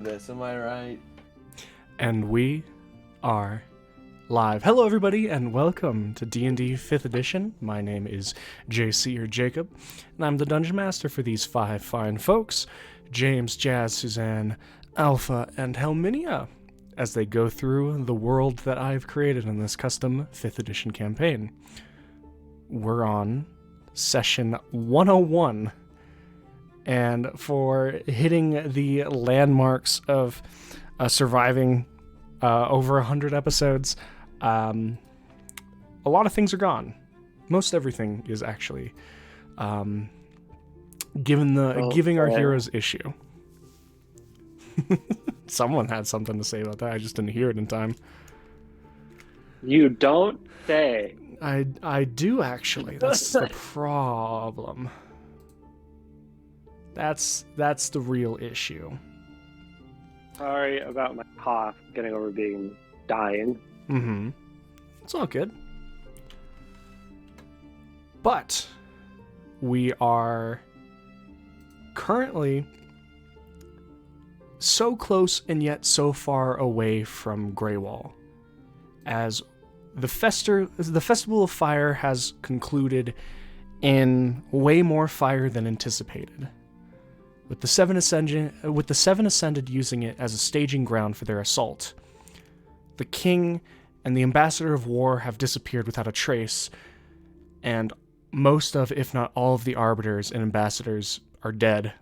This, am I right? And we are live. Hello everybody and welcome to D&D 5th edition. My name is JC or Jacob, and I'm the Dungeon Master for these five fine folks, James, Jazz, Suzanne, Alpha, and Helminia, as they go through the world that I've created in this custom 5th edition campaign. We're on session 101, and for hitting the landmarks of surviving over 100 episodes, a lot of things are gone. Most everything is actually giving our heroes issue. Someone had something to say about that. I just didn't hear it in time. You don't say. I do actually. That's the problem. That's the real issue. Sorry about my cough getting over being dying. Mm-hmm. It's all good. But we are currently so close and yet so far away from Greywall, as the Festival of Fire has concluded in way more fire than anticipated, with the Seven Ascended using it as a staging ground for their assault. The King and the Ambassador of War have disappeared without a trace, and most of, if not all of the Arbiters and Ambassadors are dead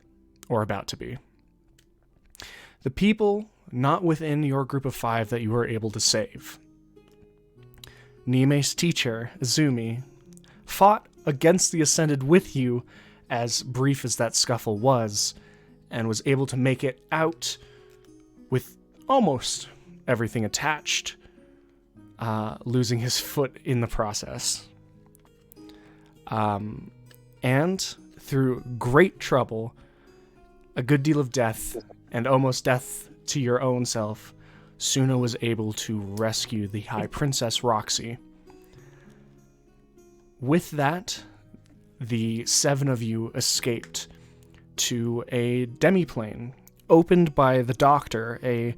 or about to be. The people not within your group of five that you were able to save. Nieme's teacher, Izumi, fought against the Ascended with you, as brief as that scuffle was, and was able to make it out with almost everything attached, losing his foot in the process. And through great trouble, a good deal of death, and almost death to your own self, Suna was able to rescue the High Princess Roxy. With that, the seven of you escaped to a demi-plane opened by the Doctor, a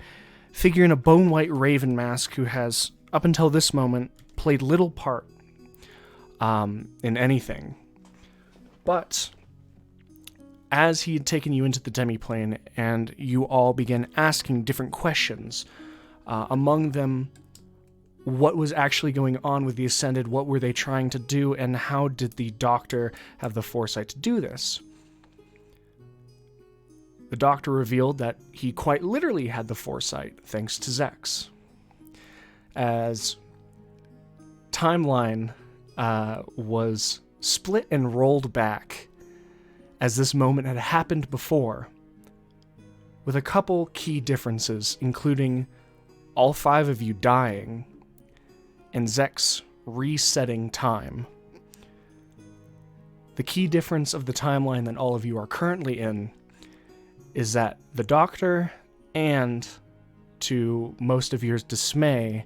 figure in a bone-white raven mask who has, up until this moment, played little part in anything. But as he had taken you into the demi-plane and you all began asking different questions, among them, what was actually going on with the Ascended, what were they trying to do, and how did the Doctor have the foresight to do this? The Doctor revealed that he quite literally had the foresight, thanks to Zex. As timeline was split and rolled back, as this moment had happened before, with a couple key differences, including all five of you dying, and Zex resetting time. The key difference of the timeline that all of you are currently in is that the Doctor, and to most of your dismay,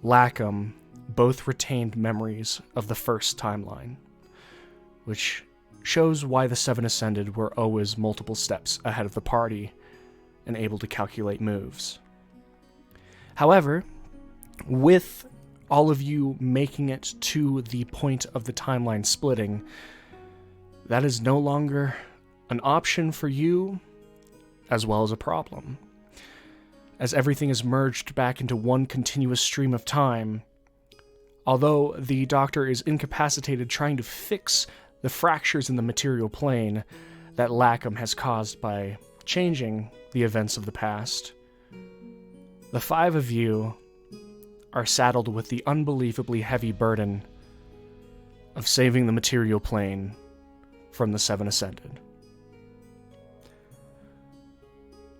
Lackham, both retained memories of the first timeline, which shows why the Seven Ascended were always multiple steps ahead of the party and able to calculate moves. However, with all of you making it to the point of the timeline splitting, that is no longer an option for you, as well as a problem. As everything is merged back into one continuous stream of time, although the Doctor is incapacitated trying to fix the fractures in the material plane that Lackham has caused by changing the events of the past, the five of you are saddled with the unbelievably heavy burden of saving the material plane from the Seven Ascended.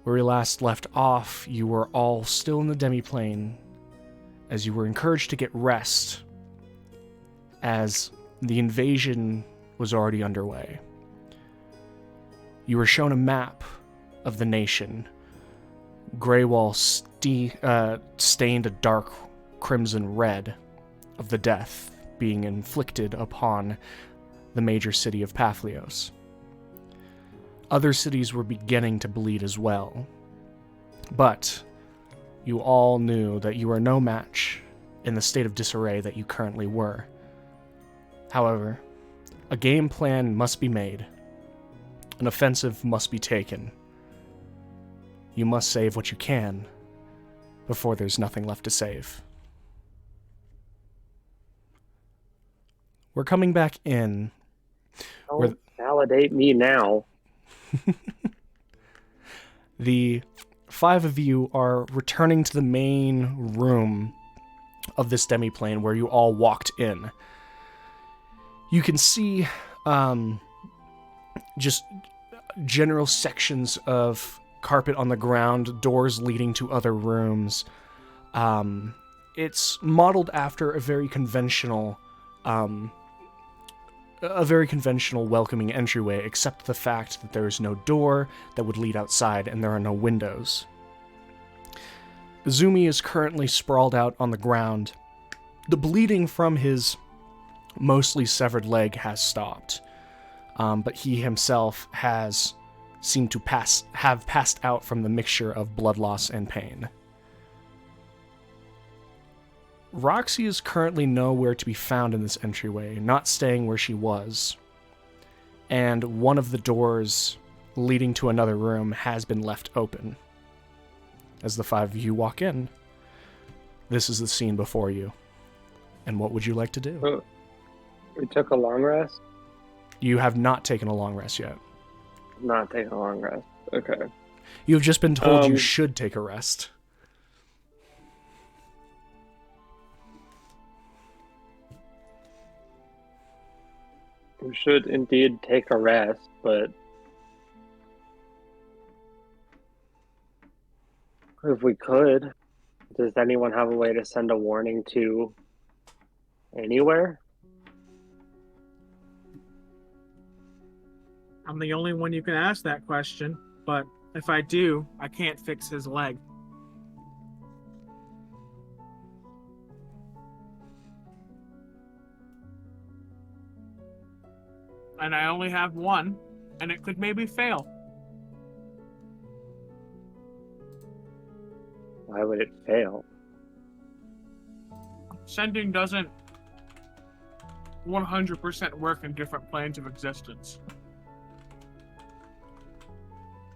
Where we last left off, you were all still in the demi-plane, as you were encouraged to get rest, as the invasion was already underway. You were shown a map of the nation. Greywall stained a dark crimson red of the death being inflicted upon the major city of Papihos. Other cities were beginning to bleed as well, But you all knew that you were no match in the state of disarray that you currently were. However, a game plan must be made. An offensive must be taken. You must save what you can before there's nothing left to save. We're coming back in. Don't validate me now. The 5 of you are returning to the main room of this demi-plane where you all walked in. You can see just general sections of carpet on the ground, doors leading to other rooms. It's modeled after a very conventional welcoming entryway, except the fact that there is no door that would lead outside and there are no windows. Izumi is currently sprawled out on the ground. The bleeding from his mostly severed leg has stopped, but he himself has seemed to have passed out from the mixture of blood loss and pain. Roxy is currently nowhere to be found in this entryway, not staying where she was, and one of the doors leading to another room has been left open. As the 5 of you walk in, this is the scene before you. And what would you like to do? Oh, we took a long rest? You have not taken a long rest yet. Not taking a long rest. Okay. You have just been told you should take a rest. We should indeed take a rest, but if we could, does anyone have a way to send a warning to anywhere? I'm the only one you can ask that question, but if I do, I can't fix his leg. And I only have one, and it could maybe fail. Why would it fail? Sending doesn't 100% work in different planes of existence.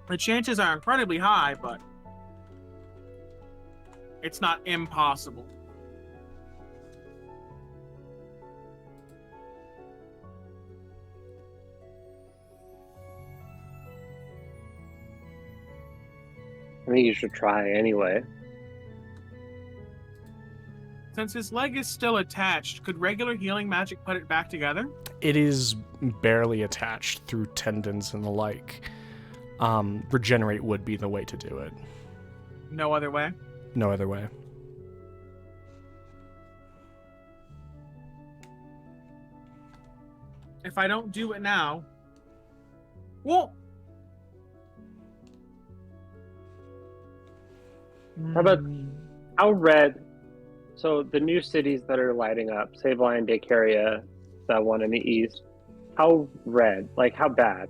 The chances are incredibly high, but it's not impossible. I think you should try anyway. Since his leg is still attached, could regular healing magic put it back together? It is barely attached through tendons and the like. Regenerate would be the way to do it. No other way? No other way. If I don't do it now... Well... How about how red? So the new cities that are lighting up, Sabline, Daykaria, that one in the east. How red? Like how bad?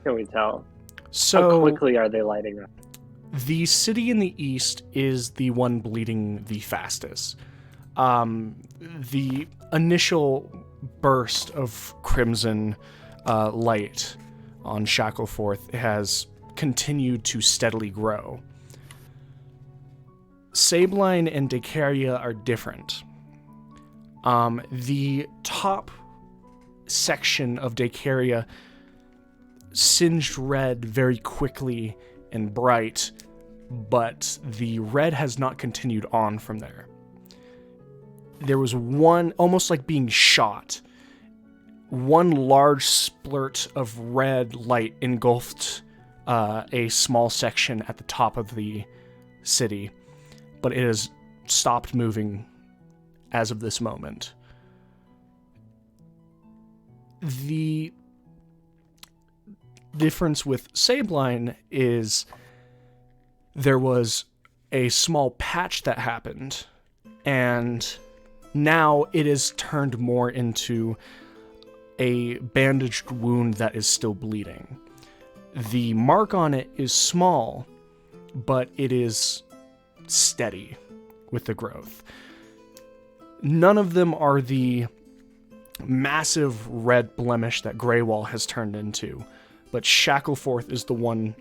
Can we tell? So how quickly are they lighting up? The city in the east is the one bleeding the fastest. The initial burst of crimson light on Shackleforth has continued to steadily grow. Sabline and Daykaria are different. The top section of Daykaria singed red very quickly and bright, but the red has not continued on from there. There was one, almost like being shot, one large splurt of red light engulfed a small section at the top of the city, but it has stopped moving as of this moment. The difference with Sabline is there was a small patch that happened, and now it is turned more into a bandaged wound that is still bleeding. The mark on it is small, but it is steady with the growth. None of them are the massive red blemish that Greywall has turned into, but Shackleforth is the one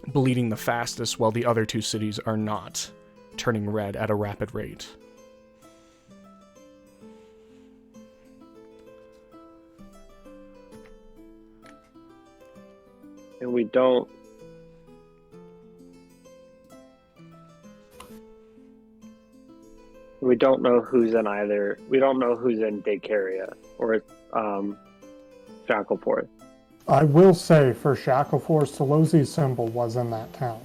bleeding the fastest, while the other two cities are not turning red at a rapid rate. And we don't know who's in either. We don't know who's in Daykaria or Shackleforth. I will say for Shackleforth, Solosi's symbol was in that town.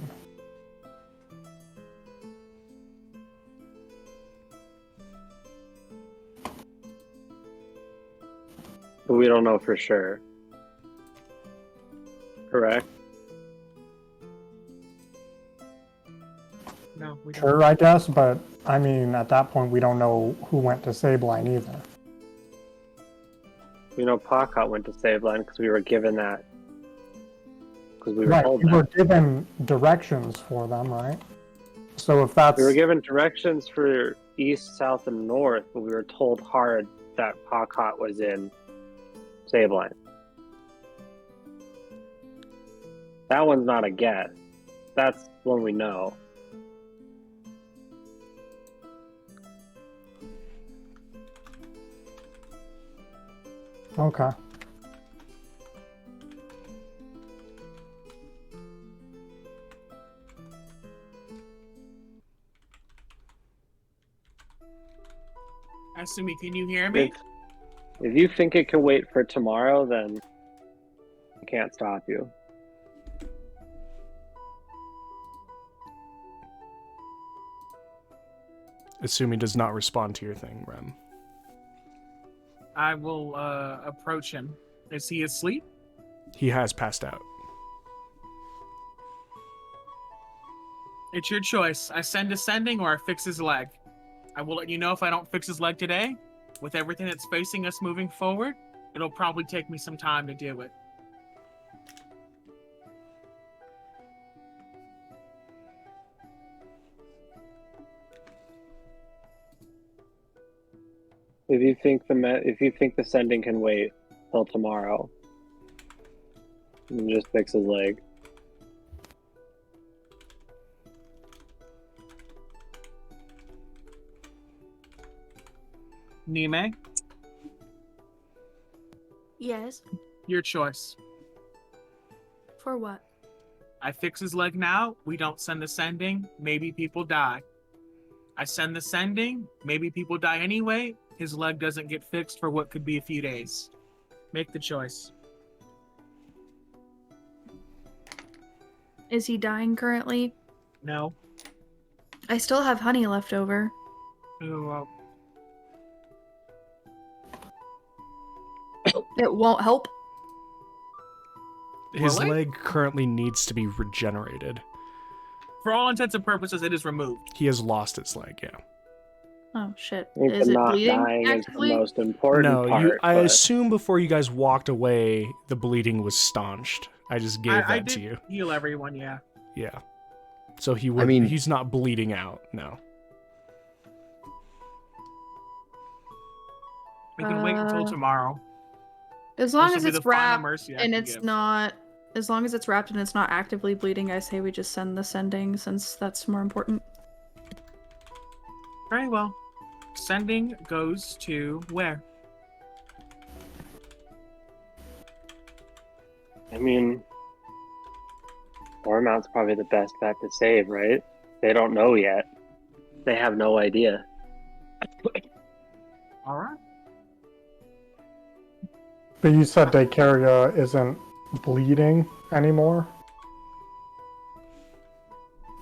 But we don't know for sure. Correct? No, we don't. Sure, I guess, but I mean, at that point, we don't know who went to Sabline either. We know Pocket went to Saveline because we were given that. Because we were Right, told we were that. given directions for them, right? So if that's... We were given directions for east, south, and north, but we were told hard that Pocket was in Saveline. That one's not a guess. That's one we know. Okay. Asumi, can you hear me? If you think it can wait for tomorrow, then I can't stop you. Assuming does not respond to your thing, Rem. I will approach him. Is he asleep? He has passed out. It's your choice. I send ascending or I fix his leg. I will let you know if I don't fix his leg today. With everything that's facing us moving forward, it'll probably take me some time to deal with. If you think the sending can wait till tomorrow, and just fix his leg. Nime, Yes. your choice. For what? I fix his leg now, we don't send the sending, maybe people die. I send the sending, maybe people die anyway, his leg doesn't get fixed for what could be a few days. Make the choice. Is he dying currently? No. I still have honey left over. Ooh, It won't help. His Will it? leg currently needs to be regenerated. for all intents and purposes, it is removed. He has lost its leg, yeah. Oh shit. I think Is the it not bleeding dying actively? is the most important No, part. I but assume before you guys walked away, the bleeding was staunched. I just gave I that to did you. heal everyone, yeah. Yeah. So he would, mean- he's not bleeding out, no. We can wait until Uh, tomorrow. As long This as will be it's the final wrapped mercy I and can it's give. not, as long as it's wrapped and it's not actively bleeding, I say we just send the sending since that's more important. Very well. Sending goes to where? I mean, Ormount's probably the best bet to save, right? They don't know yet. They have no idea. All right. But you said Daykaria isn't bleeding anymore?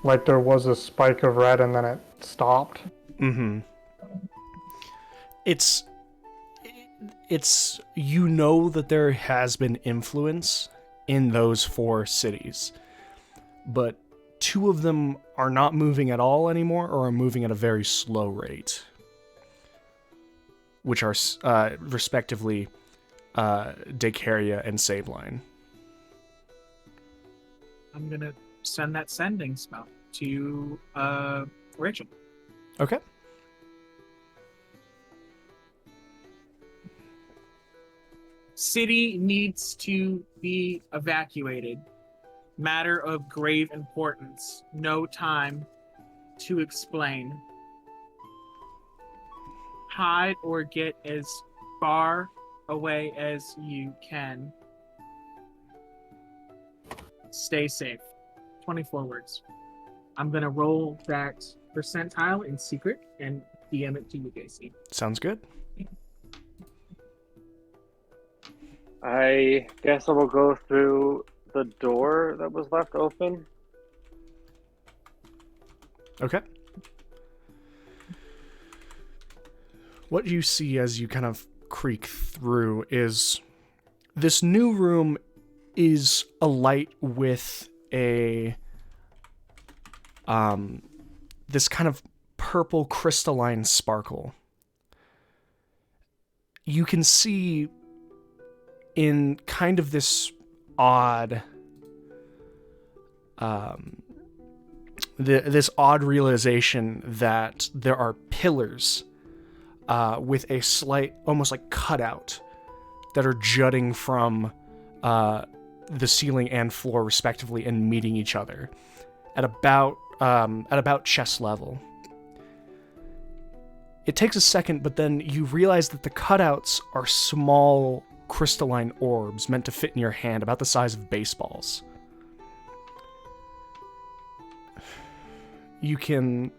Like there was a spike of red and then it stopped? Mm-hmm. It's you know that there has been influence in those 4 cities, but 2 of them are not moving at all anymore or are moving at a very slow rate, which are respectively Daykaria and Sabline. I'm gonna send that sending spell to Rachel. Okay. City needs to be evacuated. Matter of grave importance. No time to explain. Hide or get as far away as you can. Stay safe. 24 words. I'm going to roll that percentile in secret and DM it to you, JC. Sounds good. I guess I will go through the door that was left open. Okay. What you see as you kind of creak through is this new room is alight with a this kind of purple crystalline sparkle. You can see in kind of this odd this odd realization that there are pillars with a slight, almost like cutout, that are jutting from the ceiling and floor respectively and meeting each other at about chest level. It takes a second, but then you realize that the cutouts are small crystalline orbs meant to fit in your hand, about the size of baseballs. You can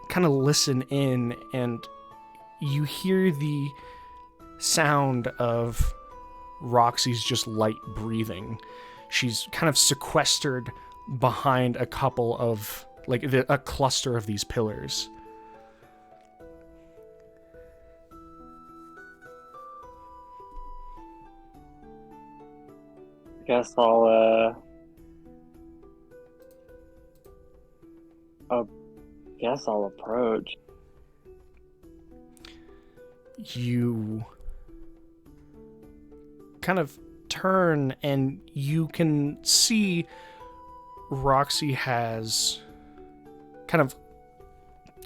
kind of listen in, and you hear the sound of Roxy's just light breathing. She's kind of sequestered behind a couple of, like, a cluster of these pillars. Guess I'll approach. You kind of turn and you can see Roxy has kind of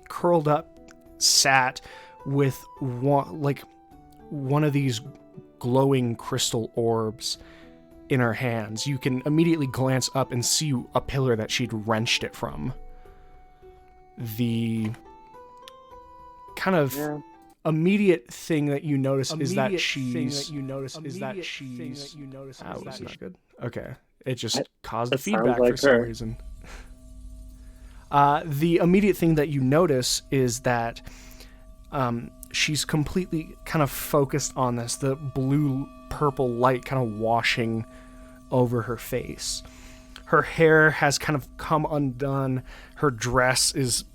curled up, sat with one of these glowing crystal orbs in her hands. You can immediately glance up and see a pillar that she'd wrenched it from. The kind of immediate thing that you notice is that she's... That was not good. Okay. It just caused the feedback like for some her. reason. The immediate thing that you notice is that she's completely kind of focused on this, the blue-purple light kind of washing over her face. Her hair has kind of come undone. Her dress is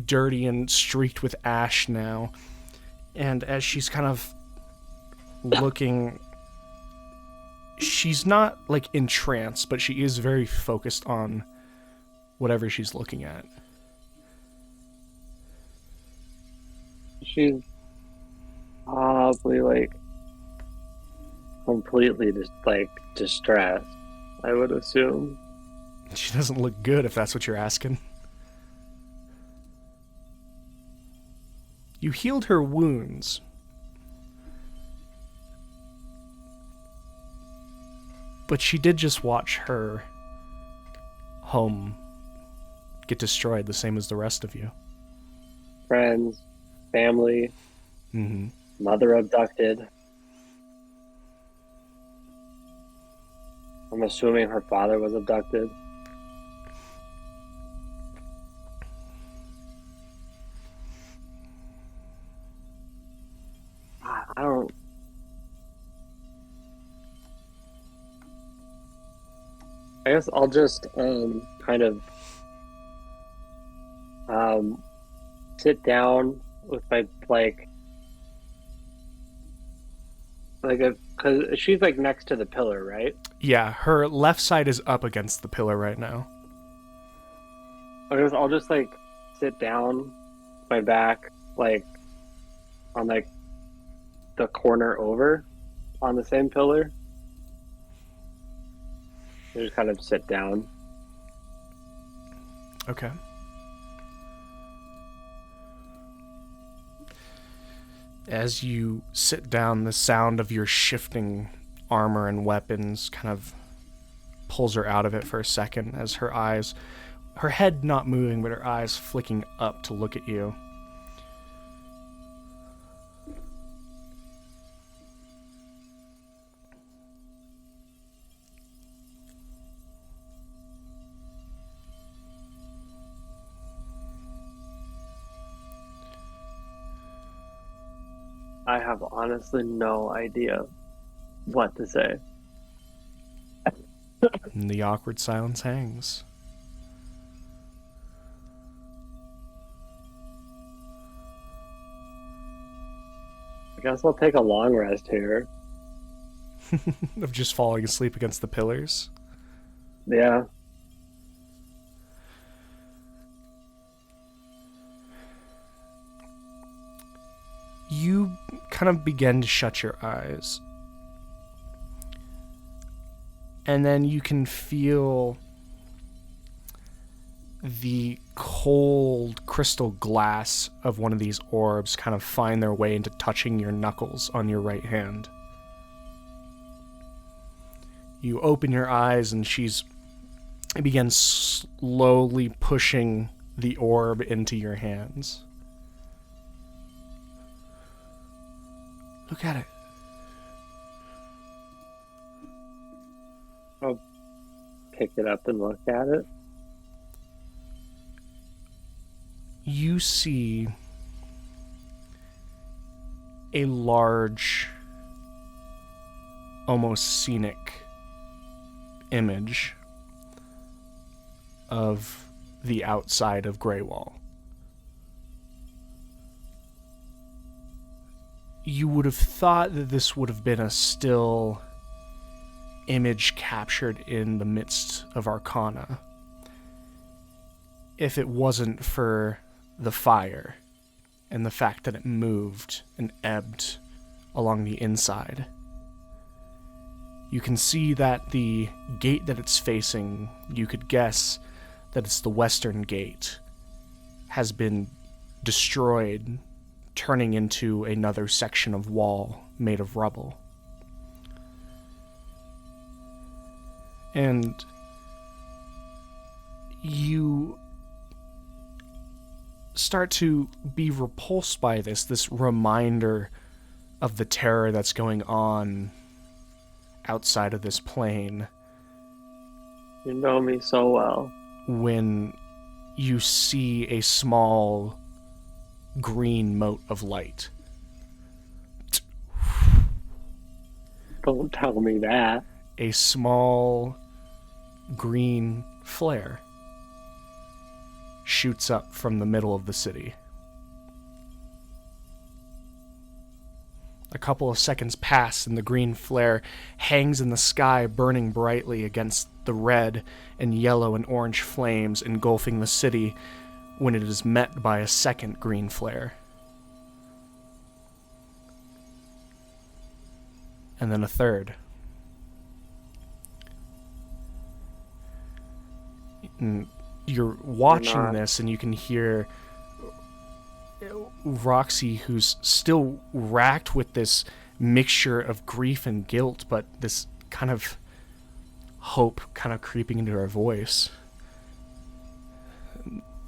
dirty and streaked with ash now. And as she's kind of looking, she's not like in trance, but she is very focused on whatever she's looking at. She's probably like completely just like distressed, I would assume. She doesn't look good, if that's what you're asking. You healed her wounds. But she did just watch her home get destroyed, the same as the rest of you. Friends, family, mother abducted. I'm assuming her father was abducted. I don't... I guess I'll just kind of sit down with my because she's like next to the pillar, right? Yeah, her left side is up against the pillar right now. I guess I'll just like sit down, my back like on like the corner over on the same pillar. I just kind of sit down. Okay. As you sit down, the sound of your shifting armor and weapons kind of pulls her out of it for a second as her head not moving, but her eyes flicking up to look at you. I have honestly no idea what to say. And the awkward silence hangs. I guess I'll take a long rest here. Of just falling asleep against the pillars. Yeah. You kind of begin to shut your eyes. And then you can feel the cold crystal glass of one of these orbs kind of find their way into touching your knuckles on your right hand. You open your eyes and she begins slowly pushing the orb into your hands. Look at it. I'll pick it up and look at it. You see a large, almost scenic image of the outside of Greywall. You would have thought that this would have been a still image captured in the midst of Arcana if it wasn't for the fire and the fact that it moved and ebbed along the inside. You can see that the gate that it's facing, you could guess that it's the western gate, has been destroyed, turning into another section of wall made of rubble. And you start to be repulsed by this reminder of the terror that's going on outside of this plane. You know me so well. When you see a small green mote of light. Don't tell me that. A small green flare shoots up from the middle of the city. A couple of seconds pass and the green flare hangs in the sky, burning brightly against the red and yellow and orange flames engulfing the city when it is met by a second green flare. And then a third. And you're watching this and you can hear Roxy, who's still racked with this mixture of grief and guilt, but this kind of hope kind of creeping into her voice.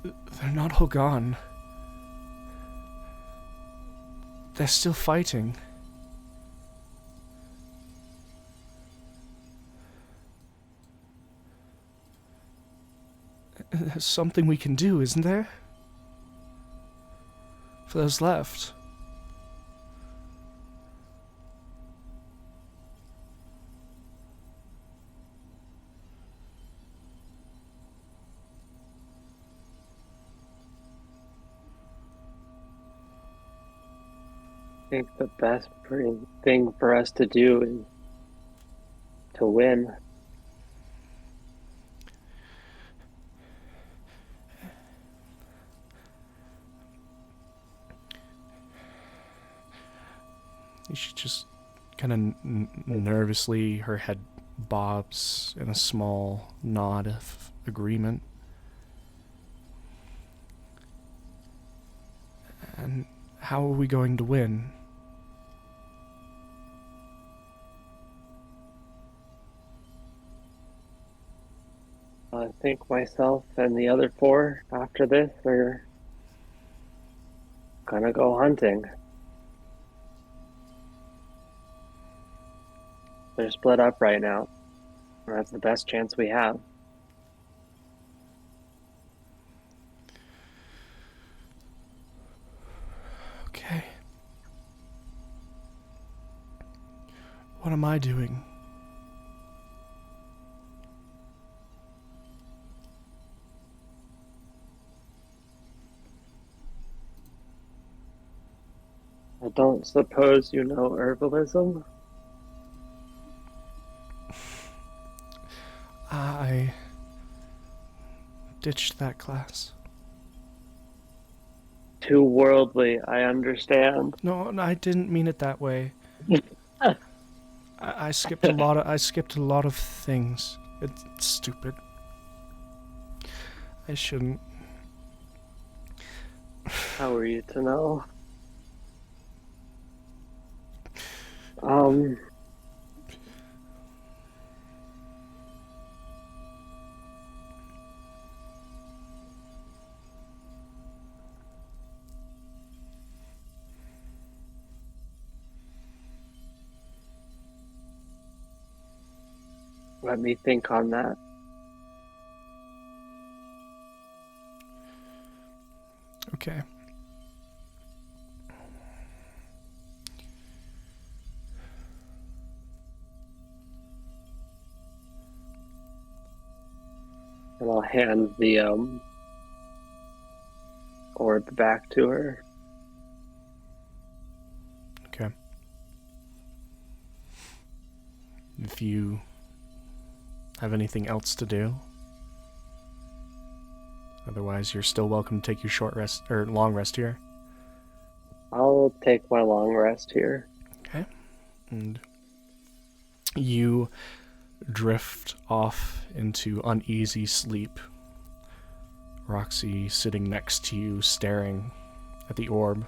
They're not all gone. They're still fighting. There's something we can do, isn't there? For those left. I think the best thing for us to do is to win. She just kind of nervously, her head bobs in a small nod of agreement. And how are we going to win? I think myself and the other 4 after this are gonna go hunting. They're split up right now. That's the best chance we have. Okay. What am I doing? I don't suppose you know herbalism? I ditched that class. Too worldly, I understand. No, I didn't mean it that way. I skipped a lot of things. It's stupid. I shouldn't. How are you to know? Let me think on that. Okay. And I'll hand the orb back to her. Okay. If you have anything else to do, otherwise you're still welcome to take your short rest or long rest here. I'll take my long rest here. Okay. And you drift off into uneasy sleep. Roxy sitting next to you, staring at the orb,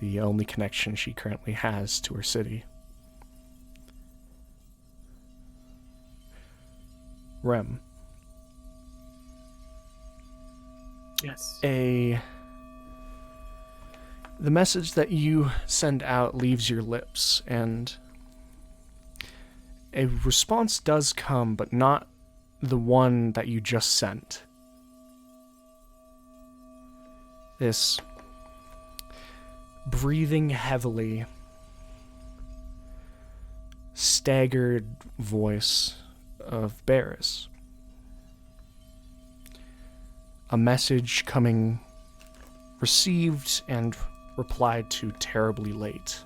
the only connection she currently has to her city. Rem. Yes. The message that you send out leaves your lips, and a response does come, but not the one that you just sent. This breathing heavily, staggered voice of Barris. A message coming, received and replied to terribly late.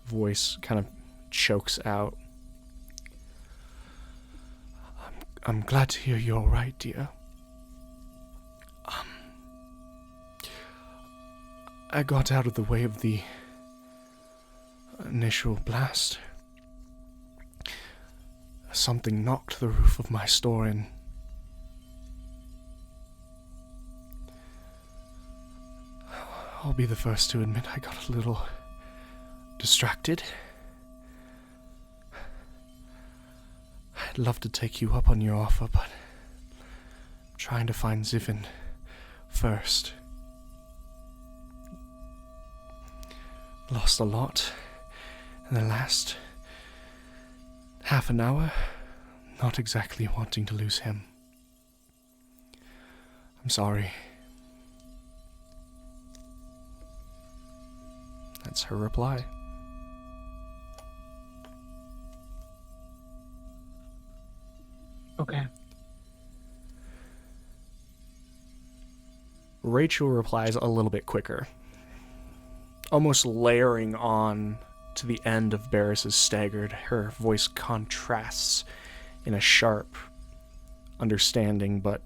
Voice kind of chokes out. I'm glad to hear you're all right, dear. I got out of the way of the initial blast. Something knocked the roof of my store in. I'll be the first to admit I got a little distracted. I'd love to take you up on your offer, but I'm trying to find Zivin first. Lost a lot in the last half an hour, not exactly wanting to lose him. I'm sorry. That's her reply. Okay. Rachel replies a little bit quicker, almost layering on to the end of Barris's staggered. Her voice contrasts in a sharp, understanding but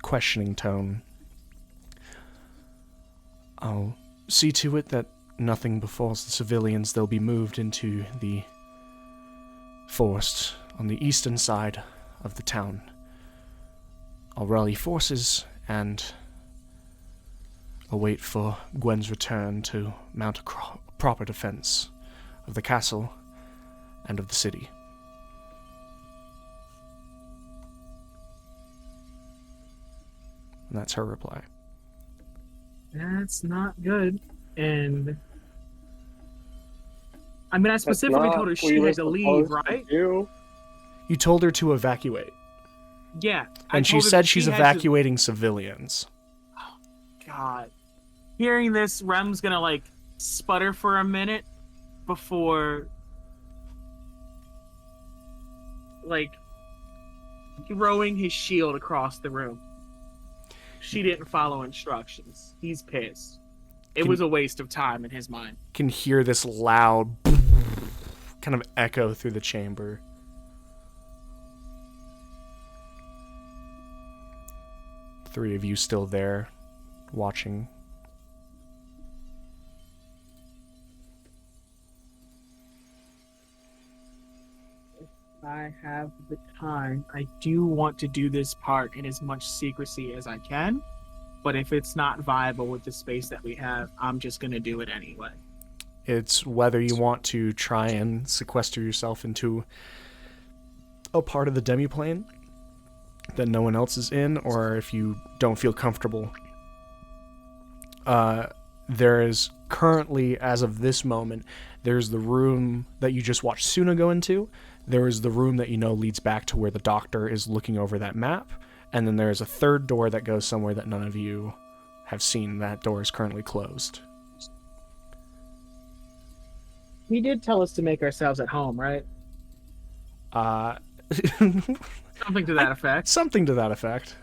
questioning tone. I'll see to it that nothing befalls the civilians, they'll be moved into the forest on the eastern side of the town. I'll rally forces and await for Gwen's return to mount a proper defense of the castle and of the city. And that's her reply. That's not good. And I mean, I specifically told her she had to leave, right? You told her to evacuate. Yeah. And she said she's evacuating civilians. Oh, God. Hearing this, Rem's gonna, like, sputter for a minute before, like, throwing his shield across the room. She didn't follow instructions. He's pissed. It was a waste of time in his mind. Can hear this loud kind of echo through the chamber. Three of you still there, watching. If I have the time, I do want to do this part in as much secrecy as I can. But if it's not viable with the space that we have, I'm just going to do it anyway. It's whether you want to try and sequester yourself into a part of the demi-plane that no one else is in, or if you don't feel comfortable. There is currently, as of this moment, there's the room that you just watched Suna go into. There is the room that you know leads back to where the doctor is looking over that map. And then there's a third door that goes somewhere that none of you have seen. That door is currently closed. He did tell us to make ourselves at home, right? Something to that effect. Something to that effect.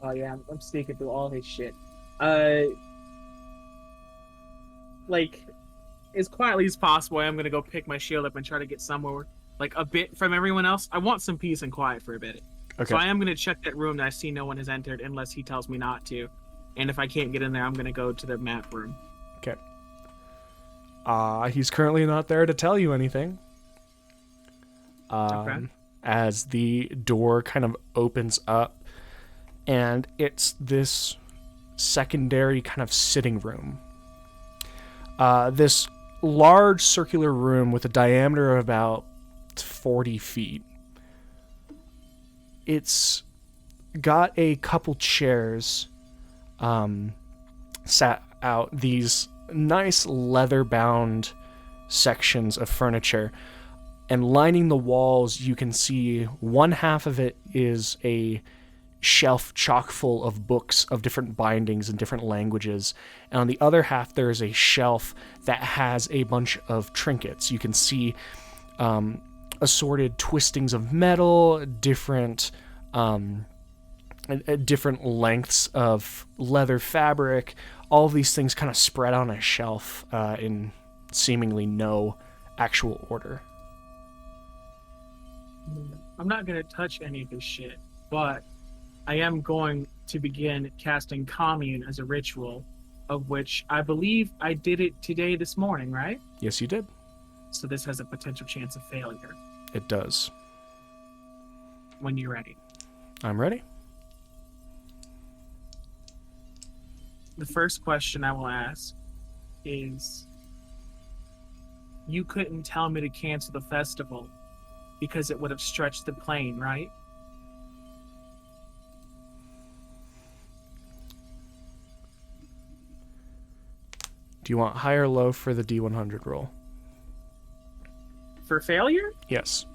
Oh yeah, I'm sneaking through all his shit. Like, as quietly as possible, I'm gonna go pick my shield up and try to get somewhere, like, a bit from everyone else. I want some peace and quiet for a bit. Okay. So I am going to check that room that I see no one has entered unless he tells me not to. And if I can't get in there, I'm going to go to the map room. Okay. He's currently not there to tell you anything. Okay. As the door kind of opens up, and it's this secondary kind of sitting room. This large circular room with a diameter of about 40 feet. It's got a couple chairs sat out, these nice leather-bound sections of furniture, and lining the walls you can see one half of it is a shelf chock full of books of different bindings in different languages, and on the other half there is a shelf that has a bunch of trinkets. You can see assorted twistings of metal, different lengths of leather fabric. All of these things kind of spread on a shelf in seemingly no actual order. I'm not going to touch any of this shit, but I am going to begin casting Commune as a ritual, of which I believe I did it this morning, right? Yes, you did. So this has a potential chance of failure. It does. When you're ready. I'm ready. The first question I will ask is, you couldn't tell me to cancel the festival because it would have stretched the plane, right? Do you want high or low for the D100 roll? For failure? Yes.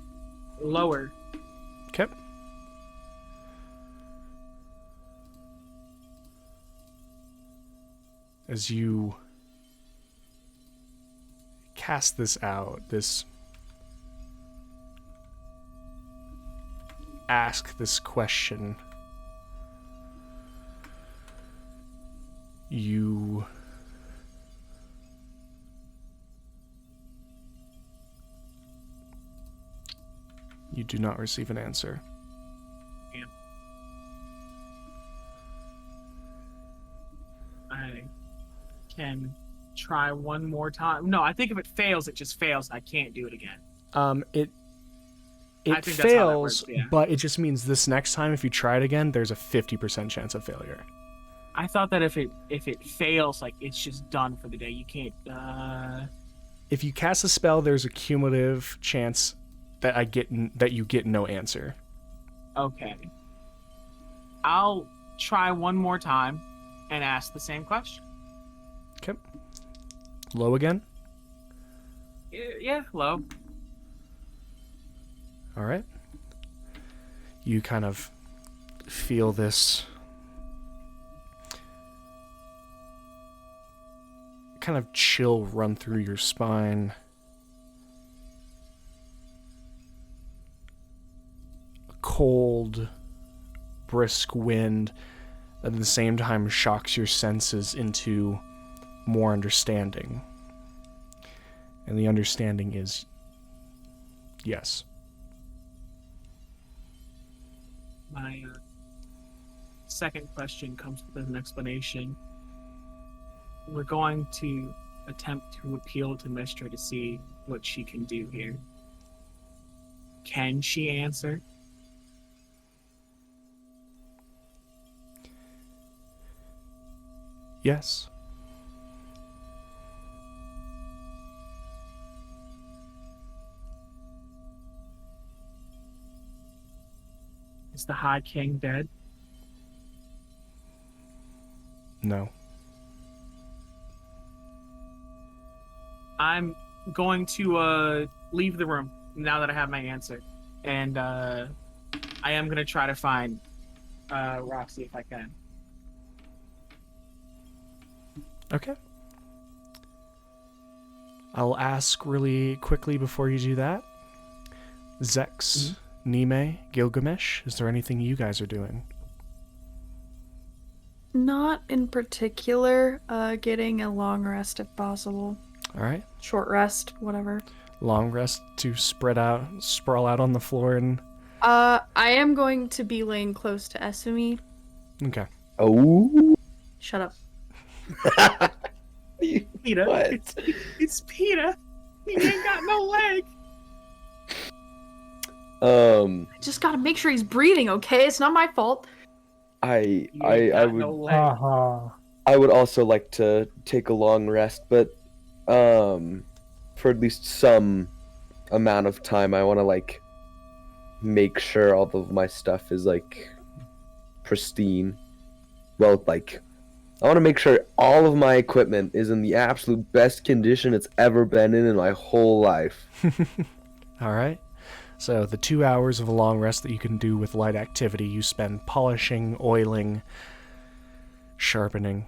Lower. Okay. As you cast this out, ask this question, you do not receive an answer. Damn. I can try one more time. No, I think if it fails, it just fails. I can't do it again. It I think that's how that fails, works, yeah. but it just means this next time if you try it again, there's a 50% chance of failure. I thought that if it fails, like it's just done for the day. You can't. If you cast a spell, there's a cumulative chance that you get no answer. Okay. I'll try one more time and ask the same question. Okay. Low again. Yeah, low. All right. You kind of feel this kind of chill run through your spine. A cold, brisk wind that at the same time shocks your senses into more understanding. And the understanding is yes. My second question comes with an explanation. We're going to attempt to appeal to Mistra to see what she can do here. Can she answer? Yes. Is the High King dead? No. I'm going to leave the room now that I have my answer. And I am going to try to find Roxy if I can. Okay. I'll ask really quickly before you do that. Zex, Nime, Gilgamesh, is there anything you guys are doing? Not in particular. Getting a long rest if possible. All right. Short rest, whatever. Long rest to sprawl out on the floor and... I am going to be laying close to Esumi. Okay. Oh. Shut up. Peter. What? It's Peter. He ain't got no leg. I just gotta make sure he's breathing, okay? It's not my fault. I He ain't got would no leg. I would also like to take a long rest, but for at least some amount of time, I want to like make sure all of my stuff is like pristine. Well, like I want to make sure all of my equipment is in the absolute best condition it's ever been in my whole life. All right. So the 2 hours of a long rest that you can do with light activity, you spend polishing, oiling, sharpening.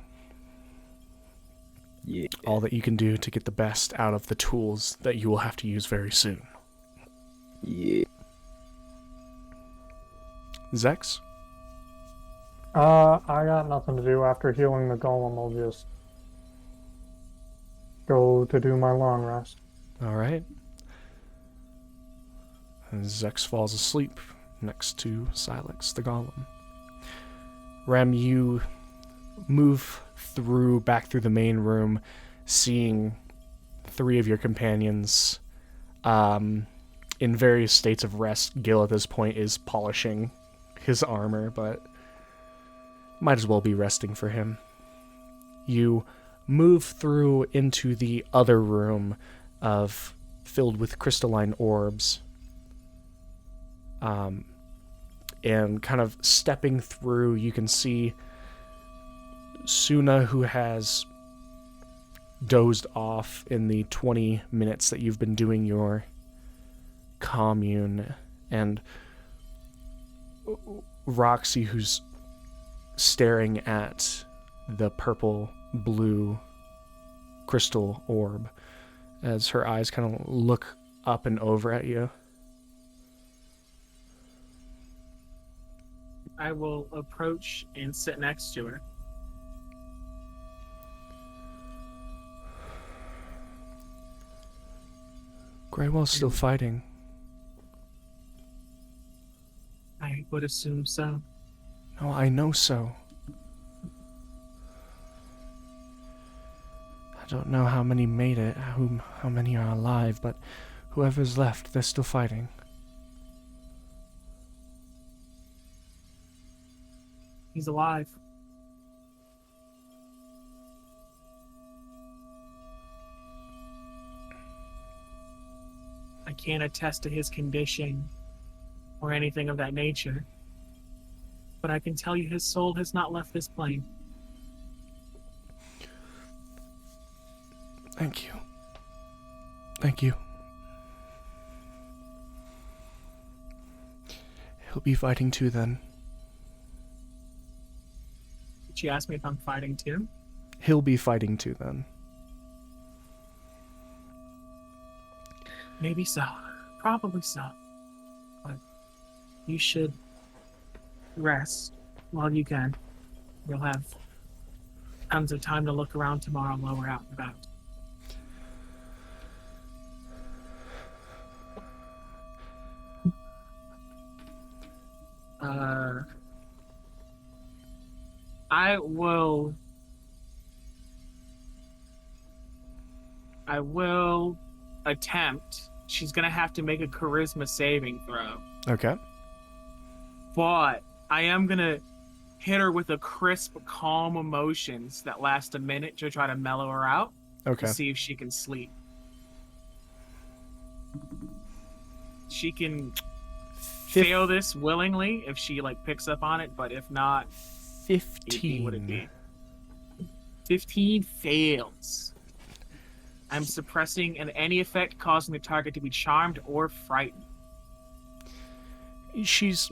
Yeah. All that you can do to get the best out of the tools that you will have to use very soon. Yeah. Zex? I got nothing to do after healing the golem. I'll just go to do my long rest. All right. And Zex falls asleep next to Silex the golem. Rem, you move back through the main room, seeing 3 of your companions in various states of rest. Gil at this point is polishing his armor, but might as well be resting for him. You move through into the other room filled with crystalline orbs. And kind of stepping through, you can see Suna, who has dozed off in the 20 minutes that you've been doing your commune, and Roxy, who's staring at the purple-blue crystal orb as her eyes kind of look up and over at you. I will approach and sit next to her. Greywell's still fighting. I would assume so. No, I know so. don't know how many made it, how many are alive, but whoever's left, they're still fighting. He's alive. I can't attest to his condition or anything of that nature, but I can tell you his soul has not left this plane. Thank you. Thank you. He'll be fighting too then. Did she ask me if I'm fighting too? He'll be fighting too then. Maybe so. Probably so. But you should rest while you can. You'll have tons of time to look around tomorrow while we're out and about. I will attempt. She's gonna have to make a charisma saving throw. Okay. But I am gonna hit her with a crisp, calm emotions that last a minute to try to mellow her out. Okay. To see if she can sleep. She can fail this willingly if she picks up on it, but if not, 15. would it be? 15 fails. I'm suppressing any effect causing the target to be charmed or frightened. She's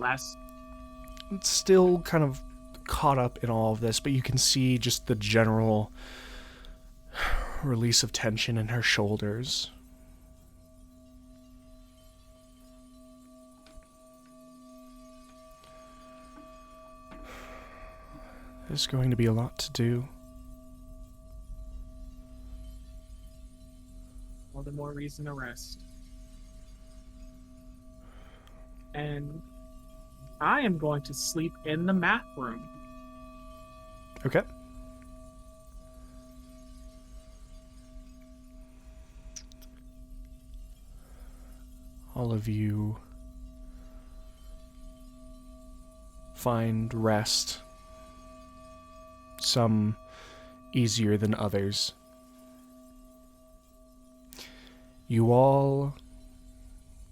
still kind of caught up in all of this, but you can see just the general release of tension in her shoulders. There's going to be a lot to do. All the more reason to rest. And I am going to sleep in the math room. Okay. All of you find rest, some easier than others. You all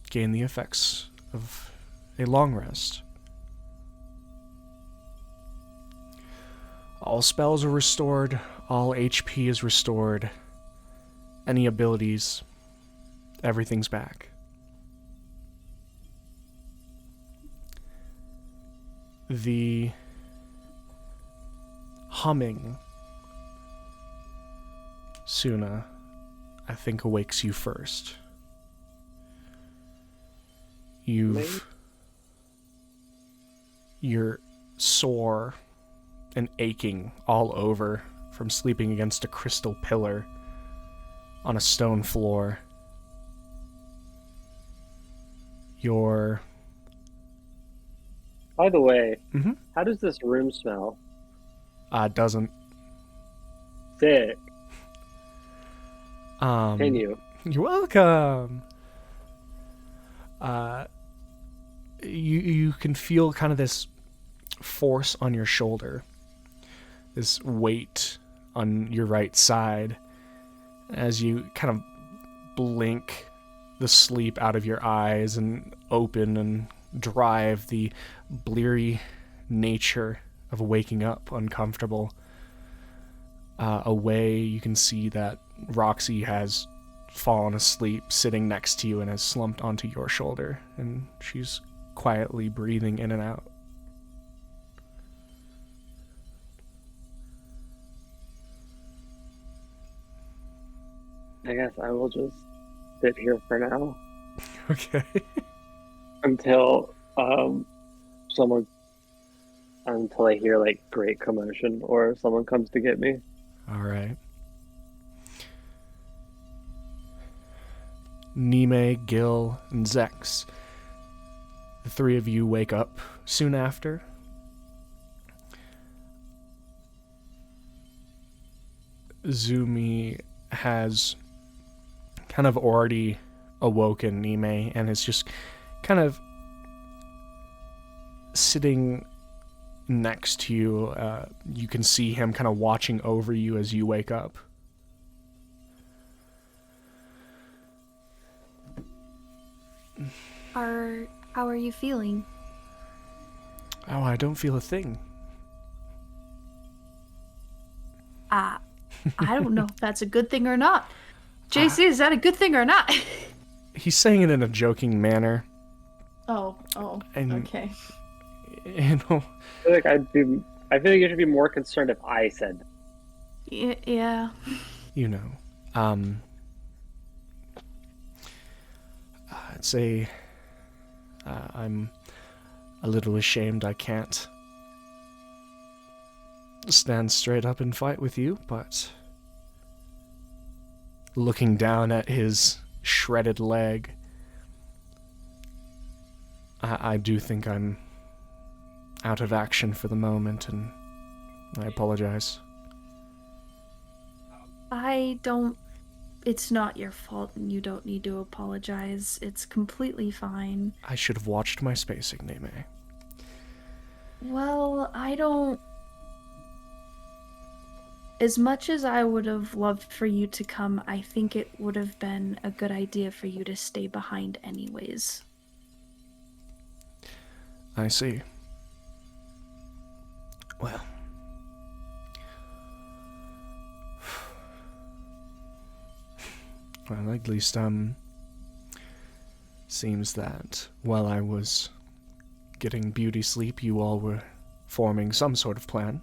gain the effects of a long rest. All spells are restored, all HP is restored, any abilities, everything's back. The humming, Suna, I think awakes you first. You're sore and aching all over from sleeping against a crystal pillar on a stone floor. By the way, Mhm. how does this room smell? Doesn't. Sick. Continue. You're welcome. You can feel kind of this force on your shoulder, this weight on your right side, as you kind of blink the sleep out of your eyes and open and drive the bleary nature of waking up uncomfortable away. You can see that Roxy has fallen asleep sitting next to you and has slumped onto your shoulder, and she's quietly breathing in and out. I guess I will just sit here for now Okay. until until I hear great commotion or someone comes to get me. All right. Nime, Gil, and Zex. The three of you wake up soon after. Zumi has kind of already awoken Nime and is just kind of sitting next to you. You can see him kind of watching over you as you wake up. How are you feeling? Oh, I don't feel a thing. I don't know if that's a good thing or not. JC, is that a good thing or not? He's saying it in a joking manner. Oh, And- okay. You know, I feel like you should be more concerned if I said that. Yeah. you know. I'm a little ashamed I can't stand straight up and fight with you, but looking down at his shredded leg, I do think I'm out of action for the moment, and I apologize. It's not your fault, and you don't need to apologize. It's completely fine. I should have watched my spacing, Neme. Well, as much as I would have loved for you to come, I think it would have been a good idea for you to stay behind anyways. I see. Well. Well, at least, seems that while I was getting beauty sleep, you all were forming some sort of plan.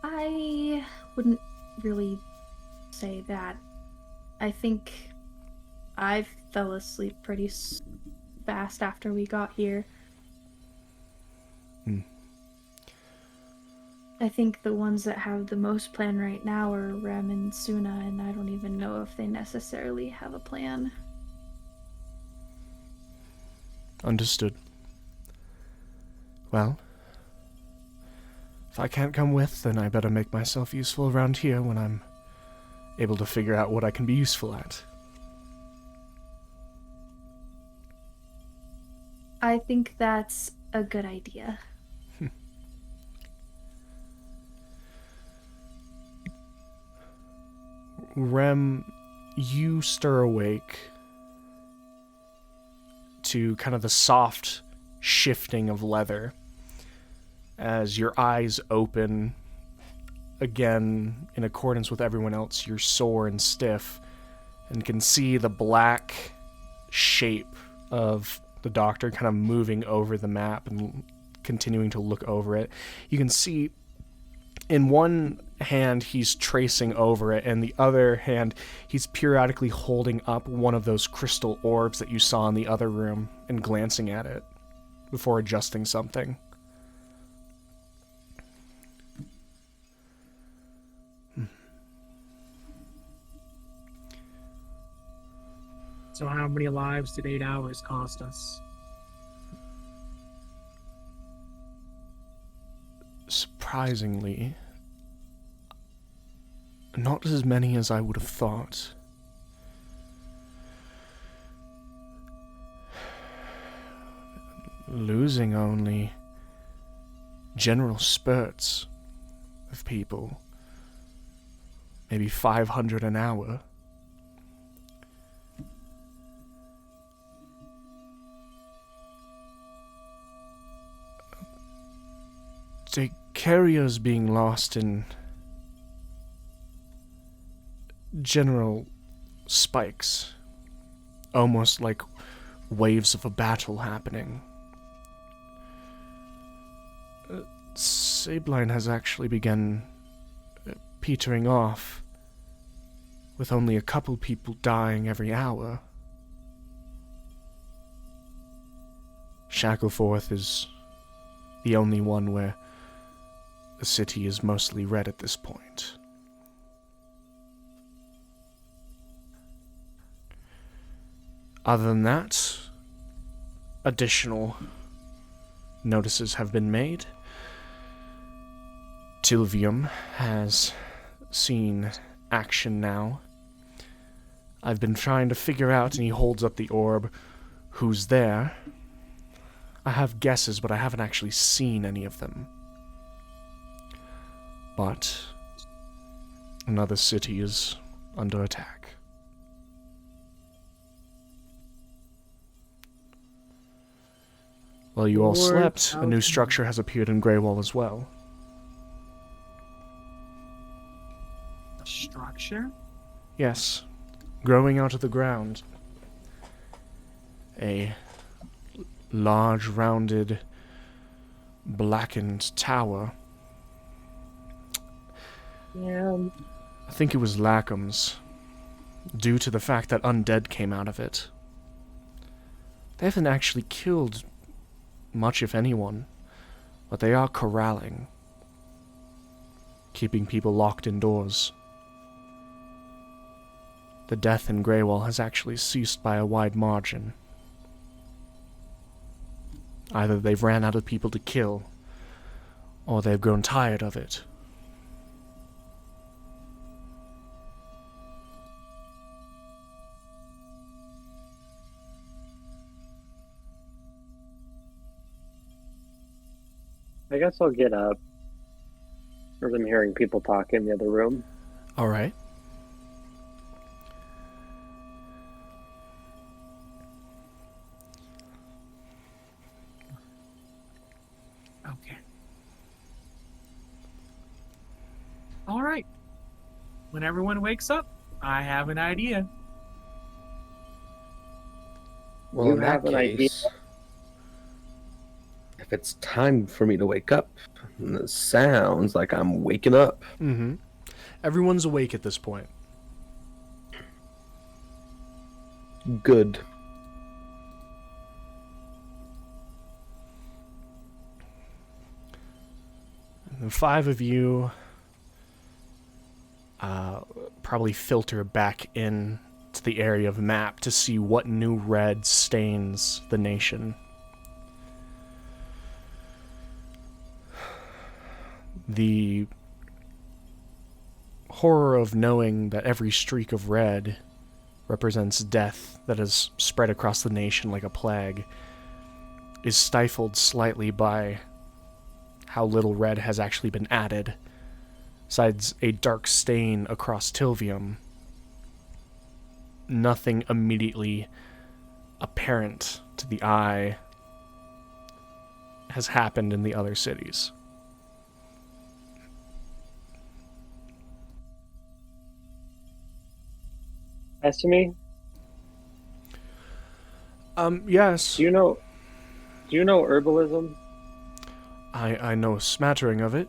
I wouldn't really say that. I think I fell asleep pretty fast after we got here. I think the ones that have the most plan right now are Rem and Suna, and I don't even know if they necessarily have a plan. Understood. Well, if I can't come with, then I better make myself useful around here when I'm able to figure out what I can be useful at. I think that's a good idea. Rem, you stir awake to kind of the soft shifting of leather as your eyes open. Again, in accordance with everyone else, you're sore and stiff and can see the black shape of the doctor kind of moving over the map and continuing to look over it. You can see in one hand he's tracing over it, and the other hand he's periodically holding up one of those crystal orbs that you saw in the other room and glancing at it before adjusting something. So how many lives did 8 hours cost us? Surprisingly, not as many as I would have thought. Losing only general spurts of people. Maybe 500 an hour. Daykaria's being lost in general spikes, almost like waves of a battle happening. Sabline has actually begun petering off, with only a couple people dying every hour. Shackleforth is the only one where the city is mostly red at this point. Other than that, additional notices have been made. Tilvium has seen action now. I've been trying to figure out, and he holds up the orb, who's there. I have guesses, but I haven't actually seen any of them. But another city is under attack. While you all slept, a new structure has appeared in Greywall as well. A structure? Yes, growing out of the ground. A large, rounded, blackened tower. Yeah. I think it was Lackham's, due to the fact that undead came out of it. They haven't actually killed much, if anyone, but they are corralling, keeping people locked indoors. The death in Greywall has actually ceased by a wide margin. Either they've ran out of people to kill, or they've grown tired of it. I guess I'll get up. As I'm hearing people talk in the other room. Alright. Okay. All right. When everyone wakes up, I have an idea. Well, You in have that an idea? case, if it's time for me to wake up, and it sounds like I'm waking up. Mm-hmm. Everyone's awake at this point. Good. The five of you probably filter back in to the area of map to see what new red stains the nation. The horror of knowing that every streak of red represents death that has spread across the nation like a plague is stifled slightly by how little red has actually been added, besides a dark stain across Tilvium. Nothing immediately apparent to the eye has happened in the other cities. Estimate? Yes. Do you know herbalism? I know a smattering of it.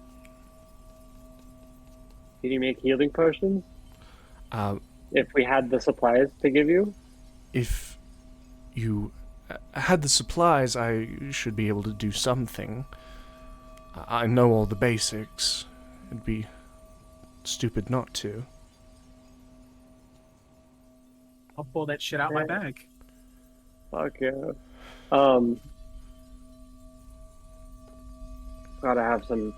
Can you make healing potions? Uh, If we had the supplies to give you? if you had the supplies, I should be able to do something. I know all the basics. It'd be stupid not to. I'll pull that shit out my bag. Fuck yeah. Gotta have some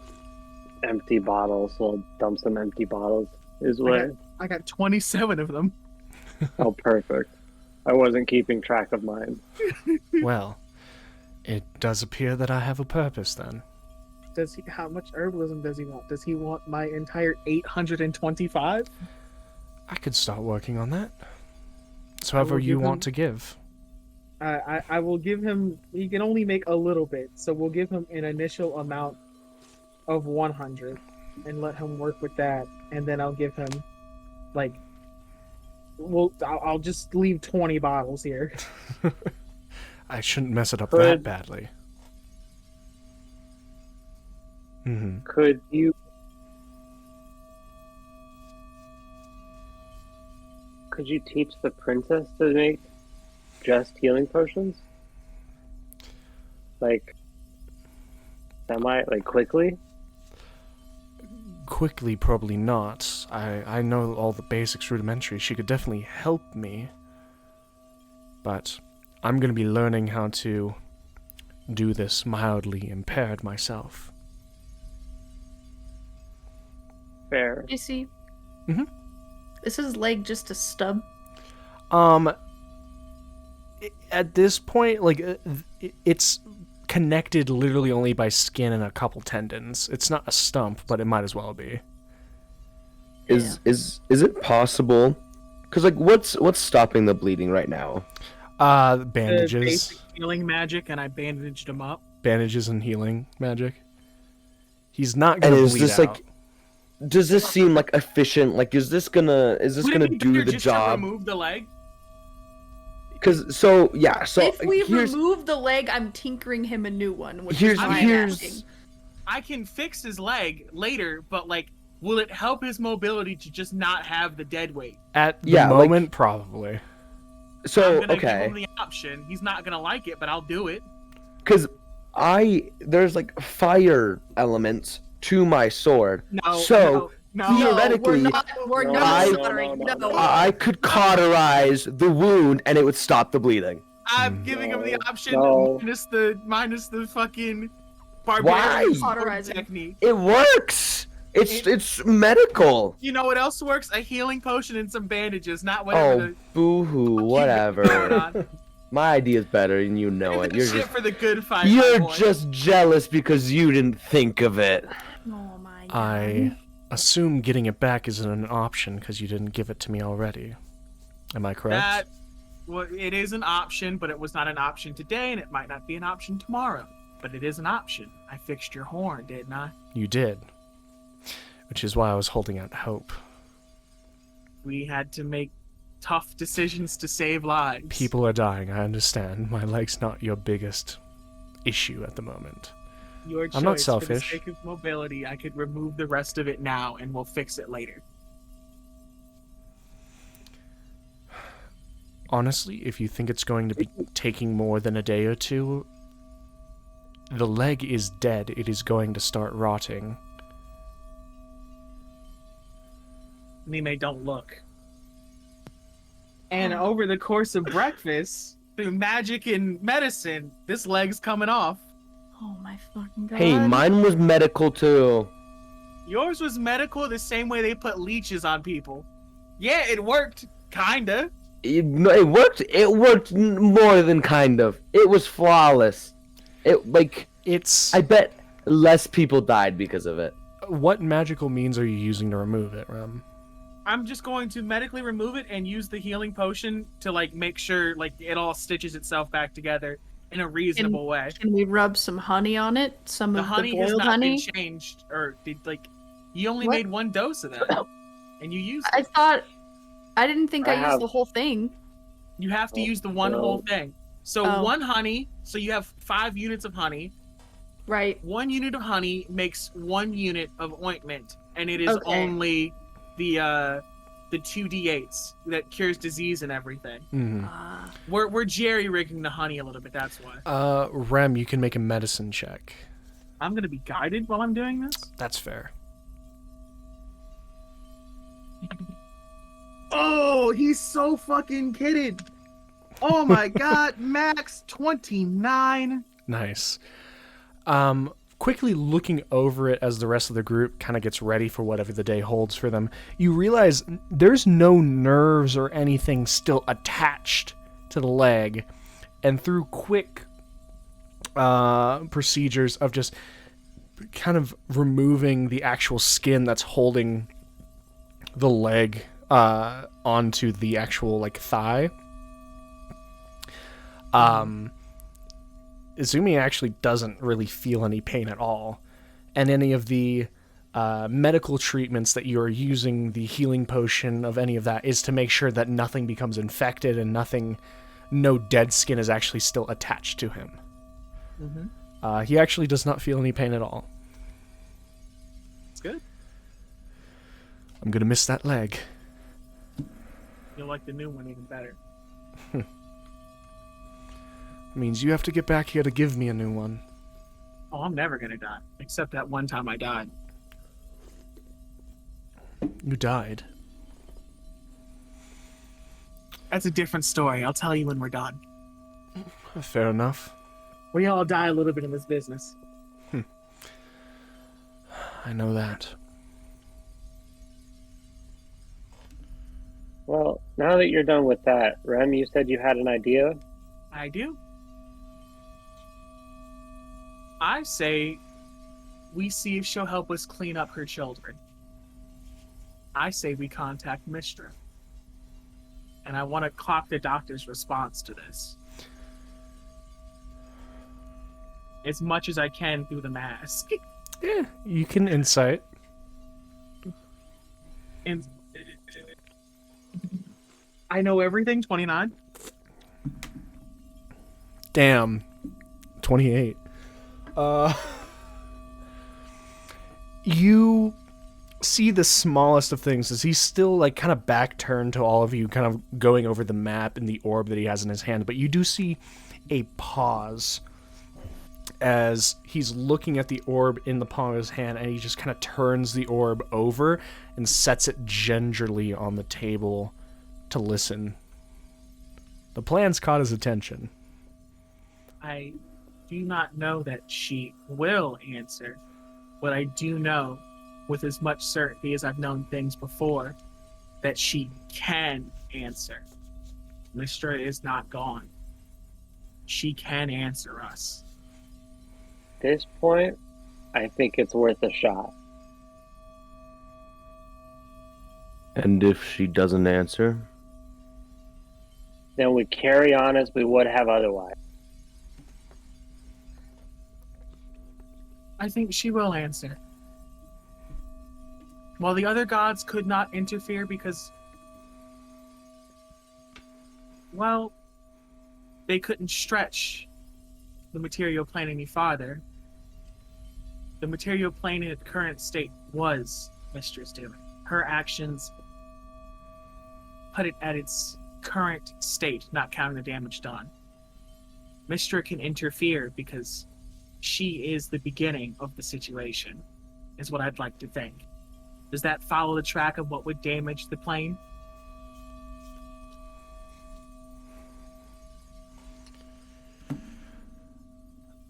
empty bottles, so I'll dump some empty bottles his way. I got 27 of them. Oh, perfect. I wasn't keeping track of mine. Well, it does appear that I have a purpose then. How much herbalism does he want? Does he want my entire 825? I could start working on that. It's however you want to give. I will give him. He can only make a little bit, so we'll give him an initial amount of 100, and let him work with that, and then I'll give him, like, I'll just leave 20 bottles here. I shouldn't mess it up that badly. Mm-hmm. Could you teach the princess to make just healing potions? Like, quickly? Quickly, probably not. I know all the basics rudimentary. She could definitely help me. But I'm going to be learning how to do this mildly impaired myself. Fair. JC, Mm-hmm. Is his leg just a stub? At this point, like, it's connected literally only by skin and a couple tendons. It's not a stump, but it might as well be. Is it possible? Because like, what's stopping the bleeding right now? Bandages. Basic healing magic, and I bandaged him up. Bandages and healing magic. He's not And gonna is bleed this out. like? Does this seem like efficient? Like, is this gonna Would it be do better the just to job? remove the leg? Because so If we here's remove the leg, I'm tinkering him a new one. Which Here's- is why I'm here's- asking. I can fix his leg later, but like, will it help his mobility to just not have the dead weight? At the Yeah, like- moment, probably. so I'm gonna give okay. him the option. He's not gonna like it, but I'll do it. Because there's like fire elements to my sword. No. So, no. theoretically, we're No, not no, slaughtering. no, no, No. no. I could cauterize the wound and it would stop the bleeding. I'm giving him the No, option no. minus the fucking barbarian Why? Cauterizing. technique. It works. It's medical. You know what else works? A healing potion and some bandages, not Oh, whatever boo-hoo, going whatever. on. My idea is better and you know it. Save You're the shit just for the good fight. my you're boy. just jealous because you didn't think of it. Oh my god. I assume getting it back isn't an option because you didn't give it to me already. Am I correct? That, well, it is an option, but it was not an option today, and it might not be an option tomorrow. But it is an option. I fixed your horn, didn't I? You did. Which is why I was holding out hope. We had to make tough decisions to save lives. People are dying, I understand. My leg's not your biggest issue at the moment. Your choice. I'm not For the selfish. sake of mobility, I could remove the rest of it now, and we'll fix it later. Honestly, if you think it's going to be taking more than a day or two, the leg is dead. It is going to start rotting. Mime, don't look. And over the course of breakfast, through magic and medicine, this leg's coming off. Oh my fucking god. Hey, mine was medical too. Yours was medical the same way they put leeches on people. Yeah, it worked, kinda. No, it worked. It worked more than kind of. It was flawless. It's... I bet less people died because of it. What magical means are you using to remove it, Rem? I'm just going to medically remove it and use the healing potion to like make sure like it all stitches itself back together in a reasonable way. Can we rub some honey on it? Some The of honey the has boiled not honey? been changed, or did like you only What? made one dose of that, and you used I it. thought. I didn't think I I used have- the whole thing. You have to use the one no. whole thing. So Oh. one honey, so you have 5 units of honey. Right. 1 unit of honey makes 1 unit of ointment, and it is Okay. only the 2d8s that cures disease and everything. Mm-hmm. We're jerry rigging the honey a little bit. That's why. Rem, you can make a medicine check. I'm gonna be guided while I'm doing this. That's fair. Oh, he's so fucking kidding. Oh my god, max 29. Nice. Quickly looking over it as the rest of the group kind of gets ready for whatever the day holds for them, you realize there's no nerves or anything still attached to the leg. And through quick procedures of just kind of removing the actual skin that's holding the leg onto the actual like thigh, Izumi actually doesn't really feel any pain at all, and any of the medical treatments that you are using, the healing potion of any of that, is to make sure that nothing becomes infected and no dead skin is actually still attached to him. Mm-hmm. He actually does not feel any pain at all. It's good. I'm gonna miss that leg. You'll like the new one even better. Means you have to get back here to give me a new one. Oh, I'm never gonna die. Except that one time I died. You died. That's a different story. I'll tell you when we're done. Fair enough. We all die a little bit in this business. I know that. Now that you're done with that, Rem, you said you had an idea? I do. I say we see if she'll help us clean up her children. I say we contact Mistra. And I want to clock the doctor's response to this. As much as I can through the mask. Yeah, you can insight. And I know everything, 29. Damn. 28. You see the smallest of things as he's still like kind of back turned to all of you, kind of going over the map and the orb that he has in his hand, but you do see a pause as he's looking at the orb in the palm of his hand, and he just kind of turns the orb over and sets it gingerly on the table to listen. The plan's caught his attention. I do not know that she will answer, but I do know, with as much certainty as I've known things before, that she can answer. Mistra is not gone. She can answer us. At this point, I think it's worth a shot. And if she doesn't answer? Then we carry on as we would have otherwise. I think she will answer. While the other gods could not interfere because, well, they couldn't stretch the material plane any farther. The material plane in its current state was Mistress doing. Her actions put it at its current state, not counting the damage done. Mistra can interfere because she is the beginning of the situation, is what I'd like to think. Does that follow the track of what would damage the plane?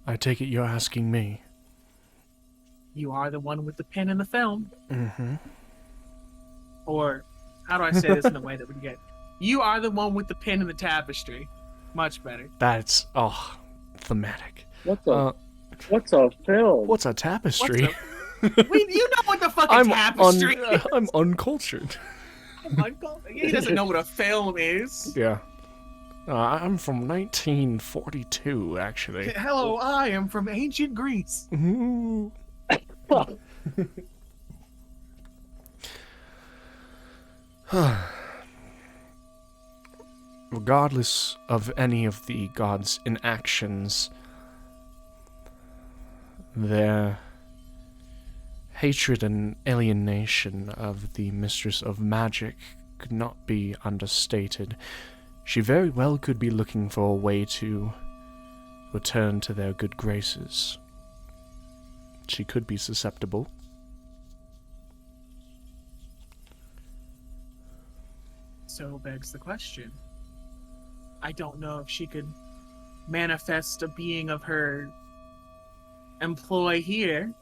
I take it you're asking me. You are the one with the pin in the film. Mm-hmm. Or, how do I say this in a way that would get... You are the one with the pin in the tapestry. Much better. That's, thematic. What's a film? What's a tapestry? Wait, you know what the fucking tapestry is? I'm uncultured. He doesn't know what a film is. Yeah. I'm from 1942, actually. Hello, I am from ancient Greece. Ooh. Regardless of any of the gods' inactions, their hatred and alienation of the Mistress of Magic could not be understated. She very well could be looking for a way to return to their good graces. She could be susceptible. So begs the question. I don't know if she could manifest a being of her employ here,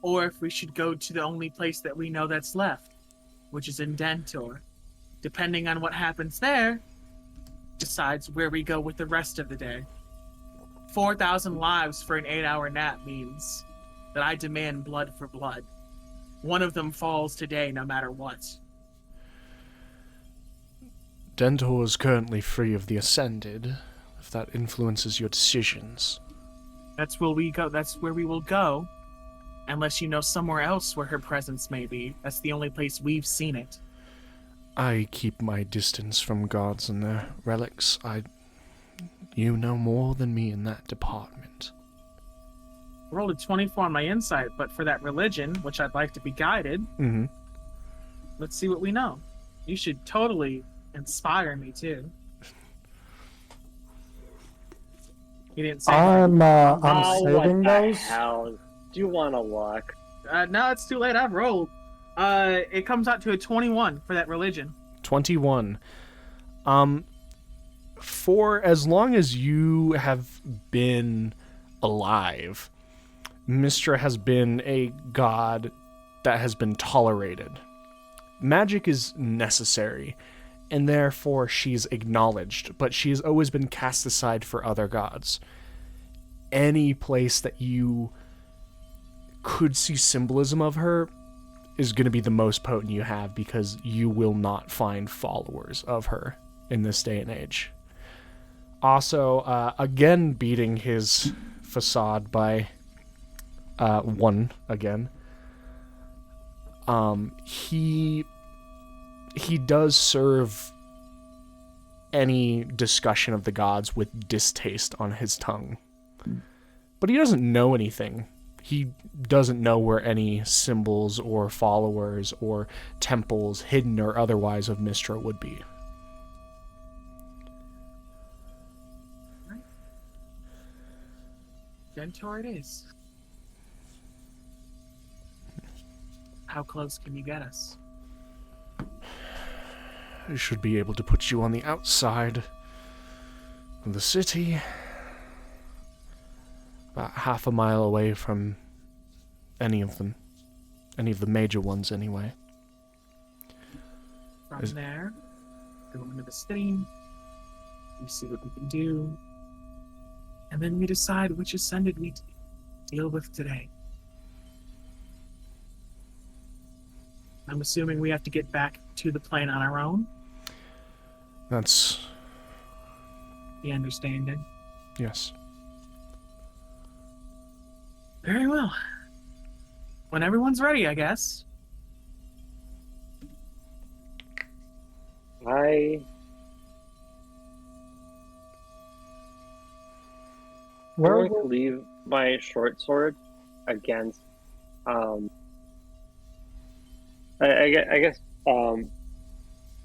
or if we should go to the only place that we know that's left, which is in Dentor. Depending on what happens there, decides where we go with the rest of the day. 4,000 lives for an 8-hour nap means that I demand blood for blood. One of them falls today, no matter what. Dentor is currently free of the Ascended, if that influences your decisions. That's where we go. That's where we will go. Unless you know somewhere else where her presence may be. That's the only place we've seen it. I keep my distance from gods and their relics. You know more than me in that department. I rolled a 24 on my insight, but for that religion, which I'd like to be guided, Mm-hmm. let's see what we know. You should totally inspire me, too. You didn't say I'm Oh, saving what the those. hell? Do you want to look? no, it's too late. I've rolled. It comes out to a 21 for that religion. 21. For as long as you have been alive, Mistra has been a god that has been tolerated. Magic is necessary, and therefore she's acknowledged, but she's always been cast aside for other gods. Any place that you could see symbolism of her is going to be the most potent you have, because you will not find followers of her in this day and age. Also, again beating his facade by 1 again. He does serve any discussion of the gods with distaste on his tongue. But he doesn't know anything. He doesn't know where any symbols or followers or temples, hidden or otherwise, of Mistra would be. Gentor it is. How close can you get us? I should be able to put you on the outside of the city, about half a mile away from any of them. Any of the major ones, anyway. From there, go into the city, we see what we can do, and then we decide which ascended we deal with today. I'm assuming we have to get back to the plane on our own. That's... The understanding. yes. Very well. When everyone's ready, I guess. I'm Where going to leave my short sword against, I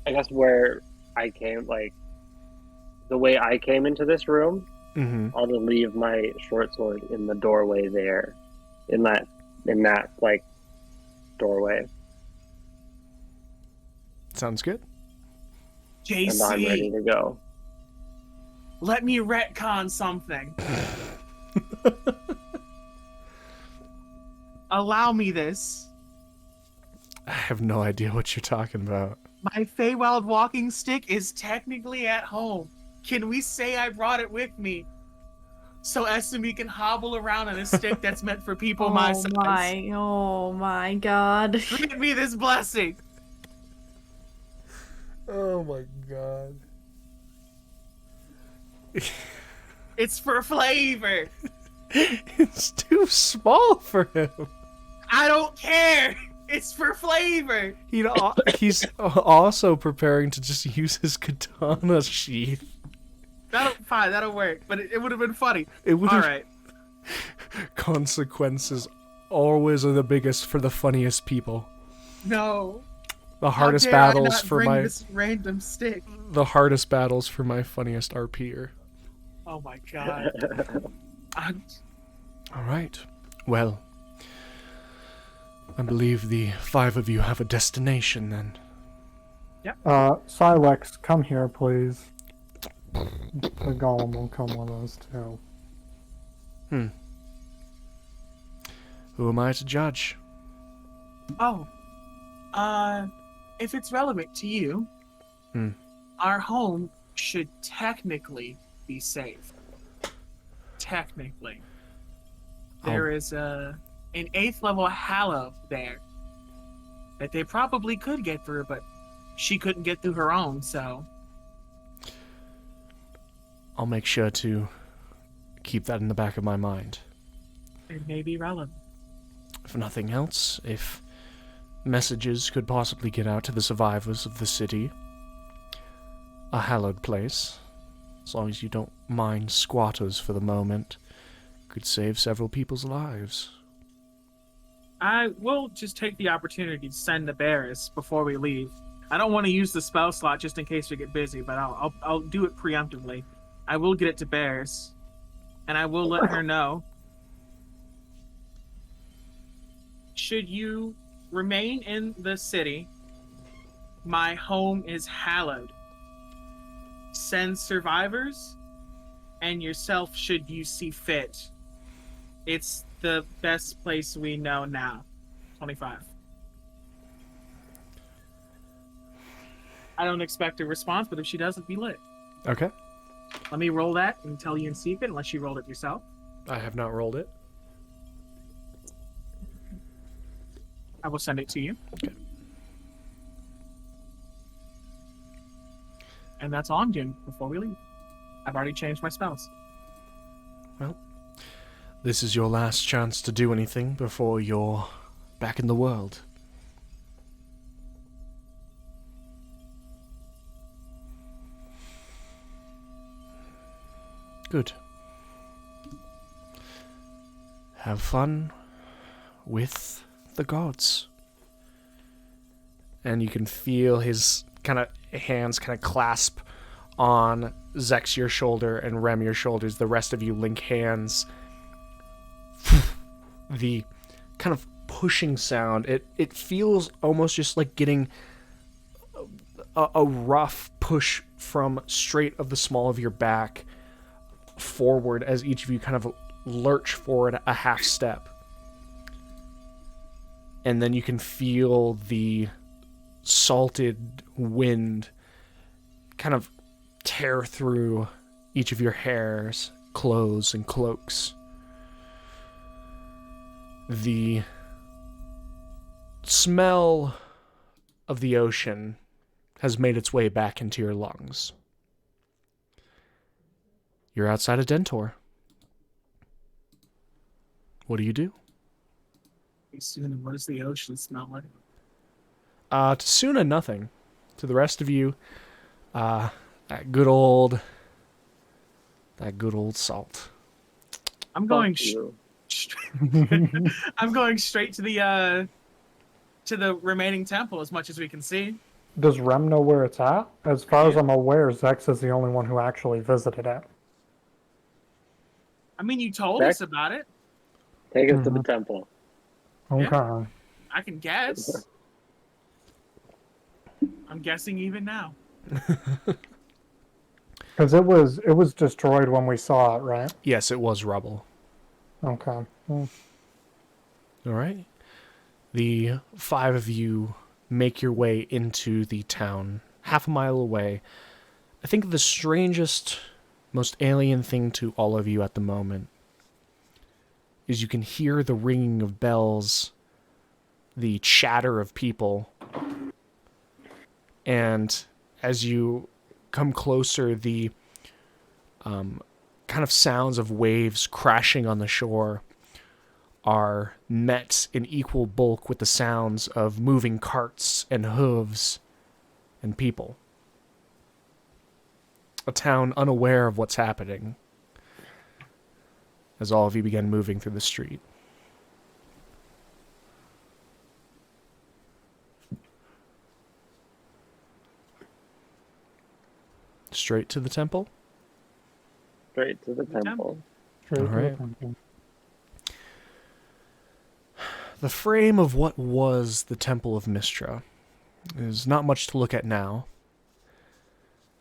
guess where I came, like, the way I came into this room, Mm-hmm. I'll just leave my short sword in the doorway there, in that like doorway, Sounds good. and I'm ready JC, to go. let me retcon something. Allow me this. I have no idea what you're talking about. My Feywild walking stick is technically at home. Can we say I brought it with me? So Esme can hobble around on a stick that's meant for people my size. Oh my god. Grant me this blessing. Oh my god. It's for flavor. It's too small for him. I don't care. It's for flavor. He's also preparing to just use his katana sheath. That'll work. But it would have been funny. It would. All right. Consequences always are the biggest for the funniest people. No. The How hardest dare I battles not for bring my this random stick. the hardest battles for my funniest RPer. Oh my god. All right. Well, I believe the 5 of you have a destination then. Silex, come here, please. The golem will come with us, too. Who am I to judge? Oh. If it's relevant to you, our home should technically be safe. Technically. There is an 8th level Hallow there that they probably could get through, but she couldn't get through her own, so... I'll make sure to keep that in the back of my mind. It may be relevant. If nothing else, if messages could possibly get out to the survivors of the city, a hallowed place, as long as you don't mind squatters for the moment, could save several people's lives. I will just take the opportunity to send the Barris before we leave. I don't want to use the spell slot just in case we get busy, but I'll do it preemptively. I will get it to Barris, and I will let her know. Should you remain in the city, my home is hallowed. Send survivors, and yourself should you see fit. It's the best place we know now. 25. I don't expect a response, but if she doesn't, be lit. Okay. Let me roll that and tell you in secret, unless you rolled it yourself. I have not rolled it. I will send it to you. Okay. And that's on, Jim, before we leave. I've already changed my spells. Well, this is your last chance to do anything before you're back in the world. Good. Have fun with the gods. And you can feel his kind of hands kind of clasp on Zex your shoulder and Rem your shoulders. The rest of you link hands. The kind of pushing sound, it feels almost just like getting a rough push from straight of the small of your back forward as each of you kind of lurch forward a half step. And then you can feel the salted wind kind of tear through each of your hairs, clothes, and cloaks. The smell of the ocean has made its way back into your lungs. You're outside of Dentor. What do you do? Soon, what does the ocean smell like? To Suna, nothing. To the rest of you, that good old salt. I'm going. Fuck you. I'm going straight to the remaining temple as much as we can see. Does Rem know where it's at? As far as I'm aware, Zex is the only one who actually visited it. I mean, you told Zach? us about it. Take us to the temple. Okay. I can guess. I'm guessing even now. Because it was destroyed when we saw it, right? Yes, it was rubble. Okay. All right. The 5 of you make your way into the town, half a mile away. I think the strangest, most alien thing to all of you at the moment is you can hear the ringing of bells, the chatter of people, and as you come closer, the kind of sounds of waves crashing on the shore are met in equal bulk with the sounds of moving carts and hooves and people. A town unaware of what's happening as all of you begin moving through the street. Straight to the temple? Straight to the temple. Straight to the Alright. temple. The frame of what was the Temple of Mystra is not much to look at now.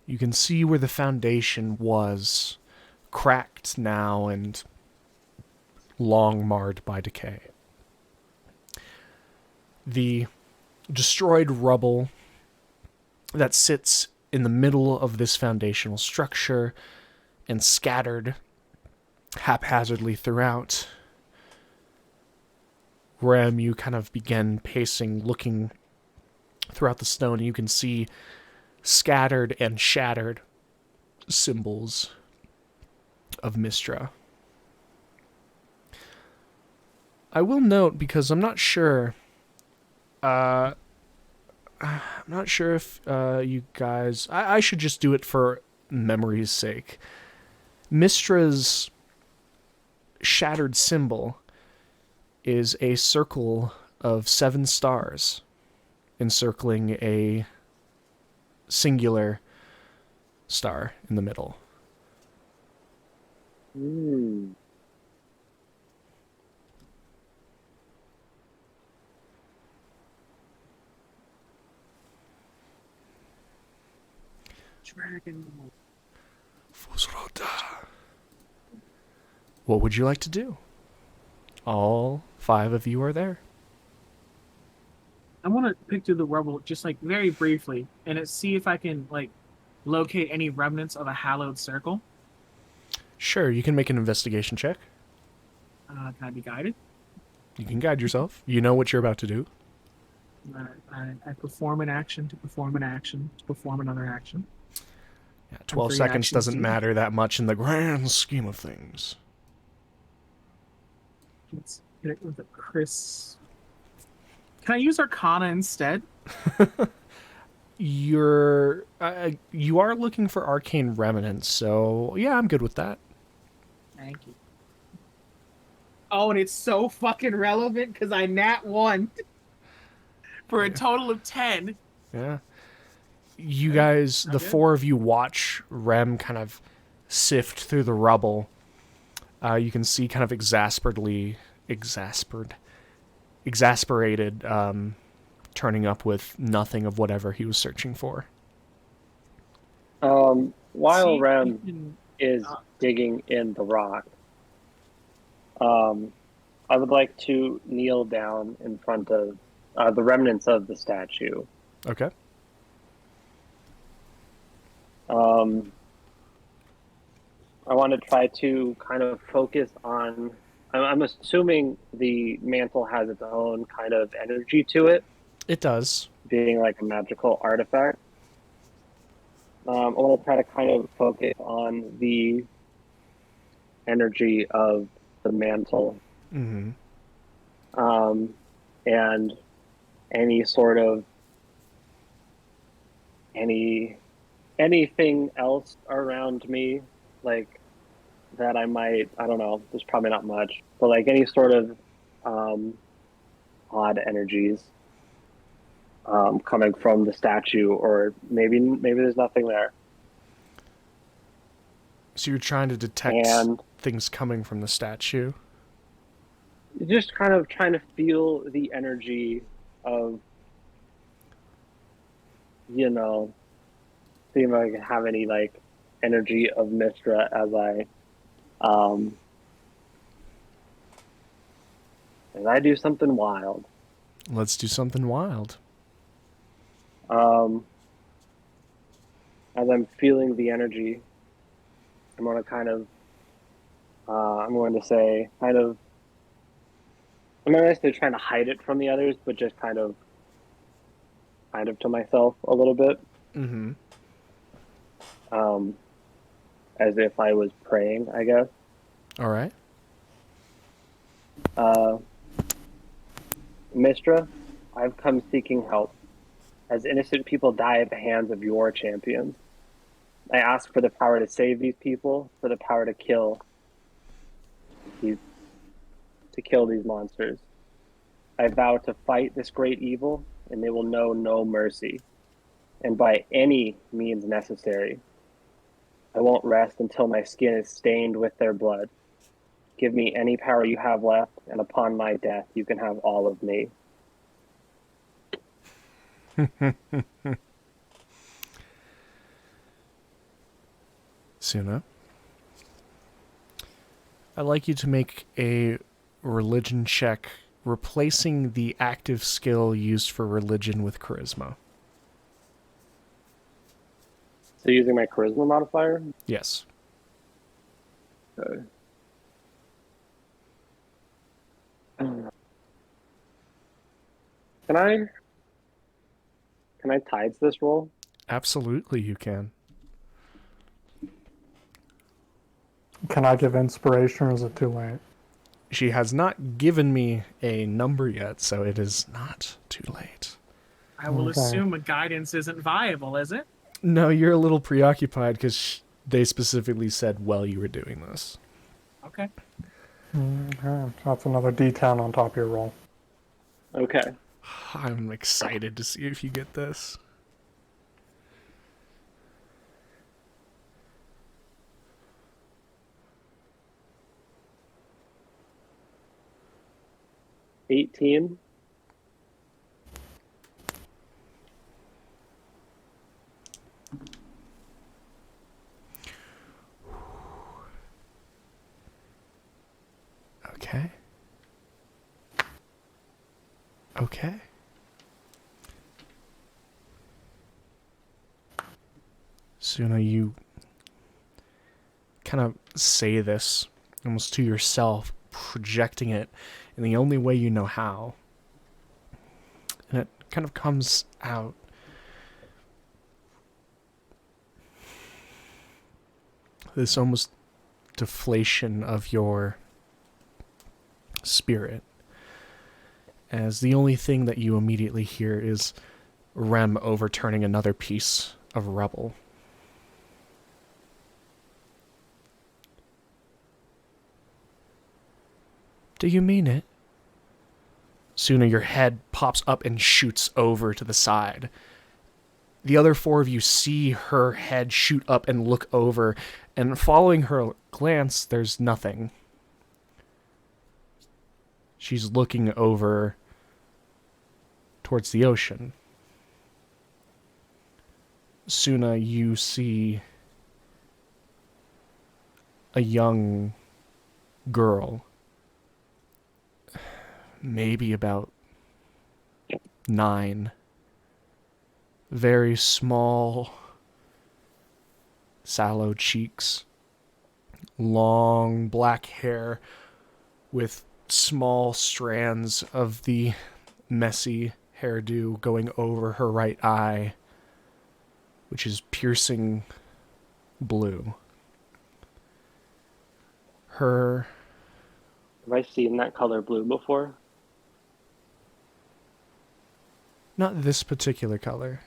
You can see where the foundation was, cracked now and long marred by decay. The destroyed rubble that sits in the middle of this foundational structure and scattered haphazardly throughout. Rem, you kind of begin pacing, looking throughout the stone, and you can see scattered and shattered symbols of Mystra. I will note, because I'm not sure if you guys... I should just do it for memory's sake. Mystra's shattered symbol is a circle of 7 stars encircling a singular star in the middle. Hmm. Dragon. What would you like to do? All 5 of you are there. I want to pick through the rubble just like very briefly and see if I can like locate any remnants of a hallowed circle. Sure, you can make an investigation check. Can I be guided? You can guide yourself. You know what you're about to do. I perform an action to perform an action to perform another action. Yeah, 12 3 seconds actions doesn't deep. matter that much in the grand scheme of things. Let's hit it with a Chris. Can I use Arcana instead? You are looking for arcane remnants, so yeah, I'm good with that. Thank you. Oh, and it's so fucking relevant because I nat 1 for a total of 10. Yeah. You guys, the Okay. four of you watch Rem kind of sift through the rubble. You can see kind of exasperated, turning up with nothing of whatever he was searching for. While See, Rem you can- is digging in the rock, I would like to kneel down in front of the remnants of the statue. Okay. I want to try to kind of focus on. I'm assuming the mantle has its own kind of energy to it, It does. being like a magical artifact. I want to try to kind of focus on the energy of the mantle, Mm-hmm. and any sort of anything else around me, like that I don't know, there's probably not much, but like any sort of odd energies coming from the statue, or maybe there's nothing there. So you're trying to detect And things coming from the statue. just kind of trying to feel the energy of, seeing if I can have any like energy of Mistra as I do something wild. Let's do something wild. As I'm feeling the energy, I'm going to kind of, I'm going to say, kind of, I'm not necessarily trying to hide it from the others, but just kind of to myself a little bit, Mm-hmm. as if I was praying, I guess. All right. Mistra, I've come seeking help, as innocent people die at the hands of your champions. I ask for the power to save these people, for the power to kill these monsters. I vow to fight this great evil, and they will know no mercy, and by any means necessary. I won't rest until my skin is stained with their blood. Give me any power you have left, and upon my death, you can have all of me. Suna, I'd like you to make a religion check, replacing the active skill used for religion with charisma. So using my charisma modifier? Yes. Okay. Can I tides this roll? Absolutely, you can. Can I give inspiration, or is it too late? She has not given me a number yet, so it is not too late. I will Okay. assume a guidance isn't viable, is it? No, you're a little preoccupied because they specifically said while you were doing this. Okay. Okay, that's another D10 on top of your roll. Okay. I'm excited to see if you get this. $18. Okay. Okay. Suna, you kind of say this almost to yourself, projecting it in the only way you know how. And it kind of comes out. This almost deflation of your spirit, as the only thing that you immediately hear is Rem overturning another piece of rubble. Do you mean it? Sooner your head pops up and shoots over to the side. The other four of you see her head shoot up and look over, and following her glance, there's nothing. She's looking over towards the ocean. Suna, you see a young girl, maybe about 9, very small, sallow cheeks, long black hair with small strands of the messy hairdo going over her right eye, which is piercing blue. Have I seen that color blue before? Not this particular color.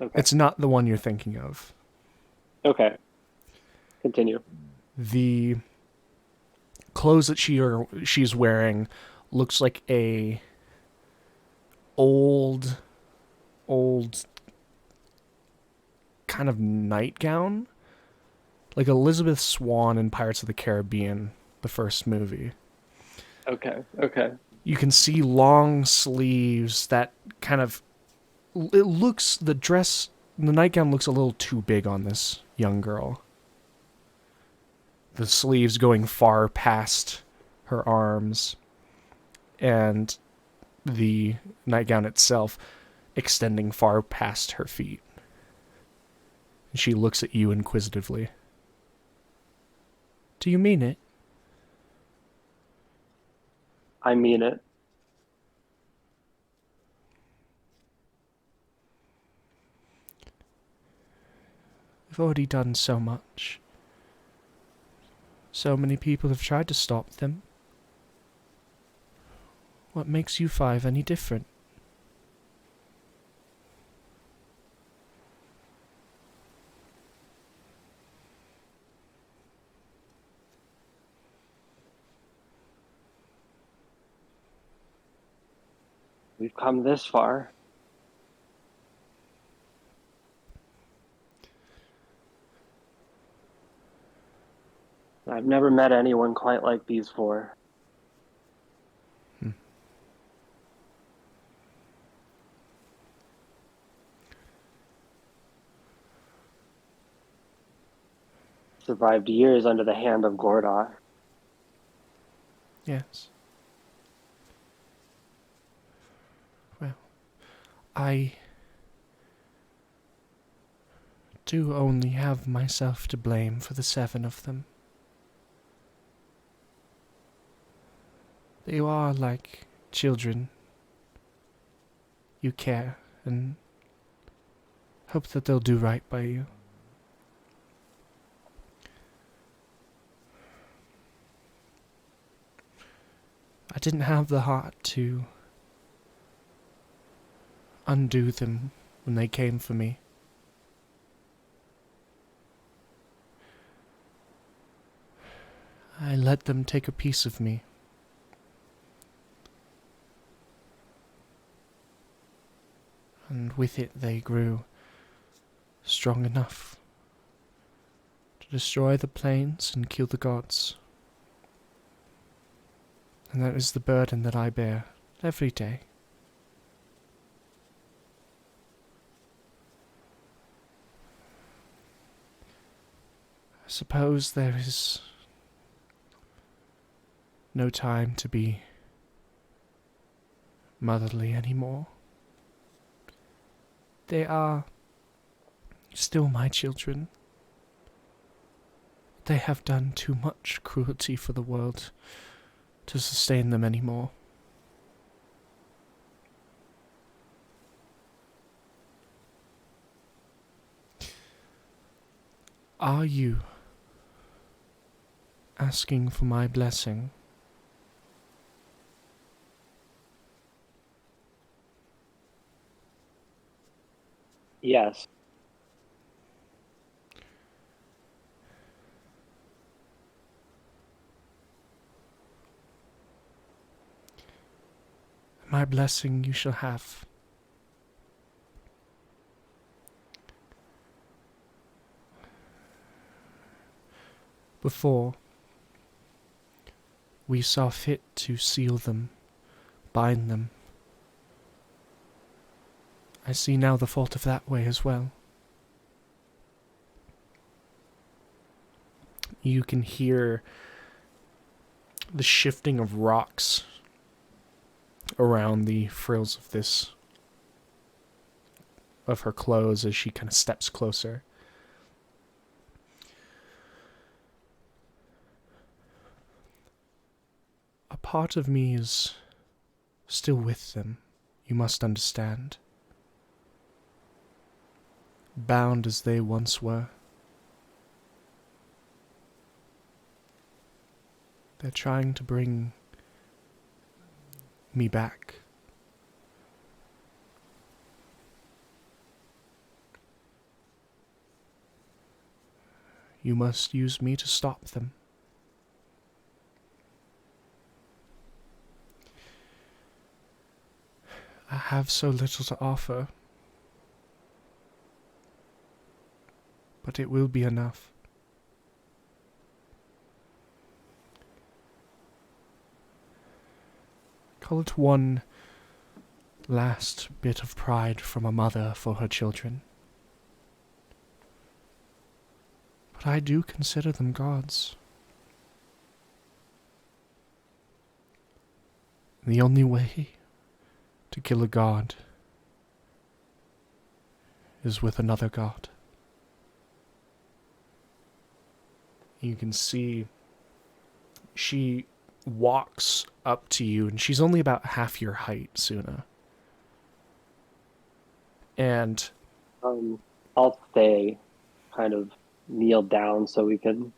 Okay. It's not the one you're thinking of. Okay. Continue. The clothes that she's wearing looks like a old kind of nightgown, like Elizabeth Swann in Pirates of the Caribbean, the first movie. Okay. You can see long sleeves that kind of, the nightgown looks a little too big on this young girl. The sleeves going far past her arms, and the nightgown itself extending far past her feet. She looks at you inquisitively. Do you mean it? I mean it. We've already done so much. So many people have tried to stop them. What makes you 5 any different? We've come this far. I've never met anyone quite like these 4. Survived years under the hand of Gordar. Yes. Well, I do only have myself to blame for the 7 of them. They are like children. You care and hope that they'll do right by you. I didn't have the heart to undo them when they came for me. I let them take a piece of me. And with it they grew strong enough to destroy the plains and kill the gods. And that is the burden that I bear every day. I suppose there is no time to be motherly anymore. They are still my children. They have done too much cruelty for the world to sustain them anymore. Are you asking for my blessing? Yes. My blessing you shall have. Before, we saw fit to seal them, bind them. I see now the fault of that way as well. You can hear the shifting of rocks around the frills of her clothes as she kind of steps closer. A part of me is still with them, you must understand. Bound as they once were. They're trying to bring me back. You must use me to stop them. I have so little to offer, but it will be enough. Call it one last bit of pride from a mother for her children. But I do consider them gods. The only way to kill a god is with another god. You can see she walks up to you, and she's only about half your height, Suna. And I'll stay kind of kneel down so we can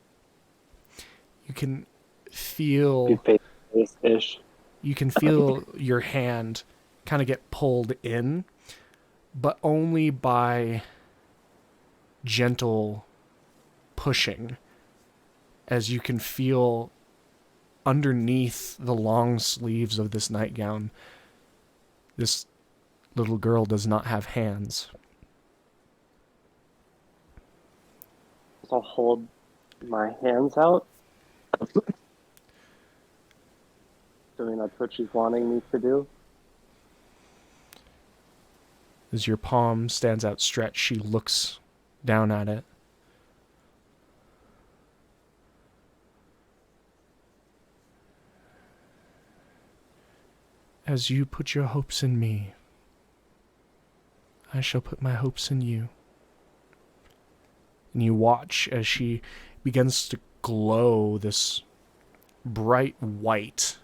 you can feel be face-to-face-ish. you can feel your hand kind of get pulled in, but only by gentle pushing, as you can feel underneath the long sleeves of this nightgown, this little girl does not have hands. So I'll hold my hands out. Assuming that's what she's wanting me to do. As your palm stands outstretched, she looks down at it. As you put your hopes in me, I shall put my hopes in you. And you watch as she begins to glow this bright white,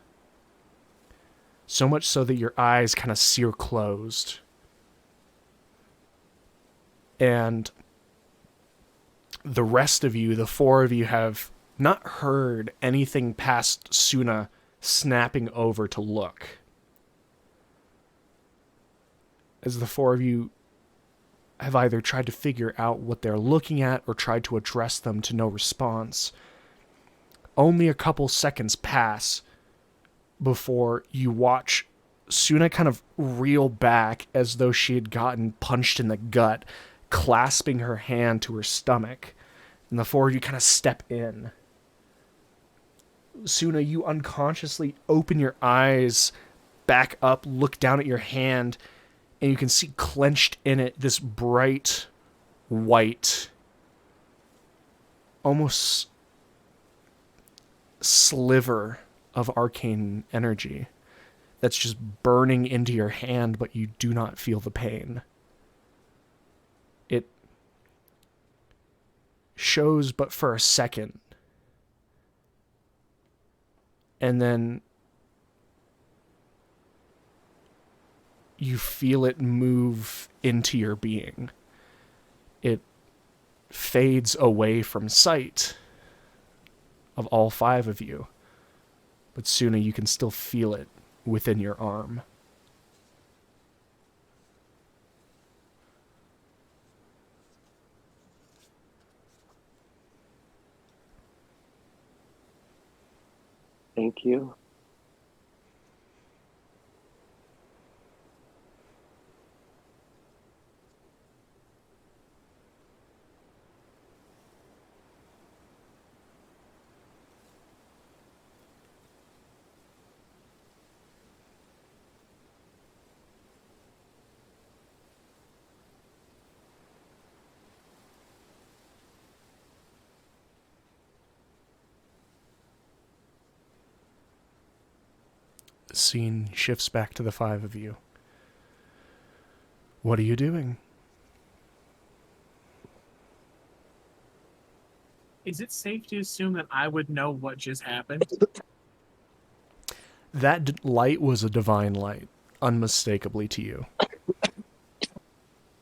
so much so that your eyes kind of sear closed. And the rest of you, the four of you, have not heard anything past Suna snapping over to look. As the four of you have either tried to figure out what they're looking at or tried to address them to no response, only a couple seconds pass before you watch Suna kind of reel back as though she had gotten punched in the gut, clasping her hand to her stomach, and the four of you kind of step in. Suna, you unconsciously open your eyes back up, look down at your hand, and you can see clenched in it this bright white, almost sliver of arcane energy that's just burning into your hand, but you do not feel the pain. shows but for a second. And then you feel it move into your being. It fades away from sight of all 5 of you. But Suna, you can still feel it within your arm. Thank you. The scene shifts back to the 5 of you. What are you doing? Is it safe to assume that I would know what just happened? That light was a divine light, unmistakably to you.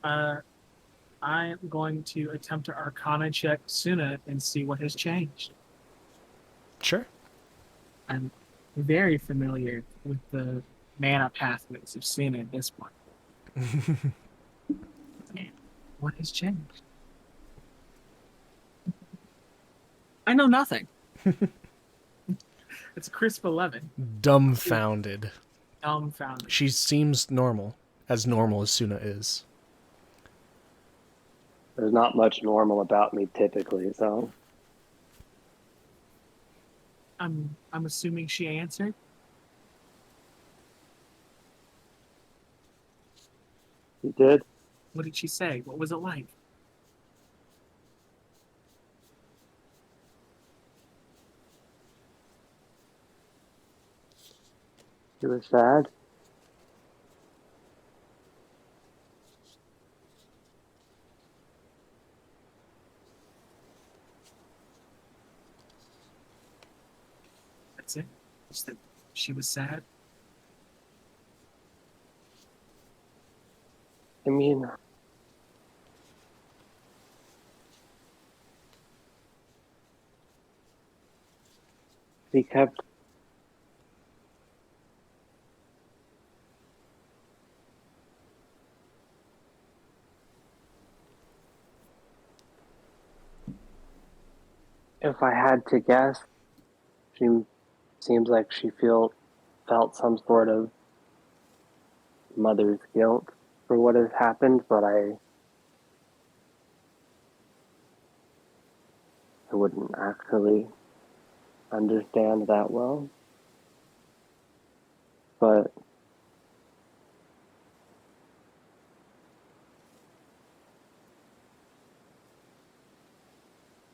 I'm going to attempt to Arcana check Suna and see what has changed. Sure. I'm very familiar with the mana pathways of Suna at this point. Man, what has changed? I know nothing. It's a crisp 11. Dumbfounded. Dumbfounded. She seems normal as Suna is. There's not much normal about me typically, so I'm assuming she answered. you did. What did she say? What was it like? You were sad. That's it. Just that she was sad. I mean, he kept if I had to guess, she seems like she felt some sort of mother's guilt for what has happened, but I wouldn't actually understand that well. But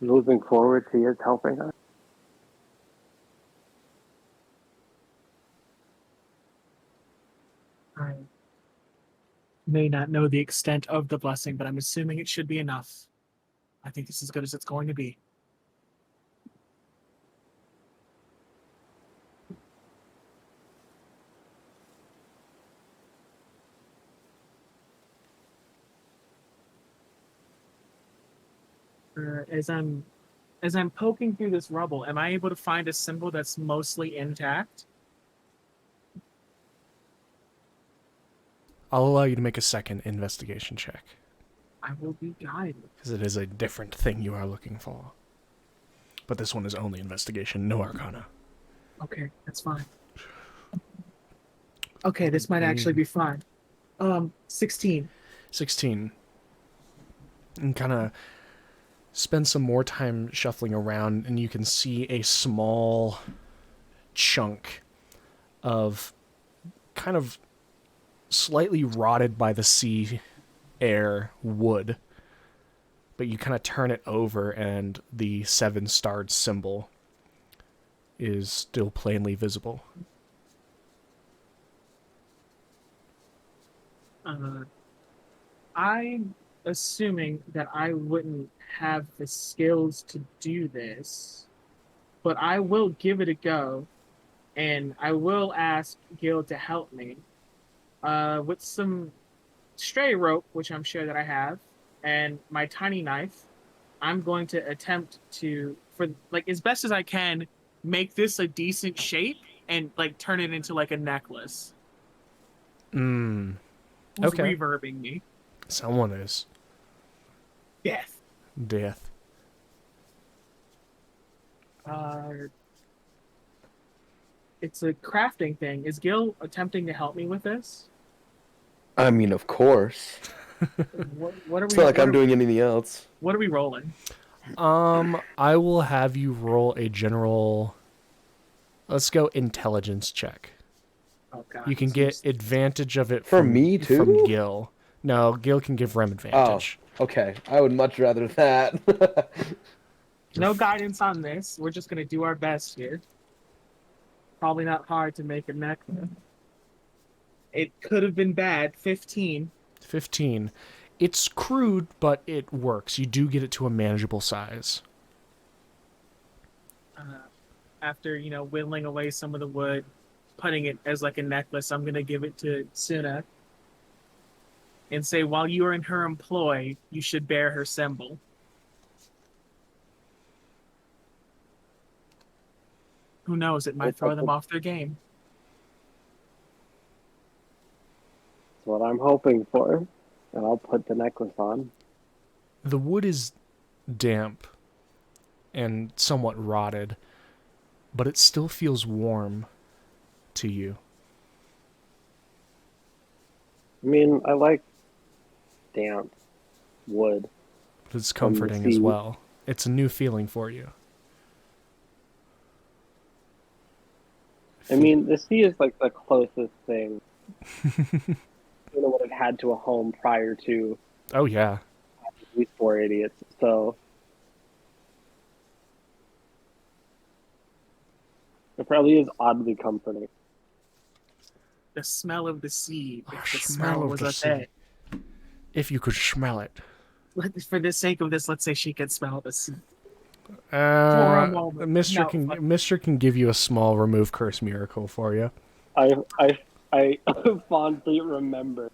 moving forward, she is helping us. I may not know the extent of the blessing, but I'm assuming it should be enough. I think this is as good as it's going to be. As I'm poking through this rubble, am I able to find a symbol that's mostly intact? I'll allow you to make a second investigation check, I will be guided. because it is a different thing you are looking for. But this one is only investigation, no arcana. Okay, that's fine. Okay, this might actually be fine. 16. 16. And kind of spend some more time shuffling around, and you can see a small chunk of kind of slightly rotted by the sea air wood. But you kind of turn it over, and the 7-starred symbol is still plainly visible. I assuming that I wouldn't have the skills to do this, but I will give it a go, and I will ask Gil to help me with some stray rope, which I'm sure that I have, and my tiny knife. I'm going to attempt to, for like as best as I can, make this a decent shape and like turn it into like a necklace. Mm. Who's Okay. reverbing me? Someone is. Death. Death. It's a crafting thing. Is Gil attempting to help me with this? I mean, of course. What are It's we? not like what I'm are- doing anything else. What are we rolling? I will have you roll a general. Let's go intelligence check. Oh God. You can get advantage of it For from me, too? from Gil. No, Gil can give Rem advantage. Okay, I would much rather that. No guidance on this. We're just gonna do our best here. Probably not hard to make a necklace. It could have been bad. 15. 15. It's crude, but it works. You do get it to a manageable size. After whittling away some of the wood, putting it as like a necklace, I'm gonna give it to Suna and say, while you are in her employ, you should bear her symbol. Who knows? It might throw them off their game. That's what I'm hoping for. And I'll put the necklace on. The wood is damp and somewhat rotted, but it still feels warm to you. I mean, I like damp wood. But it's From the comforting as sea. well. It's a new feeling for you. I mean, the sea is like the closest thing would have had to a home prior to Oh, yeah. these four idiots. So it probably is oddly comforting. The smell of the sea. Oh, If the smell smell of was the a sea. thing. If you could smell it. For the sake of this, let's say she could smell the sea. For a moment. Mister No, fuck. Mister can give you a small remove curse miracle for you. I fondly remember.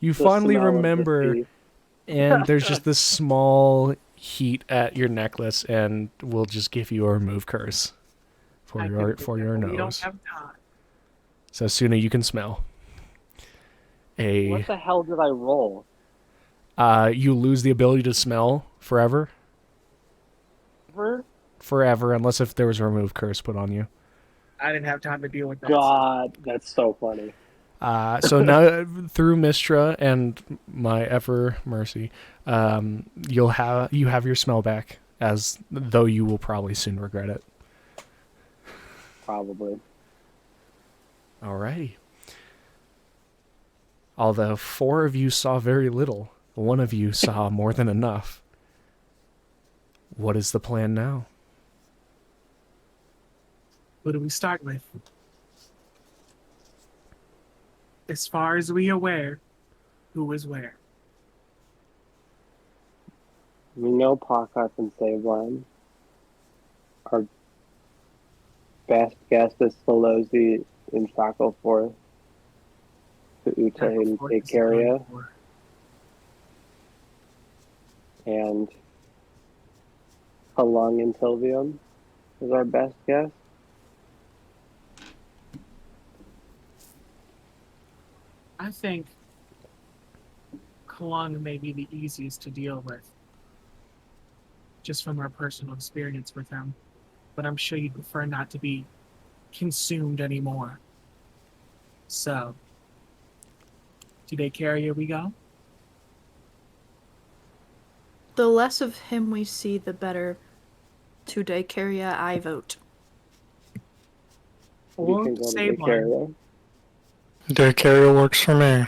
You the fondly smell of the remember, sea. and there's just this small heat at your necklace, and we'll just give you a remove curse for I your can for do your that, but we don't nose. have time. So Suna, you can smell. What the hell did I roll? You lose the ability to smell forever. Forever, unless if there was a remove curse put on you. I didn't have time to deal with that. God, that's so funny. So now through Mistra and my ever mercy, you have your smell back, as though you will probably soon regret it. Probably. Alrighty. Although 4 of you saw very little, 1 of you saw more than enough. What is the plan now? What do we start with? As far as we are aware, who is where? We know Pockets and Saveline. Our best guess is Solozi in Shackleford. To Ute in Daykaria. And Halung in Tilvium is our best guess. I think Kalung may be the easiest to deal with, just from our personal experience with him. But I'm sure you'd prefer not to be consumed anymore. So, to Daykaria we go? The less of him we see, the better. To Daykaria, I vote. You Or can go to save line. Daykaria. Daykaria works for me.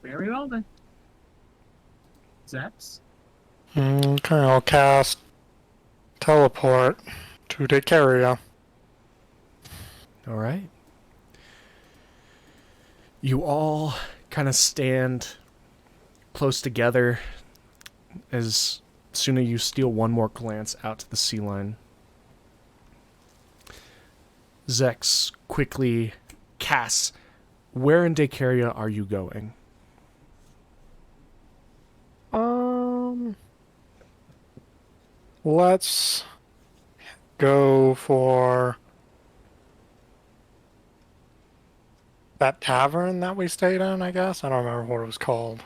Very well then. Zex? Okay, I'll cast Teleport to Daykaria. Alright. You all kind of stand close together as soon as you steal one more glance out to the sea line. Zex quickly casts, where in Daykaria are you going? Let's go for that tavern that we stayed in, I guess. I don't remember what it was called.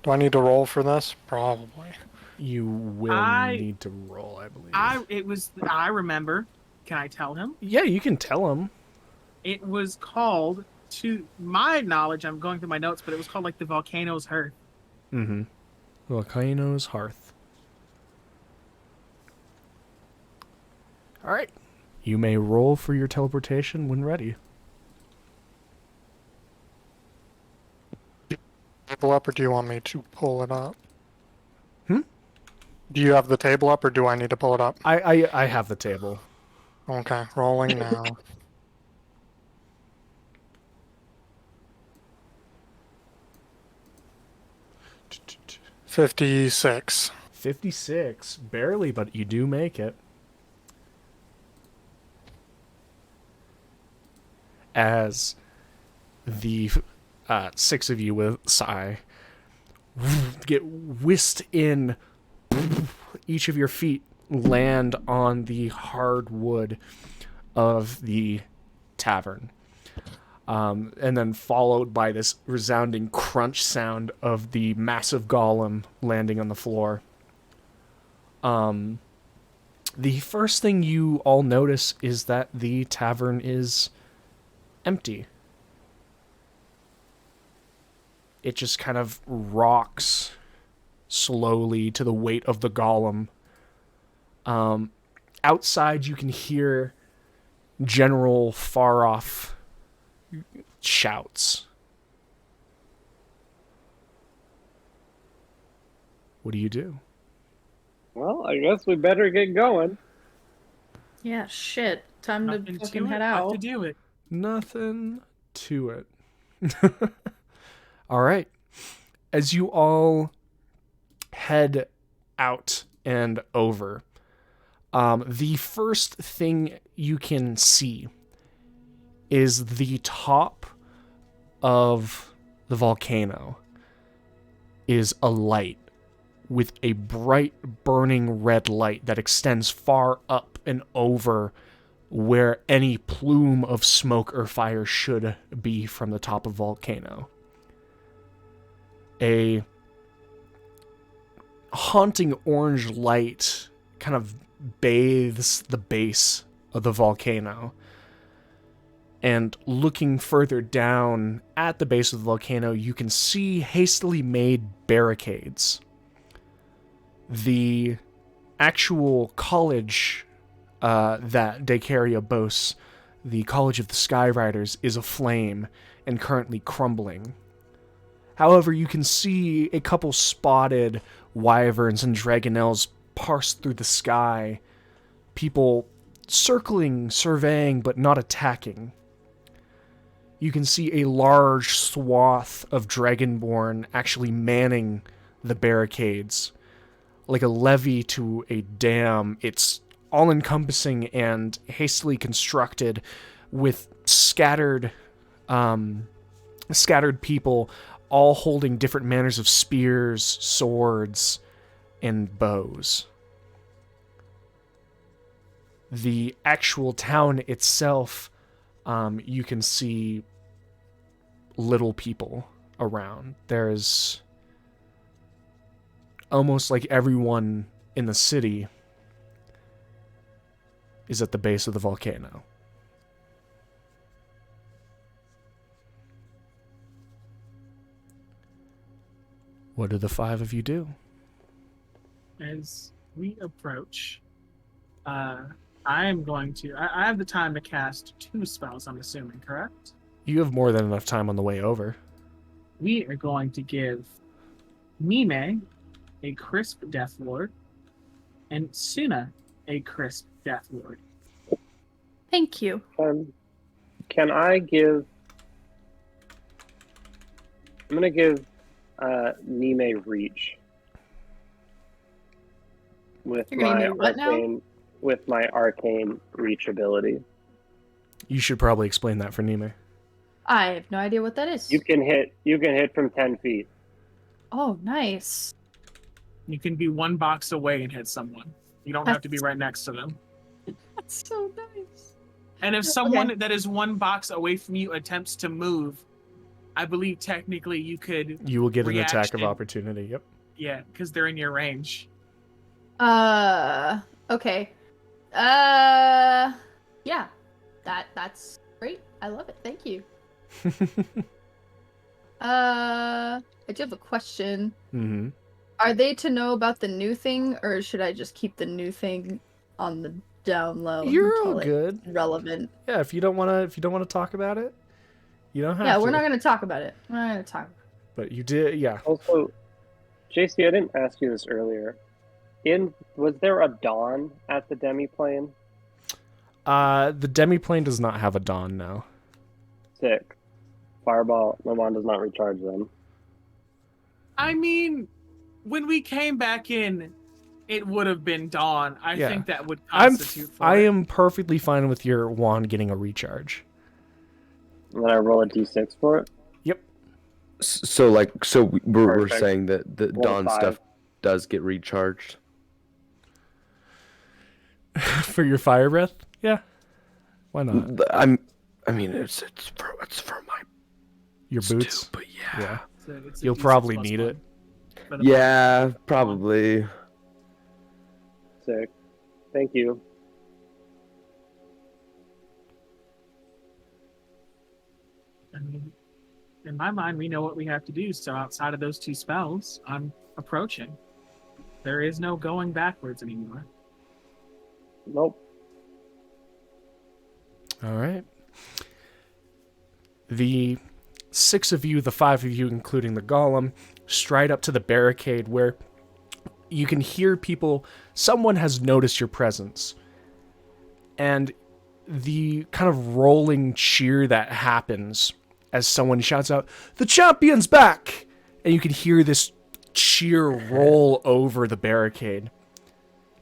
Do I need to roll for this? Probably. You will need to roll, I believe. I remember. Can I tell him? Yeah, you can tell him. It was called, to my knowledge, I'm going through my notes, but it was called like the Volcano's Hearth. Mm-hmm. Volcano's Hearth. Alright. You may roll for your teleportation when ready. Table up, or do you want me to pull it up? Hmm? Do you have the table up, or do I need to pull it up? I have the table. Okay, rolling now. 56. 56. Barely, but you do make it. As the 6 of you with Sai get whisked in, each of your feet land on the hard wood of the tavern. And then followed by this resounding crunch sound of the massive golem landing on the floor. The first thing you all notice is that the tavern is empty. It just kind of rocks slowly to the weight of the golem. Outside you can hear general far-off shouts. What do you do? Well, I guess we better get going. Yeah, shit. Time to Nothing fucking to head it, have out. to do it. Nothing to it. All right. As you all head out and over, the first thing you can see is the top of the volcano is alight with a bright burning red light that extends far up and over where any plume of smoke or fire should be from the top of the volcano. A haunting orange light kind of bathes the base of the volcano. And looking further down at the base of the volcano, you can see hastily made barricades. The actual college that Daykaria boasts, the College of the Skyriders, is aflame and currently crumbling. However, you can see a couple spotted wyverns and dragonels parse through the sky, people circling, surveying, but not attacking. You can see a large swath of Dragonborn actually manning the barricades. Like a levee to a dam, it's all-encompassing and hastily constructed with scattered people all holding different manners of spears, swords, and bows. The actual town itself, you can see little people around. There's almost like everyone in the city is at the base of the volcano. What do the 5 of you do? As we approach, I am going to... I have the time to cast 2 spells, I'm assuming, correct? You have more than enough time on the way over. We are going to give Mime a crisp Death Lord and Suna a crisp Death Lord. Thank you. Can I give I'm gonna give Nime reach with You're gonna my give me what now? arcane reach ability. You should probably explain that for Nime. I have no idea what that is. You can hit from 10 feet. Oh, nice. You can be one box away and hit someone. You don't have to be right next to them. That's so nice. And if someone that is one box away from you attempts to move, I believe technically you could. You will get an attack of reaction. opportunity. Yep. Yeah, because they're in your range. Okay. Yeah. That's great. I love it. Thank you. I do have a question. Mm-hmm. Are they to know about the new thing, or should I just keep the new thing on the down low? You're all until it's good. relevant. Yeah, if you don't wanna talk about it, you don't have to. Yeah, we're not gonna talk about it. We're not gonna talk. But you did, yeah. Also, JC, I didn't ask you this earlier. Was there a dawn at the demi plane? The demi-plane does not have a dawn now. Sick. Fireball, my wand does not recharge them. I mean, when we came back in, it would have been dawn. I Yeah. think that would I constitute for it. am perfectly fine with your wand getting a recharge. And then I roll a d6 for it. So we're Perfect. saying that the Roll dawn 5. stuff does get recharged. For your fire breath? Yeah. Why not? I mean, it's for my Your boots? too, but yeah. Yeah. It's a You'll D6 probably plus need one it. for the Yeah, probably. Sick. Thank you. I mean, in my mind, we know what we have to do. So outside of those two spells, I'm approaching. There is no going backwards anymore. Nope. All right. The 6 of you, the 5 of you, including the golem, stride up to the barricade where you can hear people. Someone has noticed your presence. And the kind of rolling cheer that happens as someone shouts out, "The champion's back!" And you can hear this cheer roll over the barricade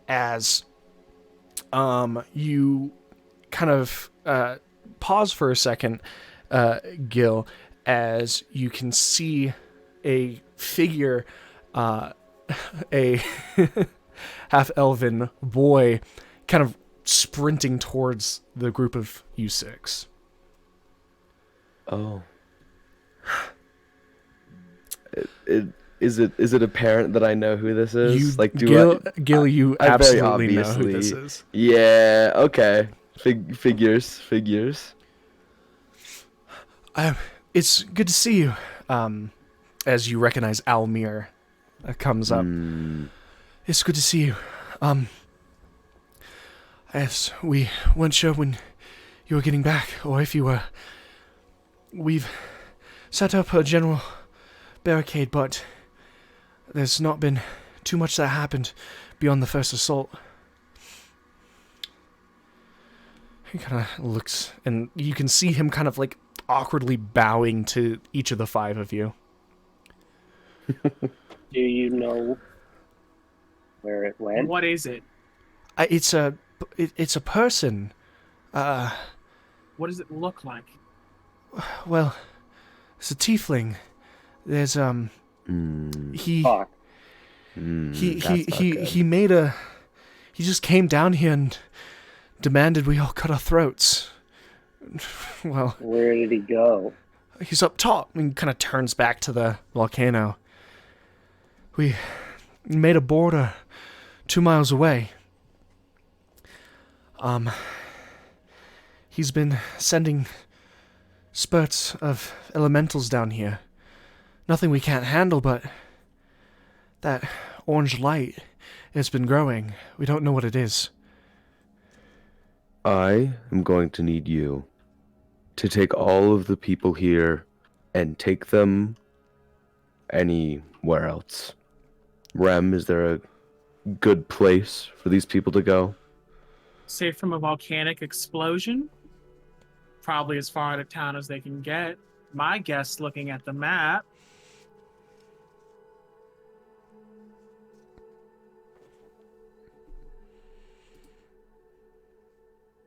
as you kind of pause for a second, Gil, as you can see a figure, a half-elven boy kind of sprinting towards the group of you 6. Oh. Is it apparent that I know who this is? Gil, you I very absolutely know who this obviously- is. Yeah. Okay. Figures. It's good to see you. As you recognize Almir comes up. It's good to see you. As we weren't sure when you were getting back, or if you were. We've set up a general barricade, but there's not been too much that happened beyond the first assault. He kind of looks, and you can see him kind of like awkwardly bowing to each of the 5 of you. Do you know where it went? What is it? It's a person. What does it look like? Well, it's a tiefling. There's he Fuck. he made a. He just came down here and demanded we all cut our throats. Well, Where did he go? he's up top and kind of turns back to the volcano. We made a border 2 miles away. He's been sending spurts of elementals down here. Nothing we can't handle, but that orange light has been growing. We don't know what it is. I am going to need you to take all of the people here and take them anywhere else. Rem, is there a good place for these people to go? Safe from a volcanic explosion? Probably as far out of town as they can get. My guess, looking at the map,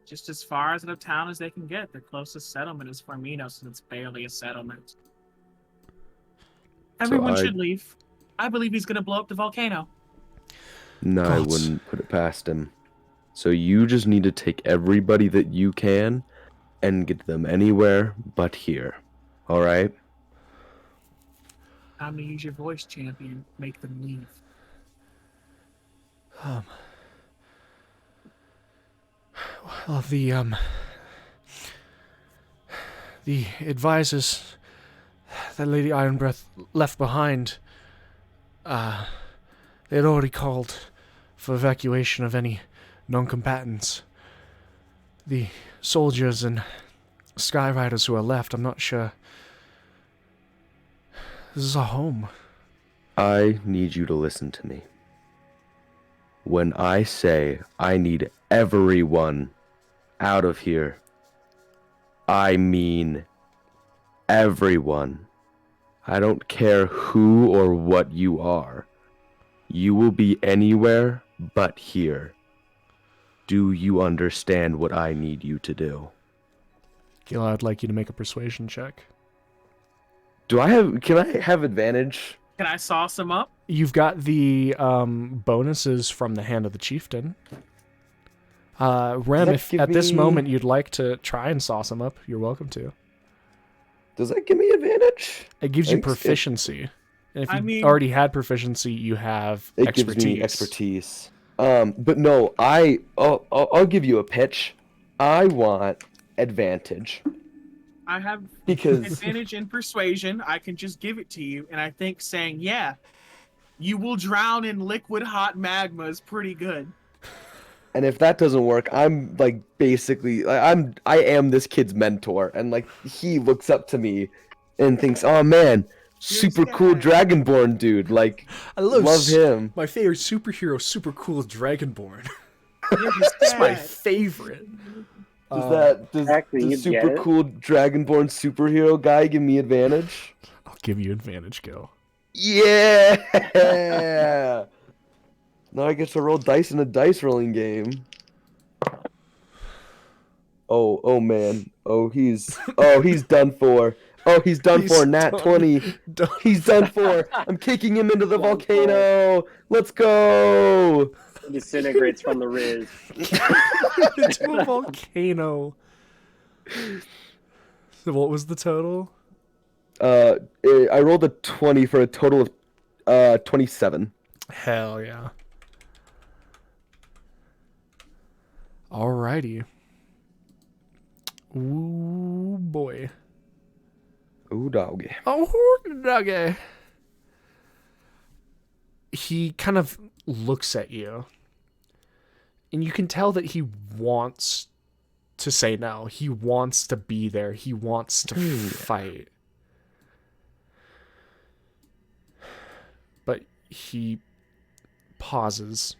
just as far out of town as they can get. The closest settlement is Forminos, and it's barely a settlement. Everyone should leave. I believe he's going to blow up the volcano. No, I Gods. wouldn't put it past him. So you just need to take everybody that you can and get them anywhere but here. All right? Time to use your voice, champion. Make them leave. Well, the advisors that Lady Ironbreath left behind, they had already called for evacuation of any non-combatants. The soldiers and Skyriders who are left, I'm not sure. This is our home. I need you to listen to me. When I say I need everyone out of here, I mean everyone. I don't care who or what you are. You will be anywhere but here. Do you understand what I need you to do? Gil, I'd like you to make a persuasion check. Can I have advantage? Can I sauce him up? You've got the bonuses from the Hand of the Chieftain. Rem, that if give at this me- moment you'd like to try and sauce him up, you're welcome to. Does that give me advantage? It gives you Thanks. proficiency. And if I you mean- already had proficiency, you have It expertise. gives me expertise. But no, I'll give you a pitch. I want advantage I have because advantage in persuasion. I can just give it to you, and I think saying, yeah, you will drown in liquid hot magma is pretty good. and if that doesn't work, I'm like basically I am this kid's mentor, and like he looks up to me and thinks, oh man, super cool guy. Dragonborn dude, like I love him. My favorite superhero, super cool Dragonborn. You're his That's my dad. favorite. Does Exactly, the you super get it. cool Dragonborn superhero guy give me advantage? I'll give you advantage, Gil. Yeah. Now I get to roll dice in a dice rolling game. Oh man. He's done for. He's done He's for. Nat done. 20. He's done for. I'm kicking him into the Done volcano. Let's go. Disintegrates from the Riz. Into a volcano. So what was the total? I rolled a 20 for a total of 27. Hell yeah. Alrighty. Ooh boy. Ooh doggy. Oh doggy. He kind of looks at you. And you can tell that he wants to say no. He wants to be there. He wants to fight. But he pauses.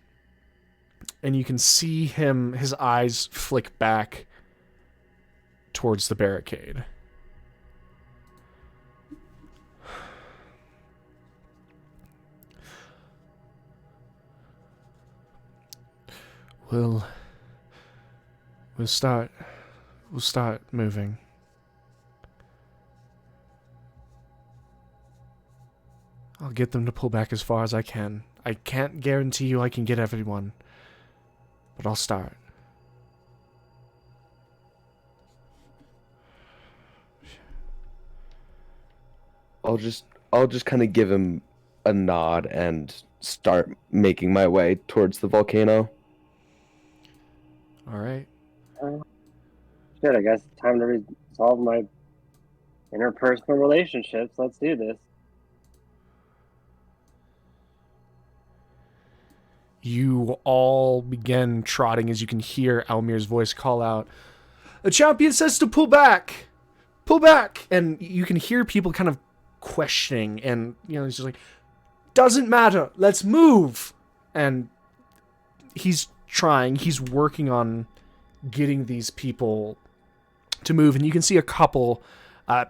And you can see his eyes flick back towards the barricade. We'll start moving. I'll get them to pull back as far as I can. I can't guarantee you I can get everyone, but I'll start. I'll just kind of give him a nod and start making my way towards the volcano. All right. Shit, I guess it's time to resolve my interpersonal relationships. Let's do this. You all begin trotting as you can hear Almir's voice call out, "The champion says to pull back! Pull back!" And you can hear people kind of questioning, and, he's just like, "Doesn't matter, let's move!" And he's working on getting these people to move, and you can see a couple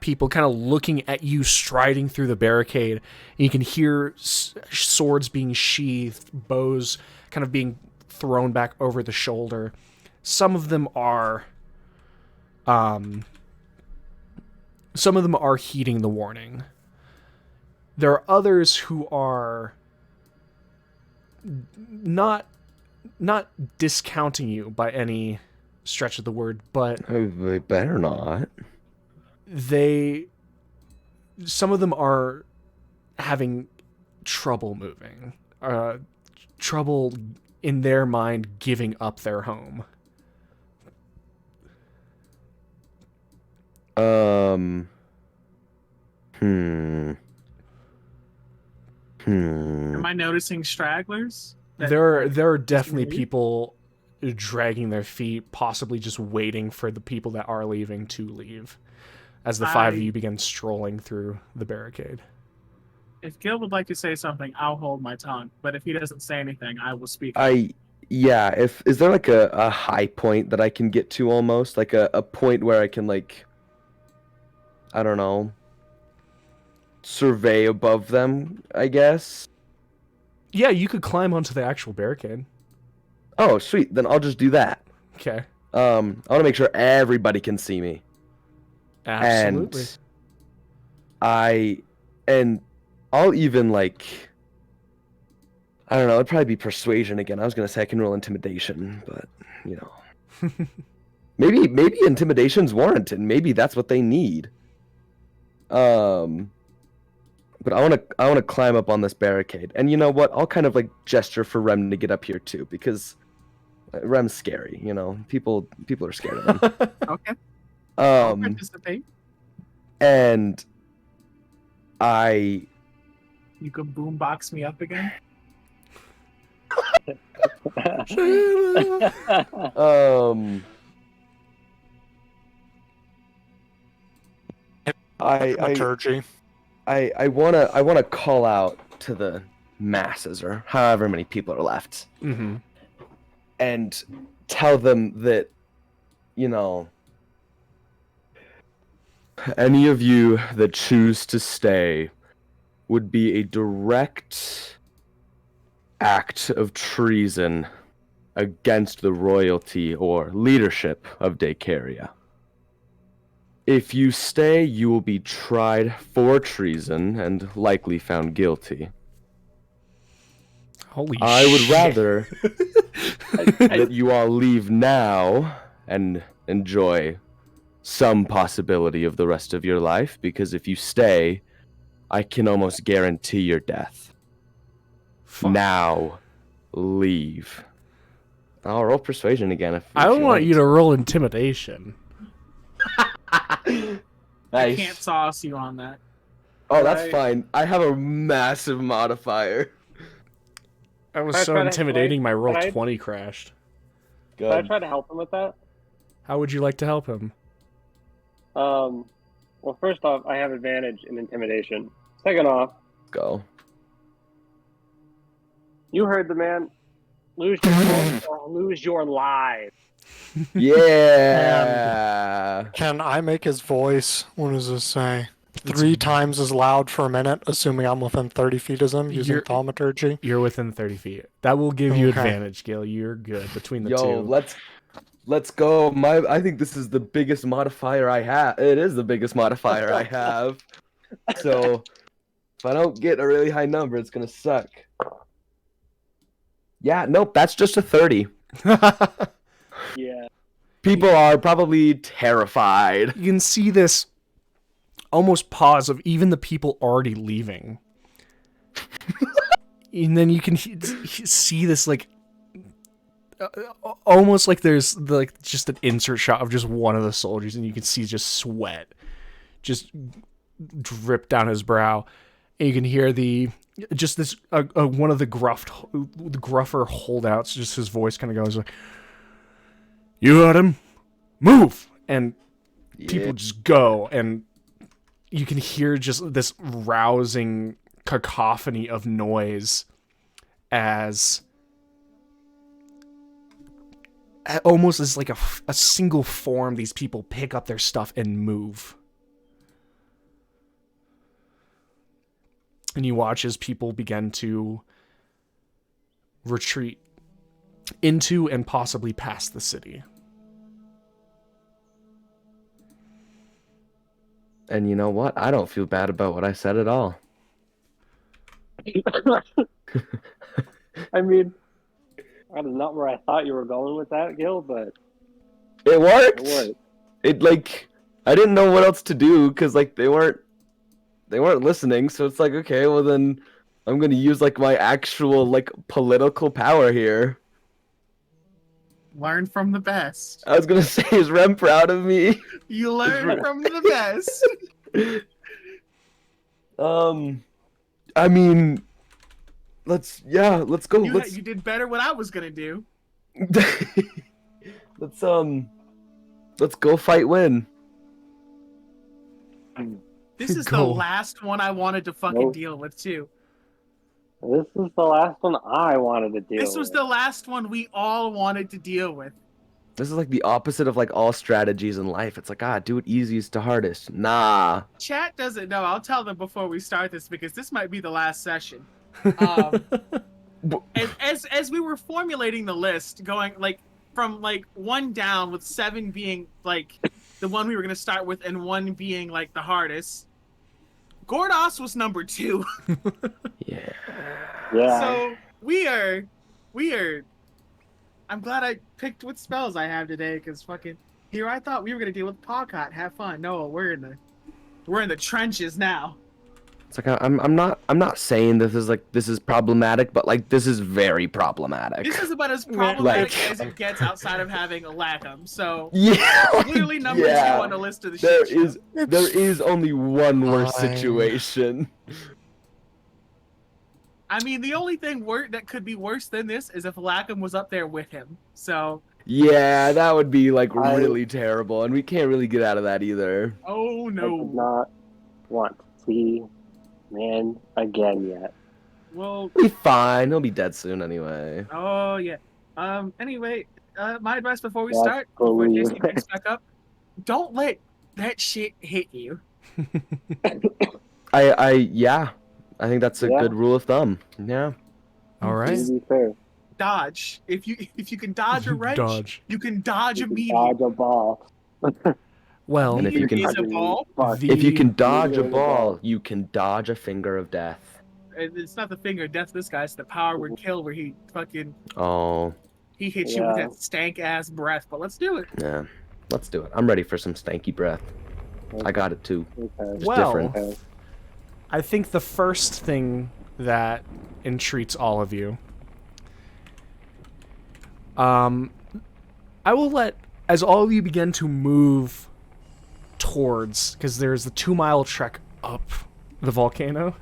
people kind of looking at you striding through the barricade, and you can hear swords being sheathed, bows kind of being thrown back over the shoulder. some of them are heeding the warning. There are others who are not discounting you by any stretch of the word, but They better not. some of them are having trouble moving, trouble in their mind giving up their home. Am I noticing stragglers? There are definitely people dragging their feet, possibly just waiting for the people that are leaving to leave, as the five of you begin strolling through the barricade. If Gil would like to say something, I'll hold my tongue. But if he doesn't say anything, I will speak. Yeah, is there like a high point that I can get to almost? Like a point where I can like, I don't know, survey above them, I guess? Yeah, you could climb onto the actual barricade. Oh, sweet. Then I'll just do that. Okay. I want to make sure everybody can see me. Absolutely. And I'll even like, I don't know, it'd probably be persuasion again. I was gonna say I can roll intimidation, but you know, maybe intimidation's warranted. Maybe that's what they need. But I wanna climb up on this barricade, and you know what? I'll kind of like gesture for Rem to get up here too, because Rem's scary. You know, people are scared of him. Okay. I'll participate. And You can boombox me up again. Liturgy. I wanna call out to the masses, or however many people are left, and tell them that, you know, any of you that choose to stay would be a direct act of treason against the royalty or leadership of Daykaria. If you stay, you will be tried for treason and likely found guilty. Holy I would shit. rather that you all leave now and enjoy some possibility of the rest of your life, because if you stay, I can almost guarantee your death. Fuck. Now, leave. I'll roll persuasion again if I don't want you to roll intimidation. I Nice. can't sauce you on that. Oh, that's fine. I have a massive modifier. I was Can I so try to- intimidating, my roll can I- 20 crashed. Can I Good. try to help him with that? How would you like to help him? Well, first off, I have advantage in intimidation. Second off, Go. you heard the man. Lose your phone or lose your life. Yeah. Can I make his voice, what does this say? 3 times as loud for a minute, assuming I'm within 30 feet of him using You're- thaumaturgy? You're within 30 feet. That will give you Okay. advantage, Gil. You're good between the Yo, two. let's go. I think this is the biggest modifier I have. It is the biggest modifier I have. So if I don't get a really high number, it's gonna suck. Yeah, nope, that's just a 30. Yeah. People are probably terrified. You can see this almost pause of even the people already leaving. And then you can see this like almost like there's like just an insert shot of just one of the soldiers, and you can see just sweat just drip down his brow, and you can hear one of the gruffer holdouts, just his voice kind of goes like, "You heard him, move!" And people just go, and you can hear just this rousing cacophony of noise as almost as like a single form, these people pick up their stuff and move. And you watch as people begin to retreat into and possibly past the city. And you know what? I don't feel bad about what I said at all. I mean, that is not where I thought you were going with that, Gil, but It worked. it worked. It like I didn't know what else to do because like they weren't listening. So it's like, okay, well then I'm gonna use like my actual like political power here. Learn from the best. I was gonna say, is Rem proud of me? You learn right. from the best. I mean, let's go. You did better what I was gonna do. Let's go fight win. This is the Go. last one I wanted to fucking Nope. deal with too. This is the last one I wanted to deal This was with. the last one we all wanted to deal with. This is like the opposite of like all strategies in life. It's like, do it easiest to hardest. Nah. Chat doesn't know. I'll tell them before we start this because this might be the last session. As we were formulating the list, going like from like 1 down with 7 being like the one we were gonna start with and 1 being like the hardest. Gordos was number 2. Yeah. Yeah. So we are. I'm glad I picked what spells I have today because fucking here I thought we were gonna deal with Pawcott, have fun. No, we're in the trenches now. It's like I'm not saying this is problematic, but like this is very problematic. This is about as problematic Like- as it gets outside of having a Lackham. So Yeah. like, clearly number 2 yeah. on the list of the There shit show. is only one worse Fine. situation. I mean, the only thing that could be worse than this is if Lackham was up there with him. So, Yeah, that would be like I- really terrible, and we can't really get out of that either. oh I did no. not want to see man again yet. Well, He'll be fine. He'll be dead soon anyway. oh yeah. Anyway, my advice before we Yes, start, before believe Jason picks back up, don't let that shit hit you. I think that's a Yeah. good rule of thumb. Yeah. All right. To be fair, Dodge. If you can dodge a wrench, Dodge. you can dodge you can immediately. dodge a ball. Well, And if you can- Is a ball. Fuck. The- If you can dodge a Finger of the ball, ball. you can dodge a finger of death. It's not the finger of death. This guy's the power word kill where he fucking Oh, he hits you with Yeah. that stank ass breath. But let's do it. yeah. Let's do it. I'm ready for some stanky breath. I got it too. Okay. Just Well- different. Okay. I think the first thing that entreats all of you, I will let, as all of you begin to move towards, because there's the 2-mile trek up the volcano,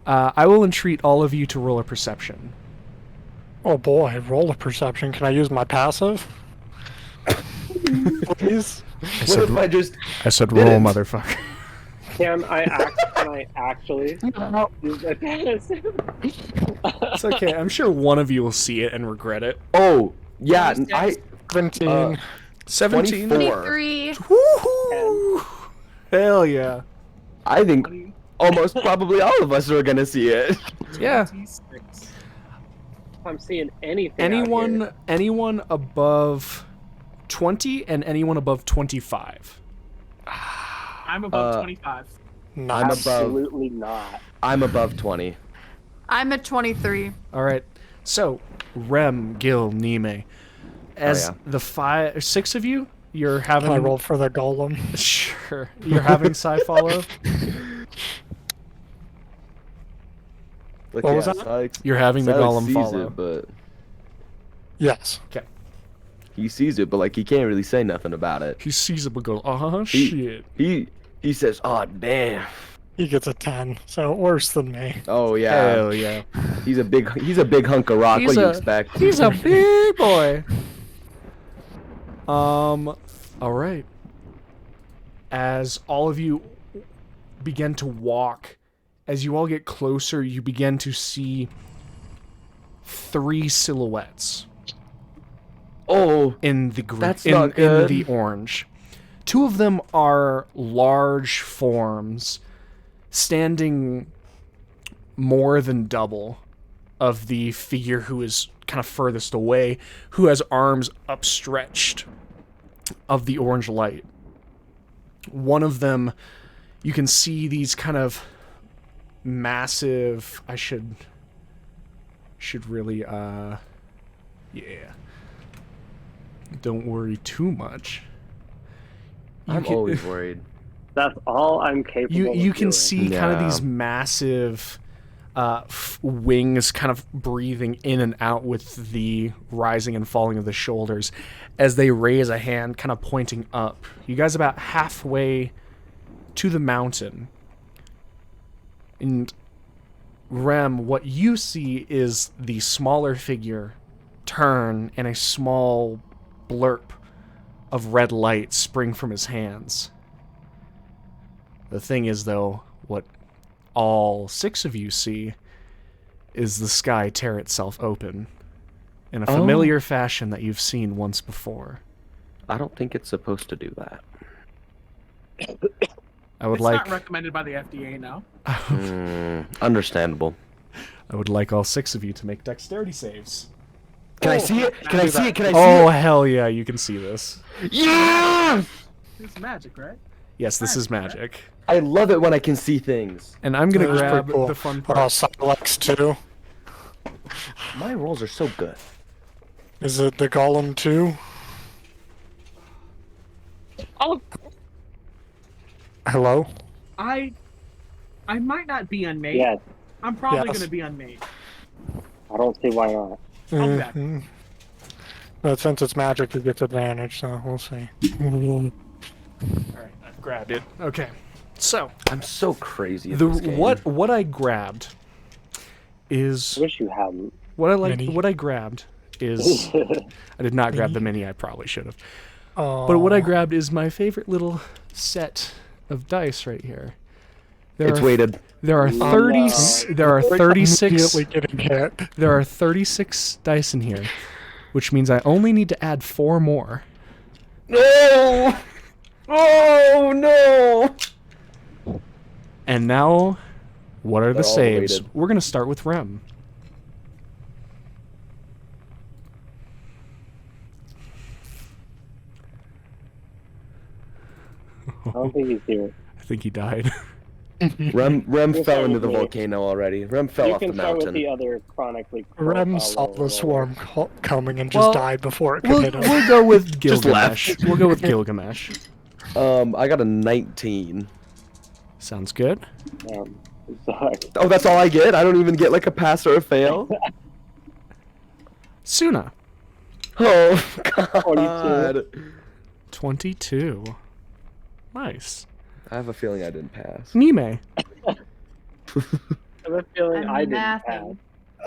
I will entreat all of you to roll a perception. Oh boy, roll a perception. Can I use my passive? Please? What if I just I said Did roll, it. motherfucker. Can I actually use my passive? It's okay. I'm sure one of you will see it and regret it. Oh, yeah, I 17. 17. 24. 23. Woohoo! Hell yeah. I think almost probably all of us are gonna see it. Yeah. 26. I'm seeing anything. out here. Anyone above 20 and anyone above 25. I'm above Uh, 25. I'm Nice. above. Absolutely not. I'm above 20. I'm at 23. All right. So, Rem, Gil, Nime, as yeah. the 6 of you, you're having I rolled for the golem. Sure. You're having Psy follow. Look, What was yeah, that? Sykes- You're having the Sykes golem sees follow. it, but Yes. he sees it, but like he can't really say nothing about it. He sees it but goes, He- shit. He says, "Oh damn." He gets a 10, so worse than me. Oh yeah. Hell yeah. He's a big hunk of rock. He's What do you a- expect? He's a big boy. All right. As all of you begin to walk, as you all get closer, you begin to see 3 silhouettes Oh, in the green, That's in, not in good. the orange. 2 of them are large forms, standing more than double of the figure who is kind of furthest away, who has arms upstretched of the orange light. One of them, you can see these kind of massive. I should really yeah. Don't worry too much. I'm always worried. That's all I'm capable of You can doing. see kind of Yeah. these massive wings kind of breathing in and out with the rising and falling of the shoulders as they raise a hand kind of pointing up. You guys about halfway to the mountain. And Rem, what you see is the smaller figure turn and a small blurp of red light spring from his hands. The thing is, though, what all 6 of you see is the sky tear itself open in a familiar fashion that you've seen once before. I don't think it's supposed to do that. I would It's like not recommended by the FDA, no. Understandable. I would like all 6 of you to make dexterity saves. Can I see it? Can I see it? Can I see Oh, hell yeah, you can see this. it? Yeah! It's magic, right? Yes, this is magic. I love it when I can see things. And I'm going to That's grab pretty cool. the fun What part. about Silex 2? My rolls are so good. Is it the Golem 2? Oh, Hello? I might not be unmade. yes. I'm probably Yes. going to be unmade. I don't see why not. I'll be back. Mhm. But since it's magic, it gets advantage, so we'll see. All right, I've grabbed it. Okay. So, I'm so crazy at this game. what I grabbed is I wish you hadn't. Mini. what I grabbed is I did not grab the mini. I probably should have. Oh, But what I grabbed is my favorite little set of dice right here. It's weighted. There are Oh, 30 no. there are 36 immediately getting hit. there are 36 dice in here, which means I only need to add 4 more. No! Oh no! And now, what are the They're all saves? weighted. We're going to start with Rem. I don't think he's here. I think he died. Rem We'll fell start into with the me. volcano already. Rem fell You off can the start with the mountain. other chronically. Rem saw profile the roll. swarm coming and just Well, died before it could We'll, hit him. we'll go with Just Gilgamesh. left. We'll go with Gilgamesh. I got a 19. Sounds good. Sucks. Oh, that's all I get? I don't even get like a pass or a fail? Suna, Oh, God. 22. Nice. I have a feeling I didn't pass. Nime, I have a feeling I'm I didn't pass.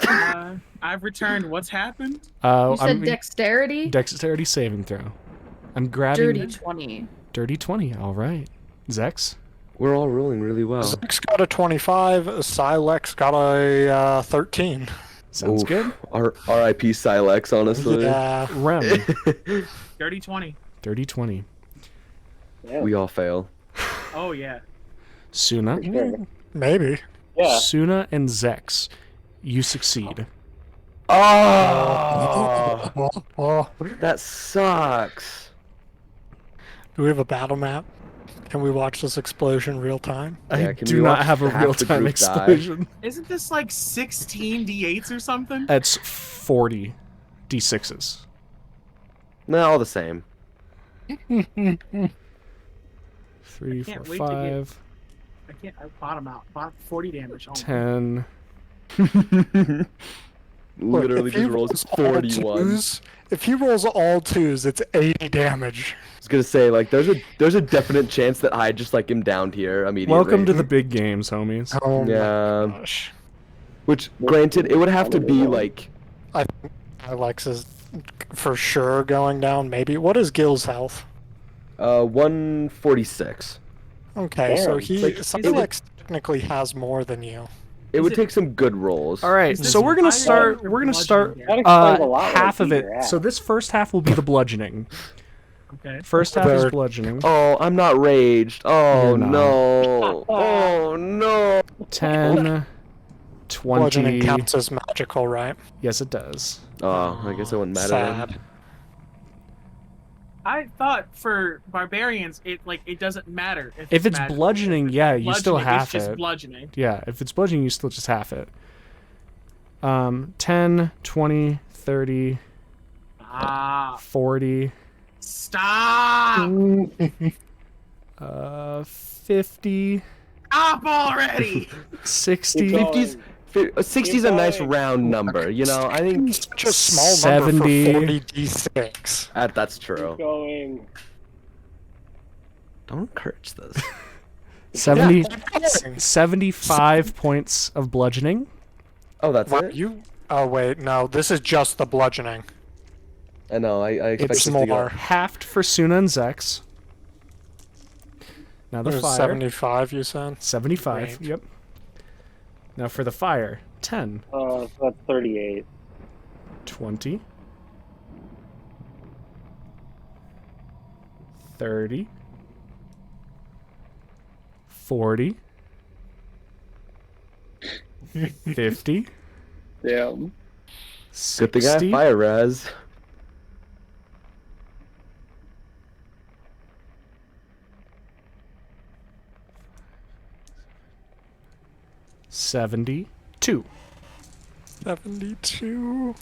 mathing. I've returned. What's happened? You said I'm dexterity? dexterity saving throw. I'm grabbing Dirty 20. dirty 20. All right. Zex, We're all rolling really well. Zex got a 25, Silex got a 13. sounds Oof. good. R.I.P. Silex, honestly. Yeah. Rem, Dirty 20. dirty 20. Yeah. We all fail. Oh, yeah. Suna, Sure. Maybe. Yeah. Suna and Zex, you succeed. Oh, Oh, that sucks. do we have a battle map? Can we watch this explosion real time? Yeah, I can do we not watch have a half the real-time group die? explosion. Isn't this like 16 d8s or something? That's 40 d6s. No, all the same. 3, can't 4, wait to get- 5, I can't. I bottom out. 40 damage. Oh, 10. Literally If he just rolls rolls all 41. twos- If he rolls all twos, it's 80 damage. I was gonna say, like, there's a definite chance that I just like him down here immediately. Welcome to the big games, homies. Oh Yeah. my gosh. Which, granted, it would have to be like I think Alex is for sure going down, maybe. What is Gil's health? 146. Okay, so Damn. Like, Silex technically has more than you. It Is would it- take some good rolls. All right, Is this so we're gonna fire start. or We're gonna start bludgeoning That explains a lot half like of it. you're at. So this first half will be the bludgeoning. Okay. First half is Third. bludgeoning. Oh, I'm not raged. Oh You're not. no. Oh no. 10, Bludgeoning 20. counts as magical, right? Yes, it does. Oh, I guess it wouldn't matter Sad. then. I thought for barbarians, it doesn't matter If it's magical. bludgeoning, yeah, you still Bludgeoning, half it's just it. bludgeoning. Yeah, if it's bludgeoning, you still just half it. 10, 20, 30, Ah, 40, stop! 50, Stop already! 60, Keep going. 60 is a nice going. round number, you know. I think Such a small 70. number for 40d6. that's true. Going. Don't encourage this. 70, Yeah. 75 points of bludgeoning. Oh, that's Wow, it. Oh wait, no. This is just the bludgeoning. I know. I expect It's this to go. more. Halved for Suna and Zex. Now the There's fire. 75, you said. 75. Range. Yep. Now for the fire. 10, So that's 38. 20, 30, 40, 50, Damn. Good thing I have 60, fire res. $72. 72.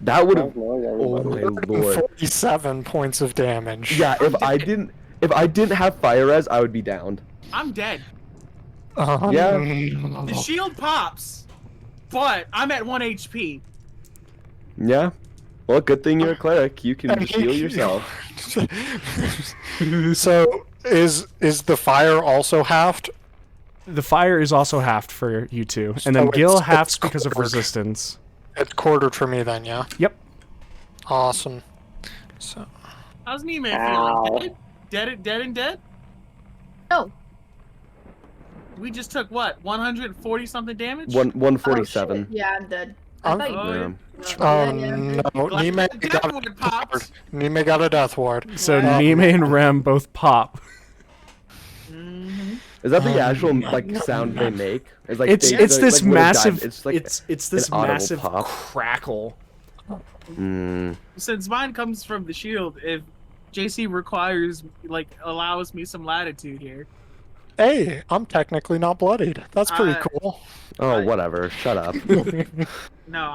That would How's have. Mulling, Oh everybody? my lord. 47 points of damage. Yeah. If I didn't have fire res, I would be downed. I'm dead. Yeah. The shield pops, but I'm at 1 HP. Yeah. Well, good thing you're a cleric. You can just heal yourself. So is the fire also halved? The fire is also halved for you two. And then So Gil it's halves because of quartered. resistance. It's quartered for me then, yeah. Yep. Awesome. So How's Neiman Ow. feeling? Dead and dead? No. We just took what, 140 something damage? 147. Oh, shit. Yeah, I'm dead. I'm- I thought Oh, you yeah. were. Oh Yeah, no, Glad Nime the got death a ward death popped. ward. Nime got a death ward. So Wow. Nime and Rem both pop. Mhm. Is that the actual like sound they make? It's like It's they- it's like, this when it dies, massive It's like it's this an audible massive pop. crackle. Since mine comes from the shield, if JC requires, allows me some latitude here. Hey, I'm technically not bloodied. That's pretty Uh, cool. Oh, whatever. Shut up. No,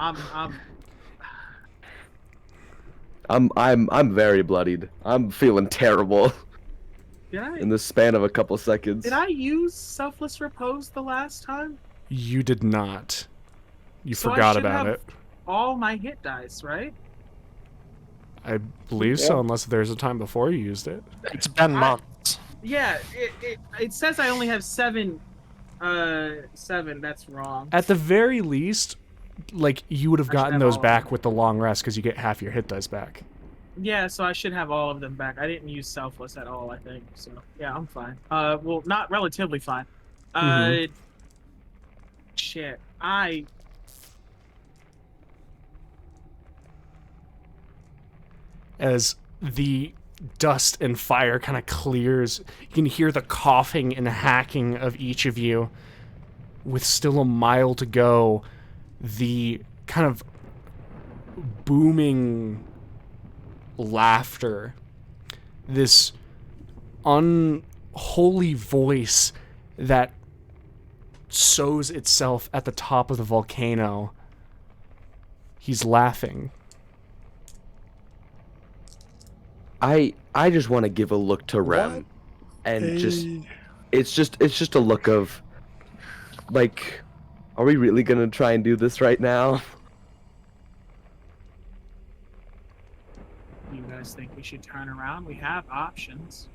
I'm very bloodied. I'm feeling terrible did I in the span of a couple seconds. did I use selfless repose the last time? You did not. You So I forgot should about have- it. All my hit dice, right? I believe so, unless there's a time before you used it. It's been months. Yeah, it says I only have 7. 7. That's wrong. At the very least, like you would have I should gotten have those all of back them. with the long rest because you get half your hit dice back. Yeah, so I should have all of them back. I didn't use selfless at all, I think. So yeah, I'm fine. Well, not relatively fine. Mhm. Shit. As the dust and fire kind of clears, you can hear the coughing and hacking of each of you. With still a mile to go, the kind of booming laughter, this unholy voice that sows itself at the top of the volcano. He's laughing. I just want to give a look to Rem, and it's just a look of like, are we really gonna try and do this right now? You guys think we should turn around? We have options.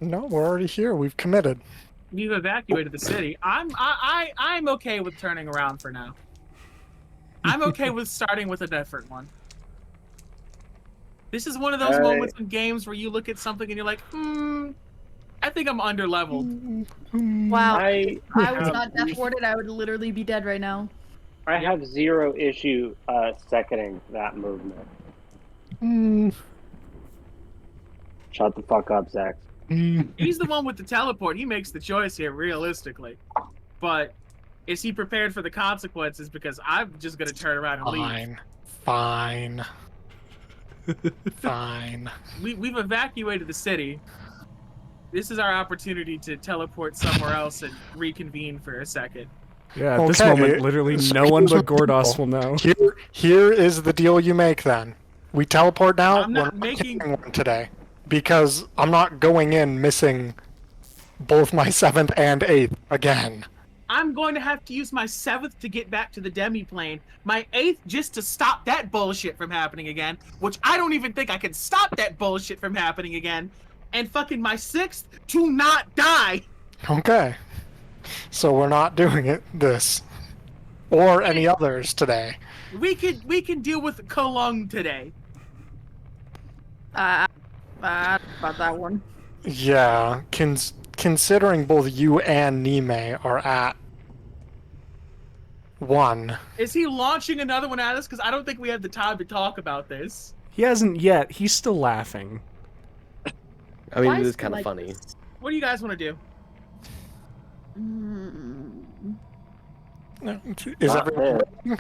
No, we're already here. We've committed. You've evacuated the city. I'm okay with turning around for now. I'm okay with starting with a different one. This is one of those moments in games where you look at something and you're like, I think I'm under leveled. Wow. I I was not death warded, I would literally be dead right now. have zero issue seconding that movement. Shut the fuck up, Zach. He's the one with the teleport. He makes the choice here, realistically. But Is he prepared for the consequences? Because I'm just gonna turn around and leave. Fine. Fine. We've evacuated the city. This is our opportunity to teleport somewhere else and reconvene for a second. Yeah, at this Okay, moment, literally so no one here's but what Gordos people- will know. Here is the deal you make then. We teleport now. I'm not making- killing one today because I'm not going in missing both my 7th and 8th again. I'm going to have to use my 7th to get back to the demi plane, my 8th just to stop that bullshit from happening again, which I don't even think I can stop that bullshit from happening again, and fucking my 6th to not die. Okay. So we're not doing this or any others today. We can deal with Cologne today. About that one. Yeah, considering both you and Nime are at 1. Is he launching another one at us? Because I don't think we have the time to talk about this. He hasn't yet. He's still laughing. I mean, Why it is is it kind of like funny. this? What do you guys want to do? Is Not everyone this.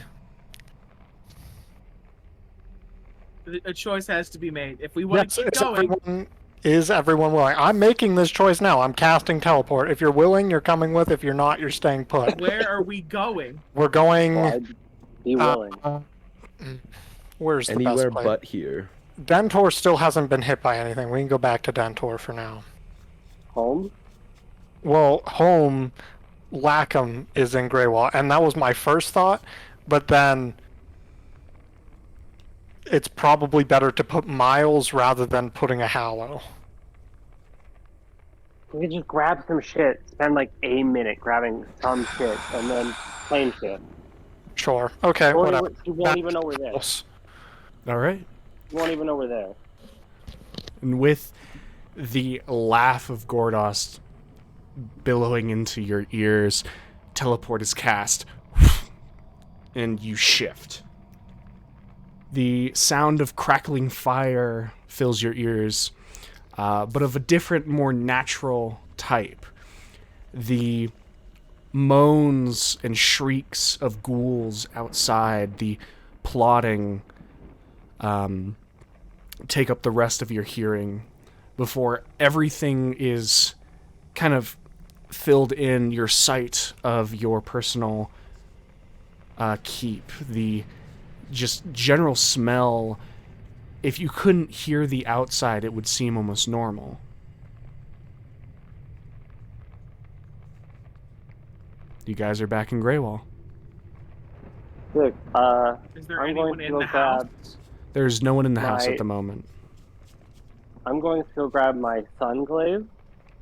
A choice has to be made. If we want Yes, to keep going, is everyone willing? I'm making this choice now. I'm casting teleport. If you're willing, you're coming with. If you're not, you're staying put. where are we going? We're going. Well, I'd be willing. Where's the Anywhere best place? but here. Dentor still hasn't been hit by anything. We can go back to Dentor for now. Home? Well, home, Lackham is in Greywall, and that was my first thought, but then it's probably better to put Miles rather than putting a Hallow. We could just grab some shit, spend like a minute grabbing some shit, and then plane shit. Sure. Okay, whatever. You won't even know we're there. All right. You won't even know we're there. And with the laugh of Gordos billowing into your ears, teleport is cast, and you shift. The sound of crackling fire fills your ears, but of a different, more natural type. The moans and shrieks of ghouls outside, the plodding, take up the rest of your hearing before everything is kind of filled in your sight of your personal keep. The just general smell, if you couldn't hear the outside, it would seem almost normal. You guys are back in Greywall. Look, Is there I'm anyone going to in go the house? There's no one in the house My- at the moment. I'm going to go grab my sun glaive,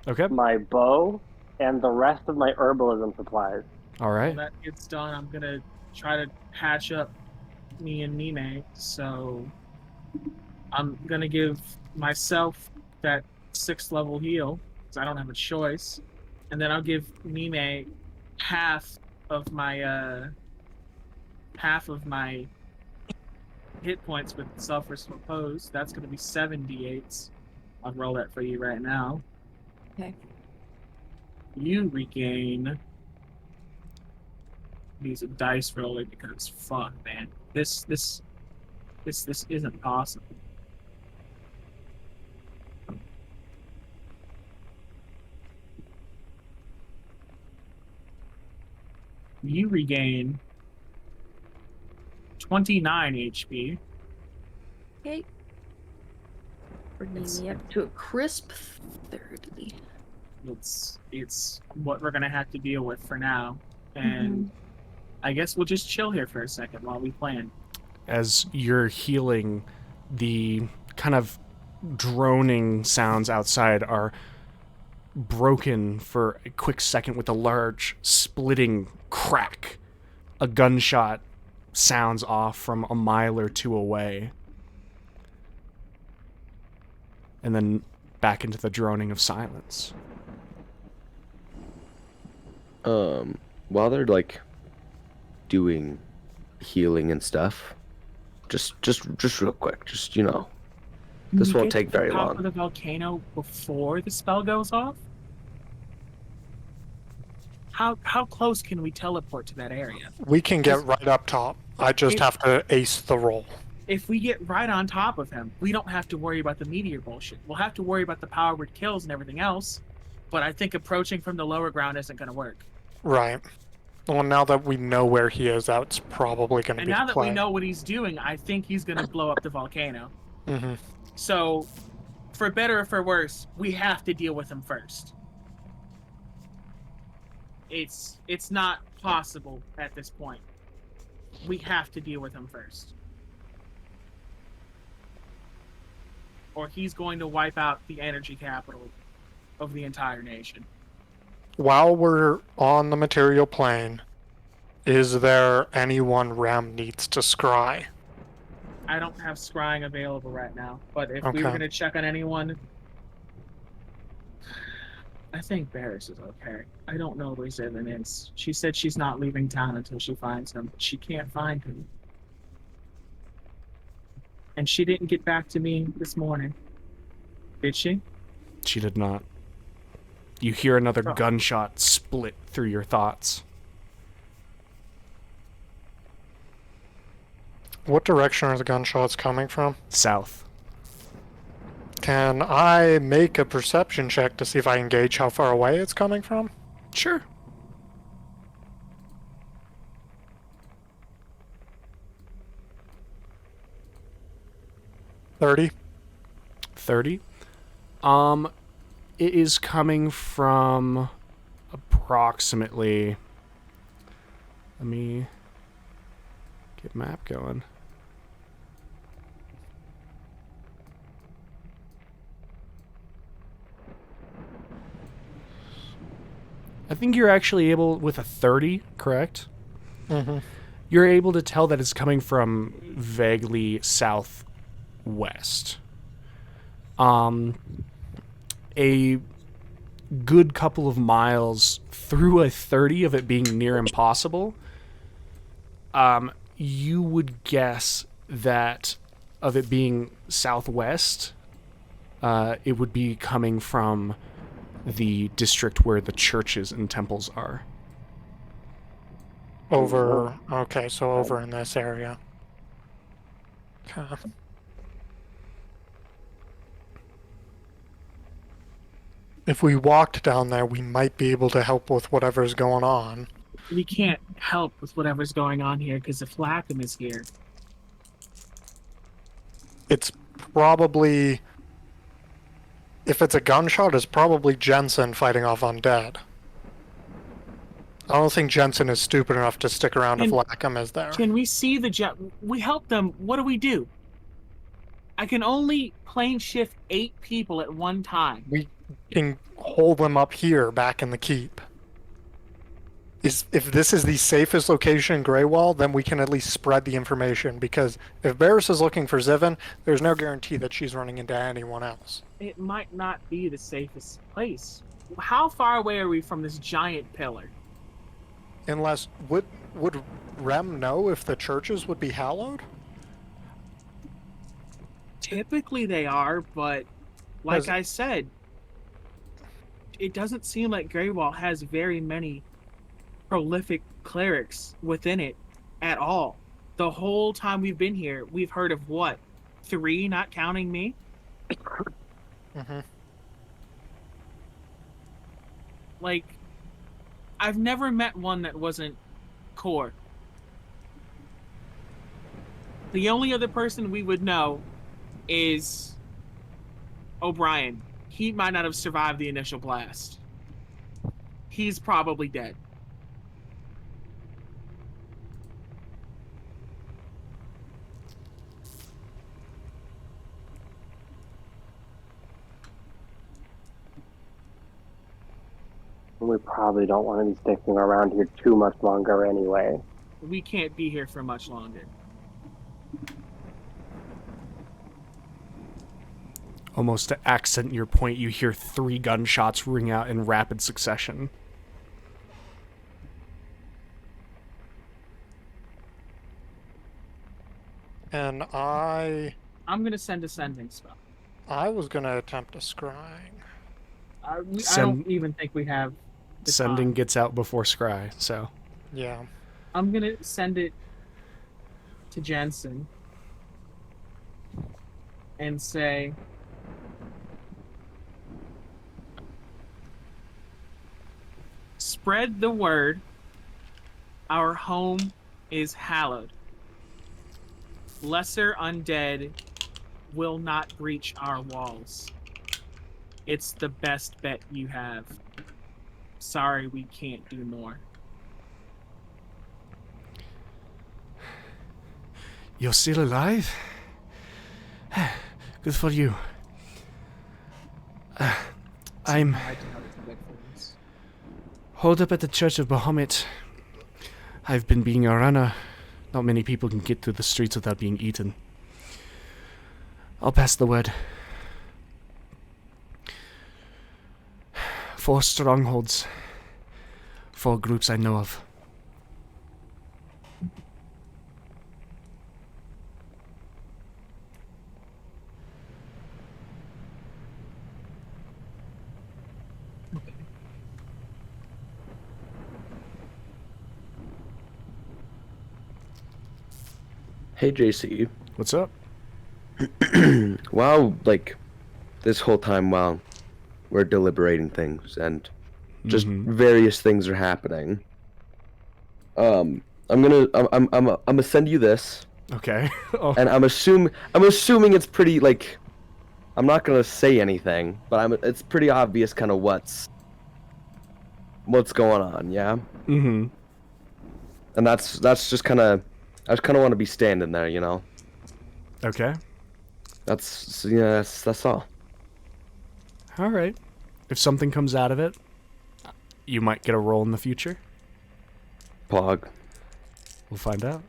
Okay. my bow, and the rest of my herbalism supplies. All right. When that gets done, I'm gonna try to patch up me and Nime. So I'm gonna give myself that 6th level heal because I don't have a choice, and then I'll give Nime half of my hit points with self-repose. That's gonna be 7 d8s. I'll roll that for you right now. Okay. You regain. Use a dice roller because fuck, man, this isn't possible. You regain 29 HP. Okay. Bringing me up to a crisp 30. It's what we're gonna have to deal with for now, and I guess we'll just chill here for a second while we plan. As you're healing, the kind of droning sounds outside are broken for a quick second with a large splitting crack. A gunshot sounds off from a mile or two away. And then back into the droning of silence. While they're like doing healing and stuff, just real quick, just this You won't get take to the very top long. of the volcano before the spell goes off. How close can we teleport to that area? We can get right up top. I just have to ace the roll. If we get right on top of him, we don't have to worry about the meteor bullshit. We'll have to worry about the power word kills and everything else. But I think approaching from the lower ground isn't going to work. Right. Well, now that we know where he is, that's probably going to And be now the that play. we know what he's doing, I think he's going to blow up the volcano. Mm-hmm. So, for better or for worse, we have to deal with him first. It's not possible at this point. We have to deal with him first. Or he's going to wipe out the energy capital of the entire nation. While we're on the material plane, is there anyone Rem needs to scry? I don't have scrying available right now, but if we Okay. were going to check on anyone, I think Barris is okay. I don't know where Zivin is. She said she's not leaving town until she finds him, but she can't find him. And she didn't get back to me this morning. Did she? She did not. You hear another Oh. gunshot split through your thoughts. What direction are the gunshots coming from? South. Can I make a perception check to see if I can gauge how far away it's coming from? Sure. $30. 30. It is coming from approximately. Let me get map going. I think you're actually able, with a 30, correct? Mm-hmm. You're able to tell that it's coming from vaguely southwest. A good couple of miles through a 30 of it being near impossible, you would guess that of it being southwest, it would be coming from the district where the churches and temples are. Over. Okay, so over in this area. Okay. If we walked down there, we might be able to help with whatever's going on. We can't help with whatever's going on here because if Lackham is here. It's probably... If it's a gunshot, it's probably Jensen fighting off undead. I don't think Jensen is stupid enough to stick around if Can- Lackham is there. Can we see the jet? We help them. What do we do? I can only plane shift 8 people at one time. We can hold them up here, back in the keep. If this is the safest location in Greywall, then we can at least spread the information, because if Barris is looking for Zivin, there's no guarantee that she's running into anyone else. It might not be the safest place. How far away are we from this giant pillar? Unless, would Rem know if the churches would be hallowed? Typically they are, but like Does- I said, it doesn't seem like Greywall has very many prolific clerics within it at all. The whole time we've been here, we've heard of what? 3, not counting me? Mm-hmm. Like, I've never met one that wasn't core. The only other person we would know is O'Brien. He might not have survived the initial blast. He's probably dead. We probably don't want to be sticking around here too much longer anyway. We can't be here for much longer. Almost to accent your point, you hear 3 gunshots ring out in rapid succession. And I I'm gonna send a sending spell. was gonna attempt a scrying. I don't Send- even think we have Sending time. gets out before scry, so. Yeah. I'm gonna send it to Jensen and say, spread the word. Our home is hallowed. Lesser undead will not breach our walls. It's the best bet you have. Sorry, we can't do more. You're still alive? Good for you. I'm I doubt it's Bigfoots. holed up at the Church of Bahamut. I've been being a runner. Not many people can get through the streets without being eaten. I'll pass the word. 4 strongholds. 4 groups I know of. Hey, JC. What's up? Wow, like, this whole time while we're deliberating things and just various things are happening. I'm gonna send you this, Okay. Oh, and I'm assuming it's pretty, like, I'm not gonna say anything, but it's pretty obvious kind of what's going on, yeah? mm-hmm. And that's just kind of, I just kind of want to be standing there, you know? Okay. That's all. All right. If something comes out of it, you might get a role in the future. Pog. We'll find out.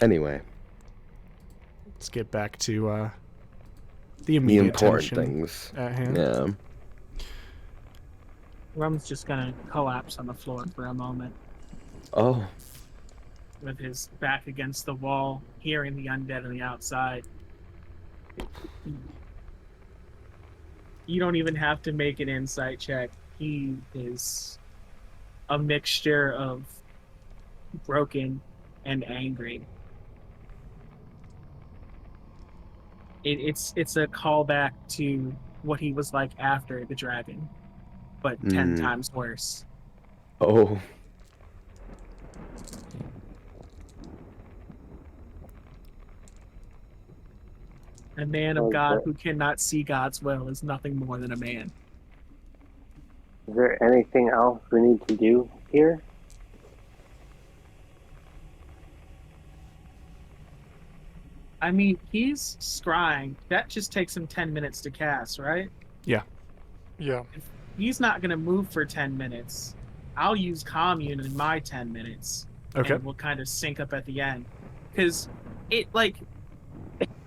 Anyway, Let's get back to the the immediate important tension things. at hand. Yeah. Rum's just gonna collapse on the floor for a moment Oh. with his back against the wall, hearing the undead on the outside. You don't even have to make an insight check. He is a mixture of broken and angry. It's a callback to what he was like after the dragon, but 10 times worse. Oh. A man of Oh, God but- who cannot see God's will is nothing more than a man. Is there anything else we need to do here? I mean, he's scrying. That just takes him 10 minutes to cast, right? Yeah. He's not going to move for 10 minutes. I'll use commune in my 10 minutes. Okay. And we'll kind of sync up at the end. Because it, like,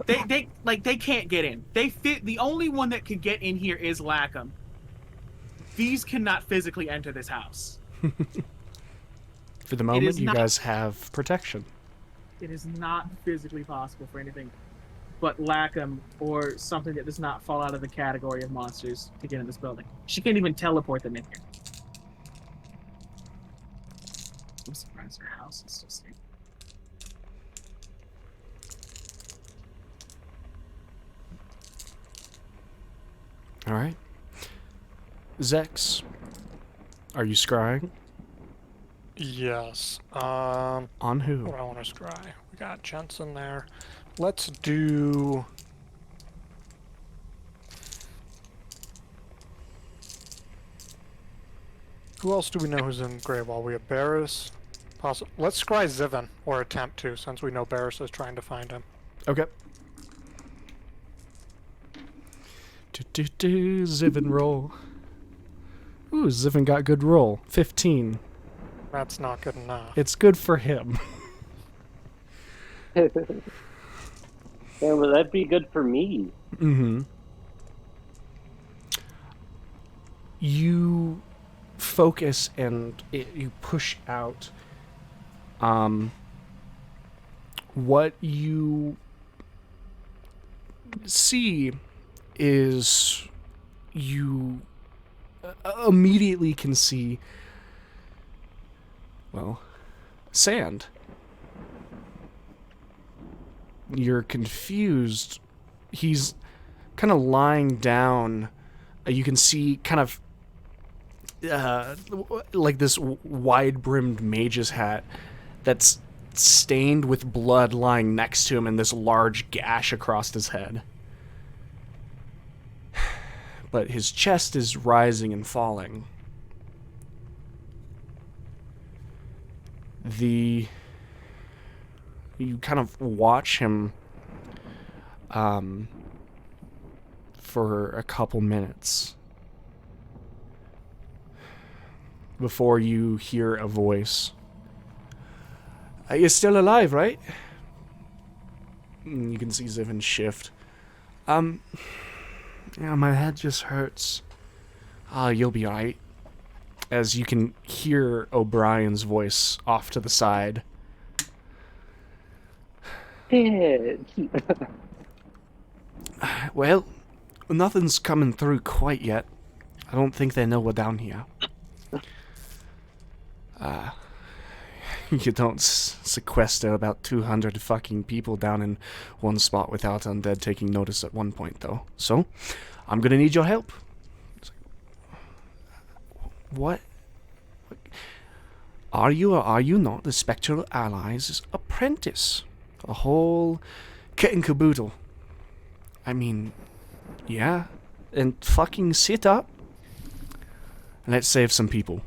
they can't get in. They fit. The only one that could get in here is Lackham. These cannot physically enter this house. For the moment, is you not- guys have protection. It is not physically possible for anything but Lackham or something that does not fall out of the category of monsters to get in this building. She can't even teleport them in here. I'm surprised her house is still standing. All right. Zex, are you scrying? Yes. On who? What do I want to scry? We got Jensen there. Let's do. Who else do we know who's in Greywall? We have Barris. Let's scry Zivin, or attempt to, since we know Barris is trying to find him. Okay. Zivin roll. Ooh, Zivin got good roll. 15. That's not good enough. It's good for him. Yeah, would that be good for me? Mm-hmm. You focus and you push out. What you see is you immediately can see, well, sand. You're confused. He's kind of lying down. You can see kind of like this wide-brimmed mage's hat that's stained with blood lying next to him and this large gash across his head. But his chest is rising and falling. You kind of watch him for a couple minutes before you hear a voice. You're still alive, right? And you can see Zivin shift. Yeah, my head just hurts. You'll be alright. As you can hear O'Brien's voice off to the side. Well, nothing's coming through quite yet. I don't think they know we're down here. You don't sequester about 200 fucking people down in one spot without undead taking notice at one point, though. So, I'm gonna need your help. What? Are you or are you not the Spectral Allies' apprentice? A whole kit and caboodle. I mean, yeah. And fucking sit up. Let's save some people.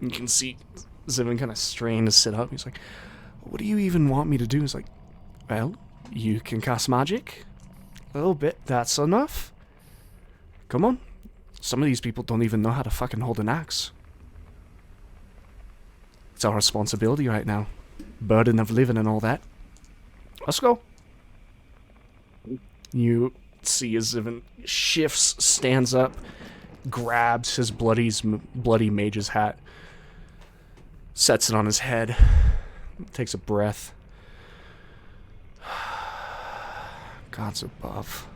You can see Zivin kind of strained to sit up. He's like, what do you even want me to do? He's like, well, you can cast magic. A little bit, that's enough. Come on. Some of these people don't even know how to fucking hold an axe. It's our responsibility right now. Burden of living and all that. Let's go. You see as Zivin shifts, stands up, grabs his bloody mage's hat, sets it on his head, takes a breath. God's above.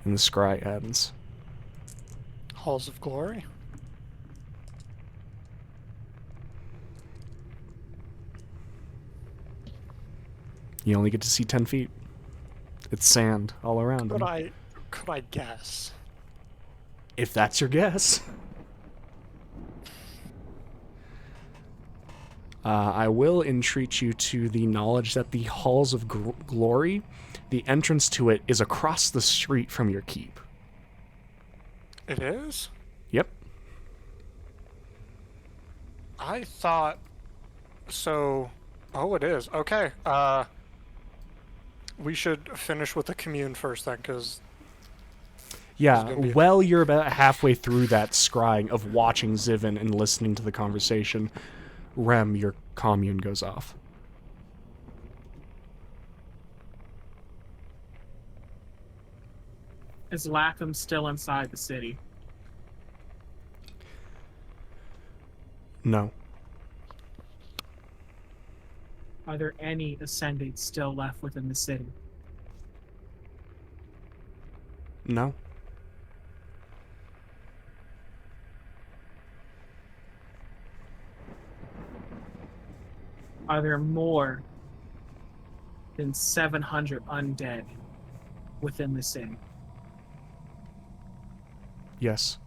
And the scry ends. Halls of Glory. You only get to see 10 feet. It's sand all around him. Could I guess? If that's your guess. I will entreat you to the knowledge that the Halls of Glory, the entrance to it is across the street from your keep. It is? Yep. I thought... So... Oh, it is. Okay. We should finish with the commune first then, because... Yeah, well, you're about halfway through that scrying of watching Zivin and listening to the conversation. Rem, your commune goes off. Is Latham still inside the city? No. Are there any Ascended still left within the city? No. Are there more than 700 undead within the city? Yes.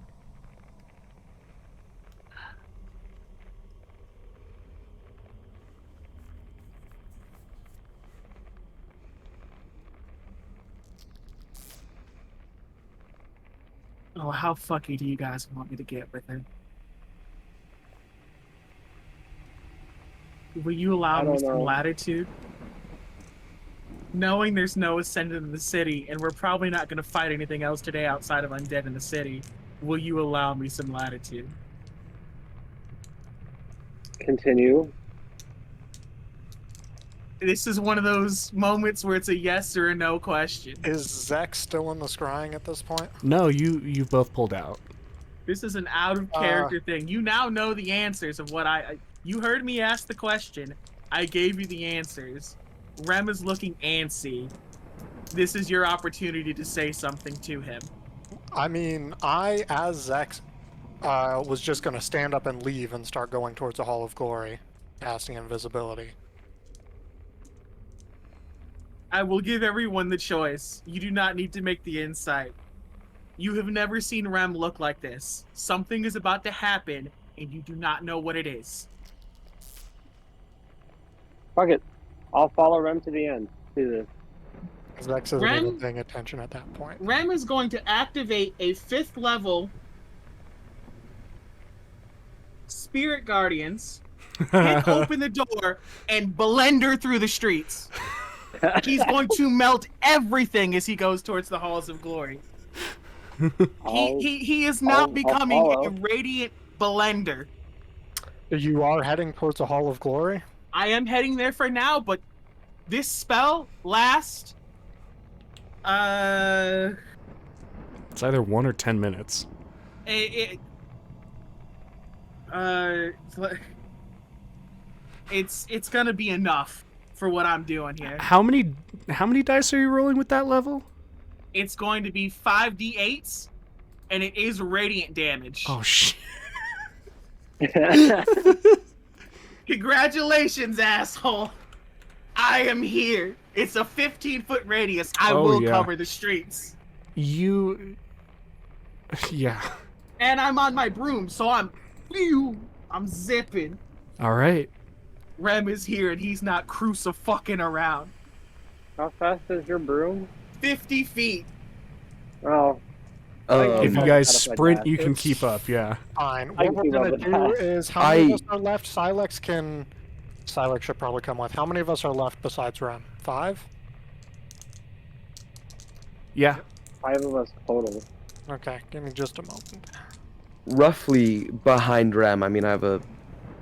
Oh, how fucky do you guys want me to get with it? Will you allow me some latitude? Knowing there's no Ascendant in the city, and we're probably not going to fight anything else today outside of undead in the city, will you allow me some latitude? Continue. This is one of those moments where it's a yes or a no question. Is Zek still in the scrying at this point? No, you both pulled out. This is an out of character thing. You now know the answers of what you heard me ask the question. I gave you the answers. Rem is looking antsy. This is your opportunity to say something to him. I mean, I, as Zex, was just going to stand up and leave and start going towards the Hall of Glory, casting invisibility. I will give everyone the choice. You do not need to make the insight. You have never seen Rem look like this. Something is about to happen, and you do not know what it is. Fuck it. I'll follow Rem to the end. Do this. Zex isn't Ren? even paying attention at that point. Rem is going to activate a 5th level Spirit Guardians, kick open the door, and blender through the streets. He's going to melt everything as he goes towards the Halls of Glory. He is now I'll becoming follow. a radiant blender. You are heading towards the Hall of Glory? I am heading there for now, but this spell lasts It's either 1 or 10 minutes. It's gonna be enough for what I'm doing here. How many dice are you rolling with that level? It's going to be 5d8s, and it is radiant damage. Oh shit. Congratulations, asshole! I am here. It's a 15-foot radius. I Oh, will yeah. cover the streets. You Yeah. And I'm on my broom, so I'm zipping. All right. Rem is here, and he's not crucifying around. How fast is your broom? 50 feet. Oh, If you Um, guys stuff like sprint, that. you can It's- keep up, yeah. Fine. I What we're can keep gonna up with do that. is, how many of I- us are left? Silex should probably come with. How many of us are left besides Rem? 5? Yeah. 5 of us total. Okay, give me just a moment. Roughly behind Rem. I mean, I have a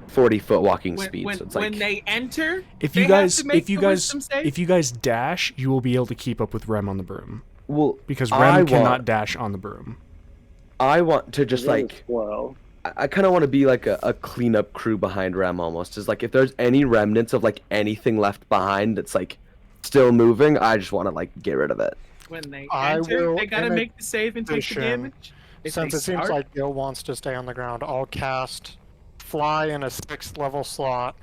40-foot walking When, speed, when, so it's when like they enter, If they you have guys to make if you the guys wisdom save? if you guys dash, you will be able to keep up with Rem on the broom. well, Because I Rem cannot want- dash on the broom. I want to just Really like slow. I kind of want to be like a cleanup crew behind Rem almost. Is like if there's any remnants of like anything left behind that's like still moving, I just want to like get rid of it. when they I enter, will, they gotta in make the save and take the addition, damage. If Since they it seems start- like Gil wants to stay on the ground, I'll cast Fly in a 6th level slot,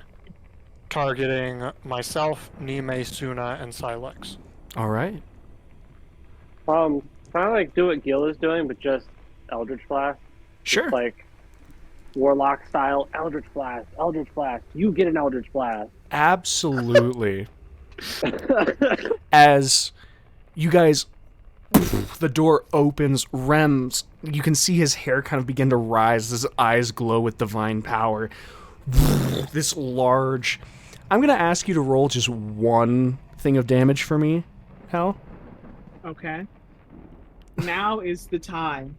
targeting myself, Nime, Suna, and Silex. All right. Can I like do what Gil is doing, but just Eldritch Blast? Sure. Just, like Warlock style Eldritch Blast. Eldritch Blast. You get an Eldritch Blast. Absolutely. As you guys, the door opens, Rem's, you can see his hair kind of begin to rise, his eyes glow with divine power. This large. I'm going to ask you to roll just one thing of damage for me, Hal. Okay. Now is the time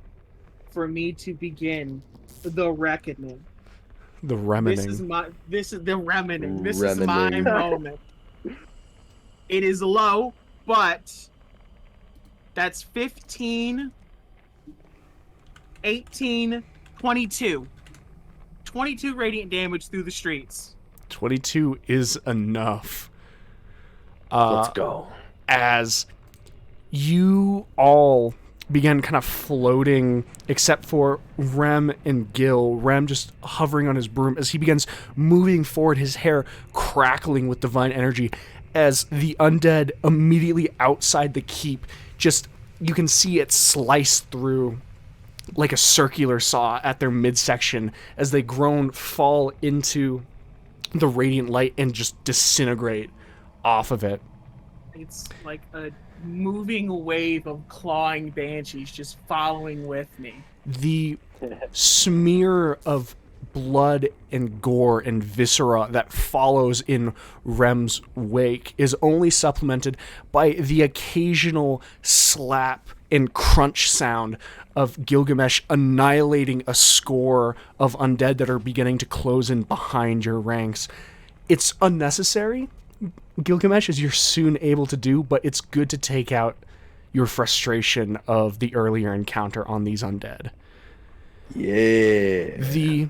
for me to begin the reckoning. The This is remening. the remnant. This is my Remening. moment. It is low, but that's 15, 18, 22. 22 radiant damage through the streets. 22 is enough. Let's go. As you all begin kind of floating, except for Rem and Gil. Rem just hovering on his broom as he begins moving forward, his hair crackling with divine energy, as the undead immediately outside the keep, just, you can see it slice through like a circular saw at their midsection as they groan, fall into the radiant light and just disintegrate off of it. It's like a moving wave of clawing banshees just following with me. The smear of blood and gore and viscera that follows in Rem's wake is only supplemented by the occasional slap and crunch sound of Gilgamesh annihilating a score of undead that are beginning to close in behind your ranks. It's unnecessary, Gilgamesh, as you're soon able to do, but it's good to take out your frustration of the earlier encounter on these undead. Yeah. The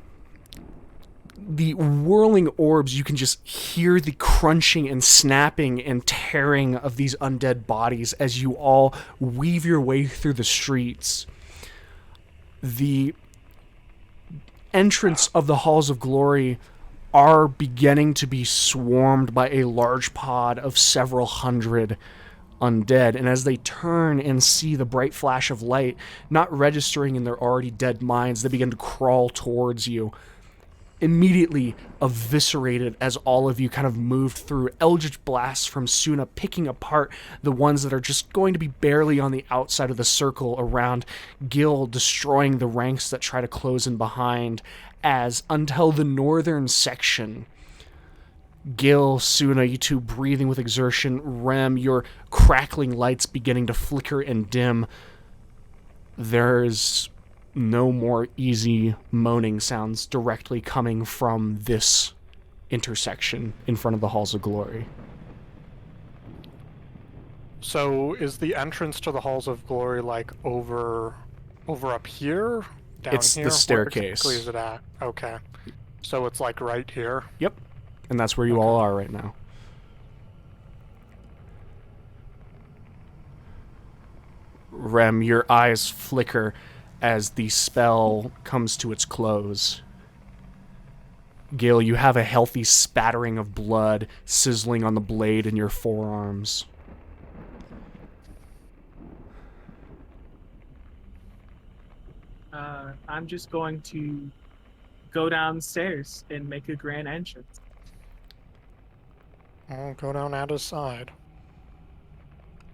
the whirling orbs, you can just hear the crunching and snapping and tearing of these undead bodies as you all weave your way through the streets. The entrance of the Halls of Glory are beginning to be swarmed by a large pod of several hundred undead, and as they turn and see the bright flash of light, not registering in their already dead minds, they begin to crawl towards you, immediately eviscerated as all of you kind of moved through. Eldritch blasts from Suna picking apart the ones that are just going to be barely on the outside of the circle around Gil, destroying the ranks that try to close in behind, as until the northern section, Gil, Suna, you two breathing with exertion, Rem, your crackling lights beginning to flicker and dim. There's no more easy moaning sounds directly coming from this intersection in front of the Halls of Glory. So is the entrance to the Halls of Glory like over up here? Down It's the here? staircase. Where exactly is it at? Okay. So it's like right here? Yep. And that's where you all are right now. Rem, your eyes flicker as the spell comes to its close. Gil, you have a healthy spattering of blood sizzling on the blade in your forearms. I'm just going to go downstairs and make a grand entrance. I'll go down at his side.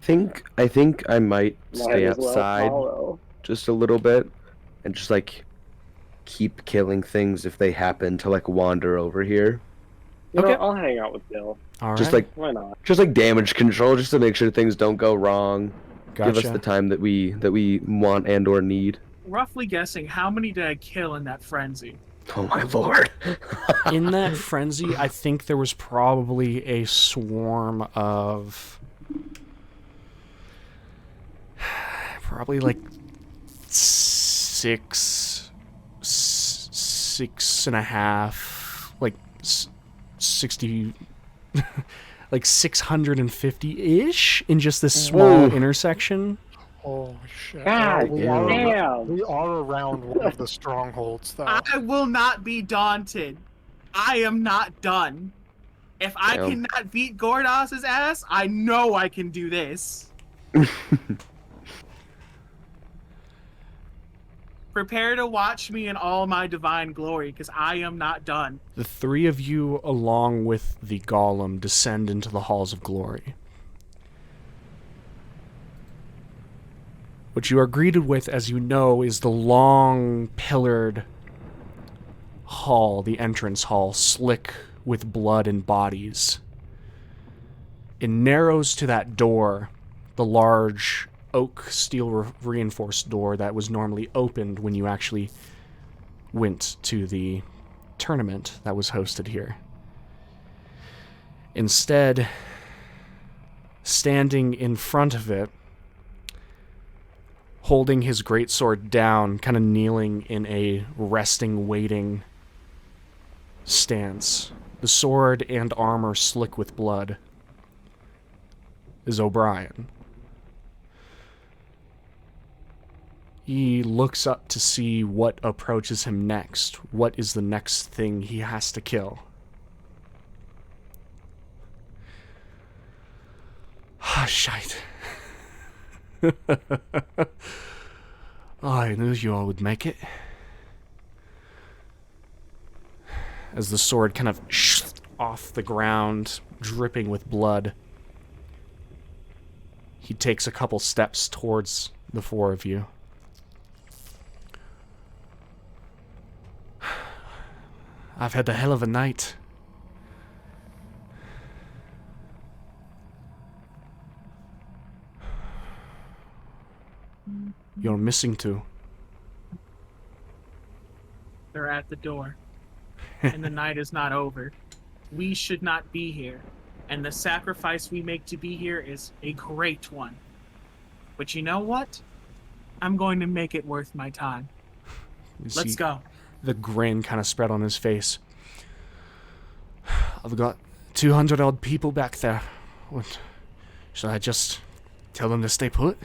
I think I might stay Might as well outside follow. just a little bit and just like keep killing things if they happen to like wander over here. You know, Okay. I'll hang out with Bill. All right. Just like Why not? damage control, just to make sure things don't go wrong. Gotcha. Give us the time that we want and or need. Roughly guessing, how many did I kill in that frenzy? Oh my lord. In that frenzy, I think there was probably a swarm of probably like six and a half, like 60, like 650-ish in just this small Whoa. intersection. Holy shit. God we are damn! we are around one of the strongholds though. I will not be daunted. I am not done. If I Damn. cannot beat Gordas's ass, I know I can do this. Prepare to watch me in all my divine glory, because I am not done. The three of you, along with the golem, descend into the Halls of Glory. What you are greeted with, as you know, is the long, pillared hall, the entrance hall, slick with blood and bodies. It narrows to that door, the large oak steel reinforced door that was normally opened when you actually went to the tournament that was hosted here. Instead, standing in front of it, holding his greatsword down, kind of kneeling in a resting, waiting stance, the sword and armor slick with blood, is O'Brien. He looks up to see what approaches him next. What is the next thing he has to kill? Ah, shite. I knew you all would make it. As the sword kind of off the ground, dripping with blood, he takes a couple steps towards the four of you. I've had a hell of a night. You're missing two. They're at the door. And the night is not over. We should not be here. And the sacrifice we make to be here is a great one. But you know what? I'm going to make it worth my time. You Let's see go. the grin kind of spread on his face. I've got 200 odd people back there. What? Should I just tell them to stay put?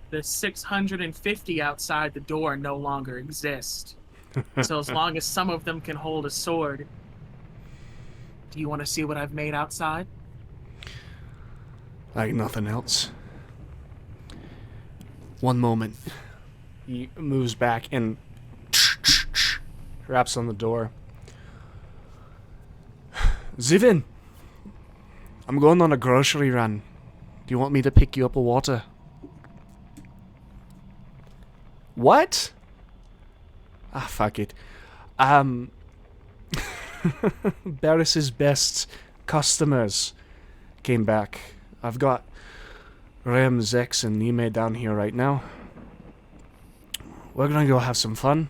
The 650 outside the door no longer exist. So as long as some of them can hold a sword, do you want to see what I've made outside? Like nothing else. One moment. He moves back and raps on the door. Zivin! I'm going on a grocery run. Do you want me to pick you up a water? What? Ah, fuck it. Barris's best customers came back. I've got Rem, Zex, and Nime down here right now. We're gonna go have some fun.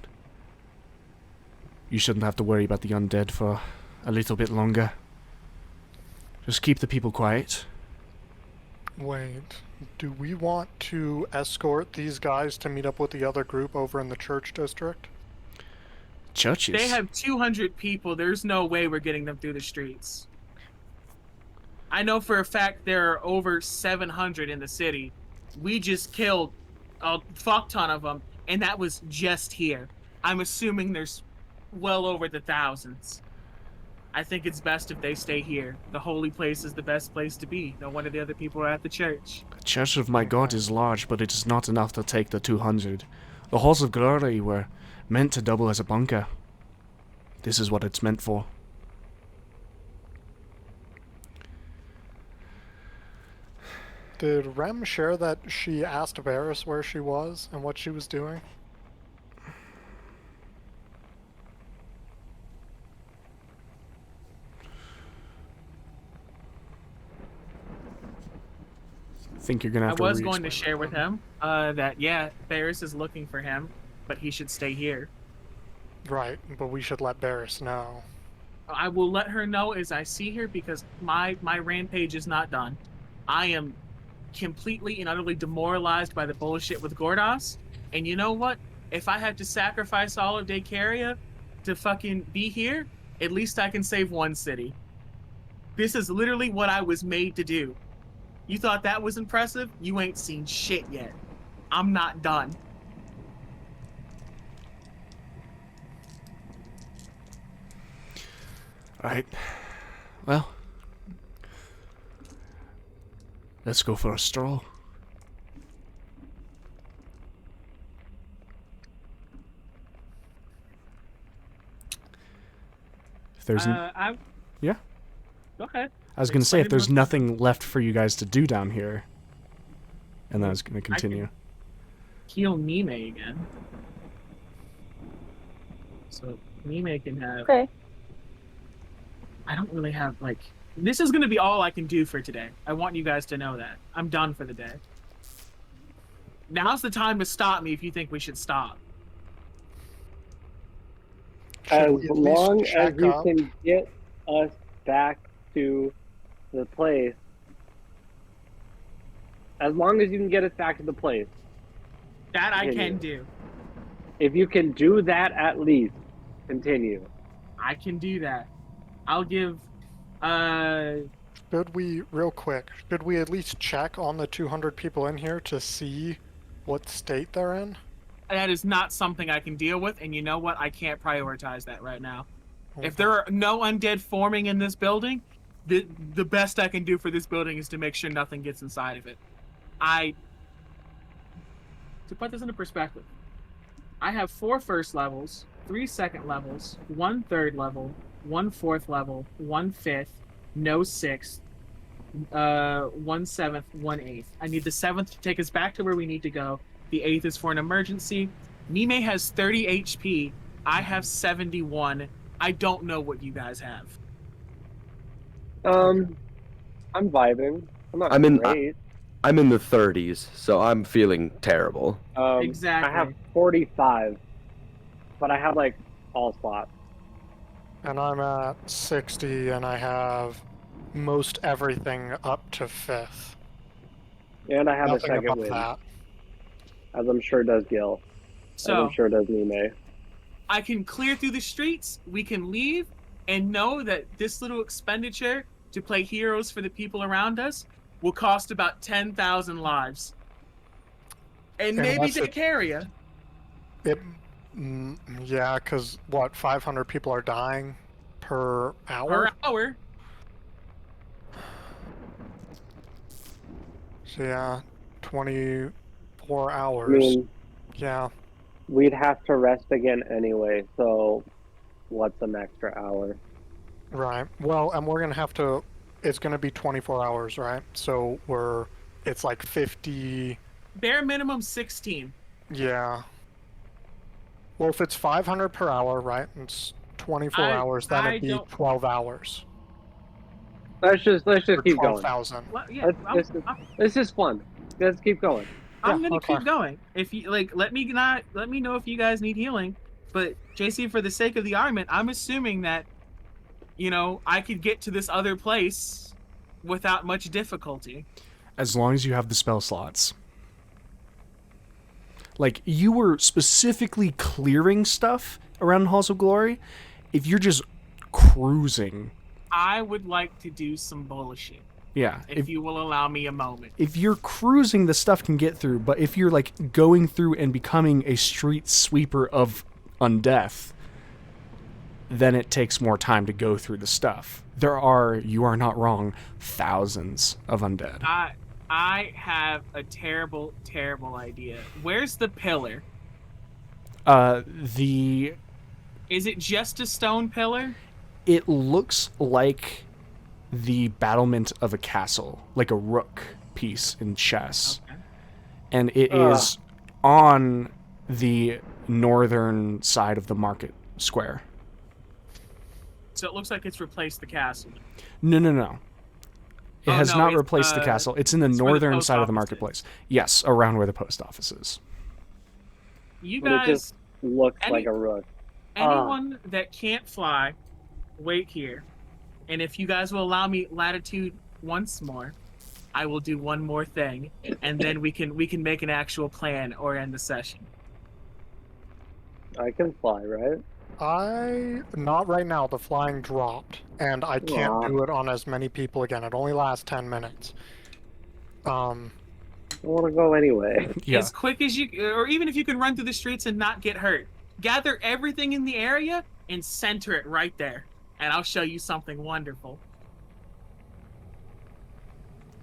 You shouldn't have to worry about the undead for a little bit longer. Just keep the people quiet. Wait, do we want to escort these guys to meet up with the other group over in the church district? Churches? They have 200 people. There's no way we're getting them through the streets. I know for a fact there are over 700 in the city. We just killed a fuck ton of them, and that was just here. I'm assuming there's well over the thousands. I think it's best if they stay here. The holy place is the best place to be. No wonder the other people are at the church. The Church of my God is large, but it is not enough to take the 200. The Halls of Glory were meant to double as a bunker. This is what it's meant for. Did Rem share that she asked Varys where she was and what she was doing? I think you're gonna I have to was going to re-explain share with him that, yeah, Ferris is looking for him, but he should stay here. Right, but we should let Varys know. I will let her know as I see her because my rampage is not done. I am completely and utterly demoralized by the bullshit with Gordos. And you know what? If I had to sacrifice all of Daykaria to fucking be here, at least I can save one city. This is literally what I was made to do. You thought that was impressive? You ain't seen shit yet. I'm not done. Right. Well. Let's go for a stroll. If there's Yeah? Go ahead. I was gonna say if there's nothing left for you guys to do down here. And then I was gonna continue. Heal Nime again. So Nime can have... Okay. I don't really have, like... This is going to be all I can do for today. I want you guys to know that. I'm done for the day. Now's the time to stop me if you think we should stop. As Should we at least long as check you up? can get us back to the place. As long as you can get us back to the place. That I Continue. can do. If you can do that at least, continue. I can do that. I'll give... Should we, real quick, should we at least check on the 200 people in here to see what state they're in? That is not something I can deal with, and you know what? I can't prioritize that right now. Okay. If there are no undead forming in this building, the best I can do for this building is to make sure nothing gets inside of it. To put this into perspective, I have 4 first levels, 3 second levels, 1 third level, 1 fourth level, 1 fifth, no 6th, 1 7th, 1 8th. I need the 7th to take us back to where we need to go. The 8th is for an emergency. Nime has 30 HP. I have 71. I don't know what you guys have. I'm vibing. I'm not I'm in- great. I'm in the 30s, so I'm feeling terrible. Exactly. I have 45, but I have like all slots. And I'm at 60, and I have most everything up to 5th. And I have Nothing a second above win, that. as I'm sure does Gil. As So I'm sure does Nime. I can clear through the streets. We can leave. and know that this little expenditure to play heroes for the people around us will cost about 10,000 lives. And maybe Unless it- Daykaria. Yeah, because what, 500 people are dying per hour? Per hour. So yeah, 24 I hours. mean, Yeah, we'd have to rest again anyway, so what's an extra hour? right. Well, and we're gonna have to. It's gonna be 24 hours, right? So it's like 50. Bare minimum 16. Yeah. Well, if it's 500 per hour, right? It's 24 hours. Then it'd be don't- 12 hours. Let's just Or keep going. 12,000. Well, yeah, This is fun. Let's keep going. I'm Yeah, gonna okay. keep going. If you like, let me know if you guys need healing. But JC, for the sake of the argument, I'm assuming that, I could get to this other place without much difficulty. As long as you have the spell slots. Like, you were specifically clearing stuff around Halls of Glory. If you're just cruising, I would like to do some bullshit, yeah. if you will allow me a moment. If you're cruising, the stuff can get through. But if you're, like, going through and becoming a street sweeper of undeath, then it takes more time to go through the stuff. There are, you are not wrong, thousands of undead. I have a terrible, terrible idea. Where's the pillar? The Is it just a stone pillar? It looks like the battlement of a castle, like a rook piece in chess. Okay. And it is on the northern side of the market square. So it looks like it's replaced the castle. No. It Oh, has no, not it's, replaced the castle. It's in the it's where the northern post side of the office marketplace. Yes, around where the post office is. You But it guys, just looks any- like a rook. anyone that can't fly, wait here. And if you guys will allow me latitude once more, I will do one more thing, and then we can make an actual plan or end the session. I can fly, right? Not right now. The flying dropped, and I can't Aw. do it on as many people again. It only lasts 10 minutes. I want to go anyway. Yeah. As quick as you, or even if you can run through the streets and not get hurt, gather everything in the area and center it right there, and I'll show you something wonderful.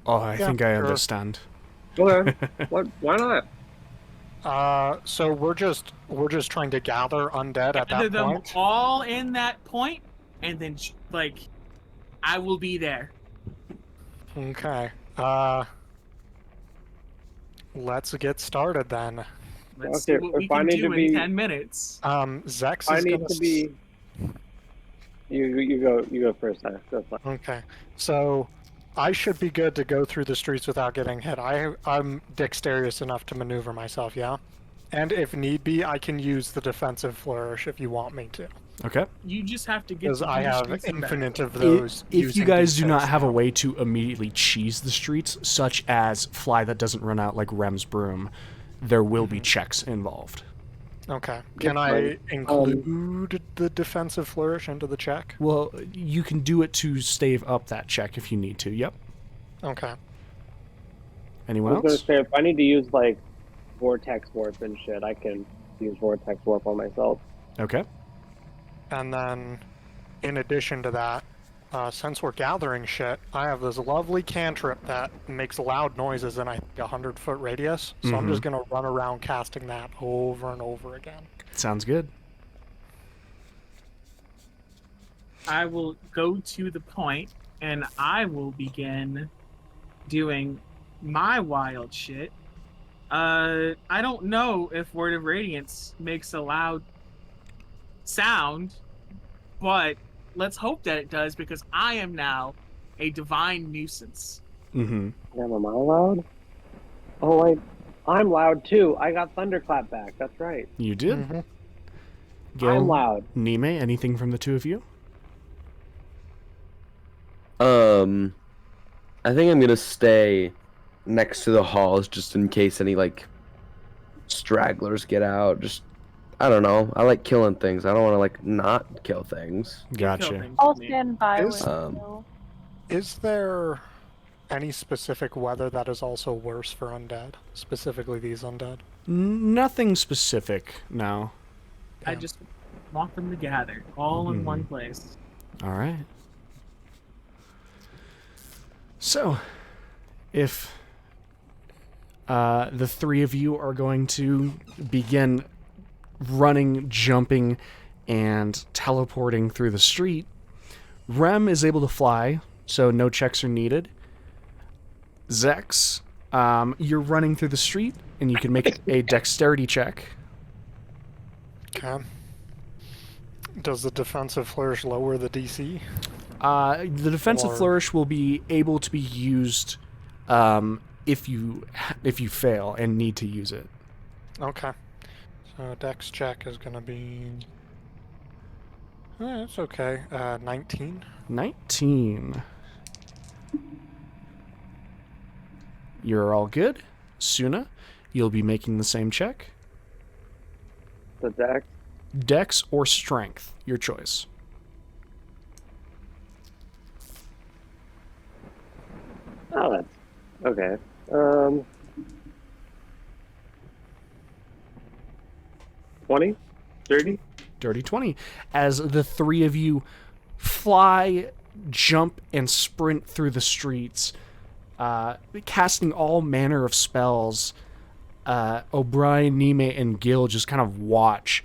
Oh, I Yeah, think I sure. understand. Okay. What? Why not? So we're just trying to gather undead at Gather that them point. all in that point, and then I will be there. Okay. Let's get started then. Let's Okay, see what we if I can need do to in be- 10 minutes. Zex I is need gonna to be. You go first. That's fine. Okay. So I should be good to go through the streets without getting hit. I'm dexterous enough to maneuver myself, yeah? And if need be, I can use the defensive flourish if you want me to. Okay. You just have to get Because to I the have streets and back. infinite of those. If you using guys do not D6 have a now. way to immediately cheese the streets, such as fly that doesn't run out like Rem's broom, there will be checks involved. Okay. Can That's I fine. include the defensive flourish into the check? Well, you can do it to stave up that check if you need to. Yep. Okay. Anyone I was gonna else? say if I need to use like vortex warp and shit, I can use vortex warp on myself. Okay. And then, in addition to that, since we're gathering shit, I have this lovely cantrip that makes loud noises in, I think, 100-foot radius. So I'm just going to run around casting that over and over again. Sounds good. I will go to the point and I will begin doing my wild shit. I don't know if Word of Radiance makes a loud sound, but let's hope that it does, because I am now a divine nuisance. Mm-hmm. Damn, am I loud? Oh, I'm loud too. I got thunderclap back. That's right. You did. Mhm. Gil, I'm loud. Nime, anything from the two of you? I think I'm gonna stay next to the halls just in case any like stragglers get out. I don't know. I like killing things. I don't want to like not kill things. You kill Gotcha. things I'll to me. stand by Is- with Um, you. Is there any specific weather that is also worse for undead? Specifically these undead? Nothing specific, no. I just want them together, all in one Mhm. place. All right. So, if the three of you are going to begin running, jumping, and teleporting through the street, Rem is able to fly, so no checks are needed. Zex, you're running through the street, and you can make a dexterity check. Okay. Does the defensive flourish lower the DC? The defensive Or- flourish will be able to be used if you fail and need to use it. Okay. So dex check is gonna be... That's okay. 19. 19. You're all good. Suna, you'll be making the same check. The deck. Dex or strength, your choice. Oh, that's okay. 20? 30? Dirty 20. As the three of you fly, jump, and sprint through the streets, casting all manner of spells, O'Brien, Nime, and Gil just kind of watch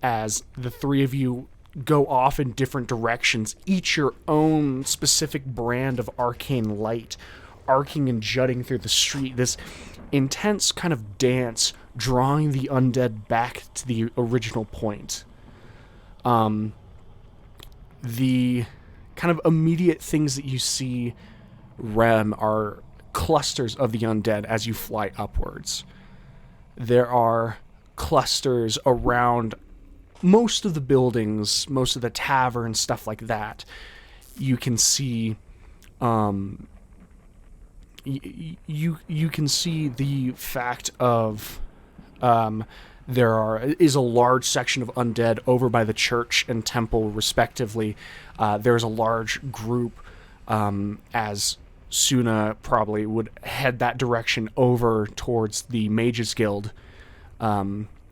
as the three of you go off in different directions, each your own specific brand of arcane light, arcing and jutting through the street. This intense kind of dance, drawing the undead back to the original point. The kind of immediate things that you see, Rem, are clusters of the undead as you fly upwards. There are clusters around most of the buildings, most of the taverns, stuff like that. You can see, you can see the fact of, there is a large section of undead over by the church and temple, respectively. There's a large group, as Suna probably would head that direction over towards the Mages Guild,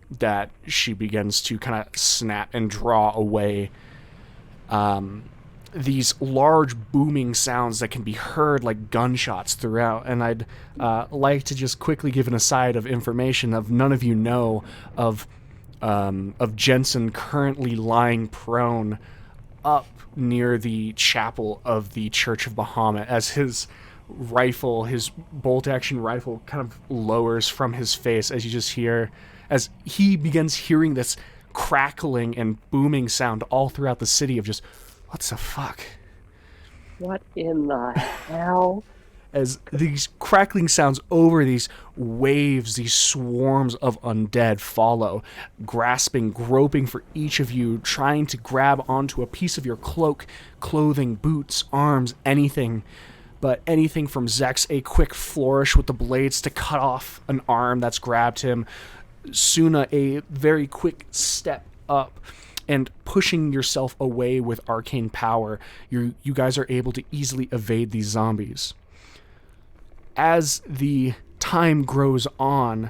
that she begins to kind of snap and draw away. These large booming sounds that can be heard like gunshots throughout. And I'd like to just quickly give an aside of information of none of you know of Jensen currently lying prone up near the chapel of the Church of Bahamut as his rifle, his bolt-action rifle, kind of lowers from his face as you just hear, as he begins hearing this crackling and booming sound all throughout the city of just, what the fuck? What in the hell? As these crackling sounds over these waves, these swarms of undead follow, grasping, groping for each of you, trying to grab onto a piece of your cloak, clothing, boots, arms, anything. But anything from Zex, a quick flourish with the blades to cut off an arm that's grabbed him. Suna, a very quick step up and pushing yourself away with arcane power. You guys are able to easily evade these zombies. As the time grows on,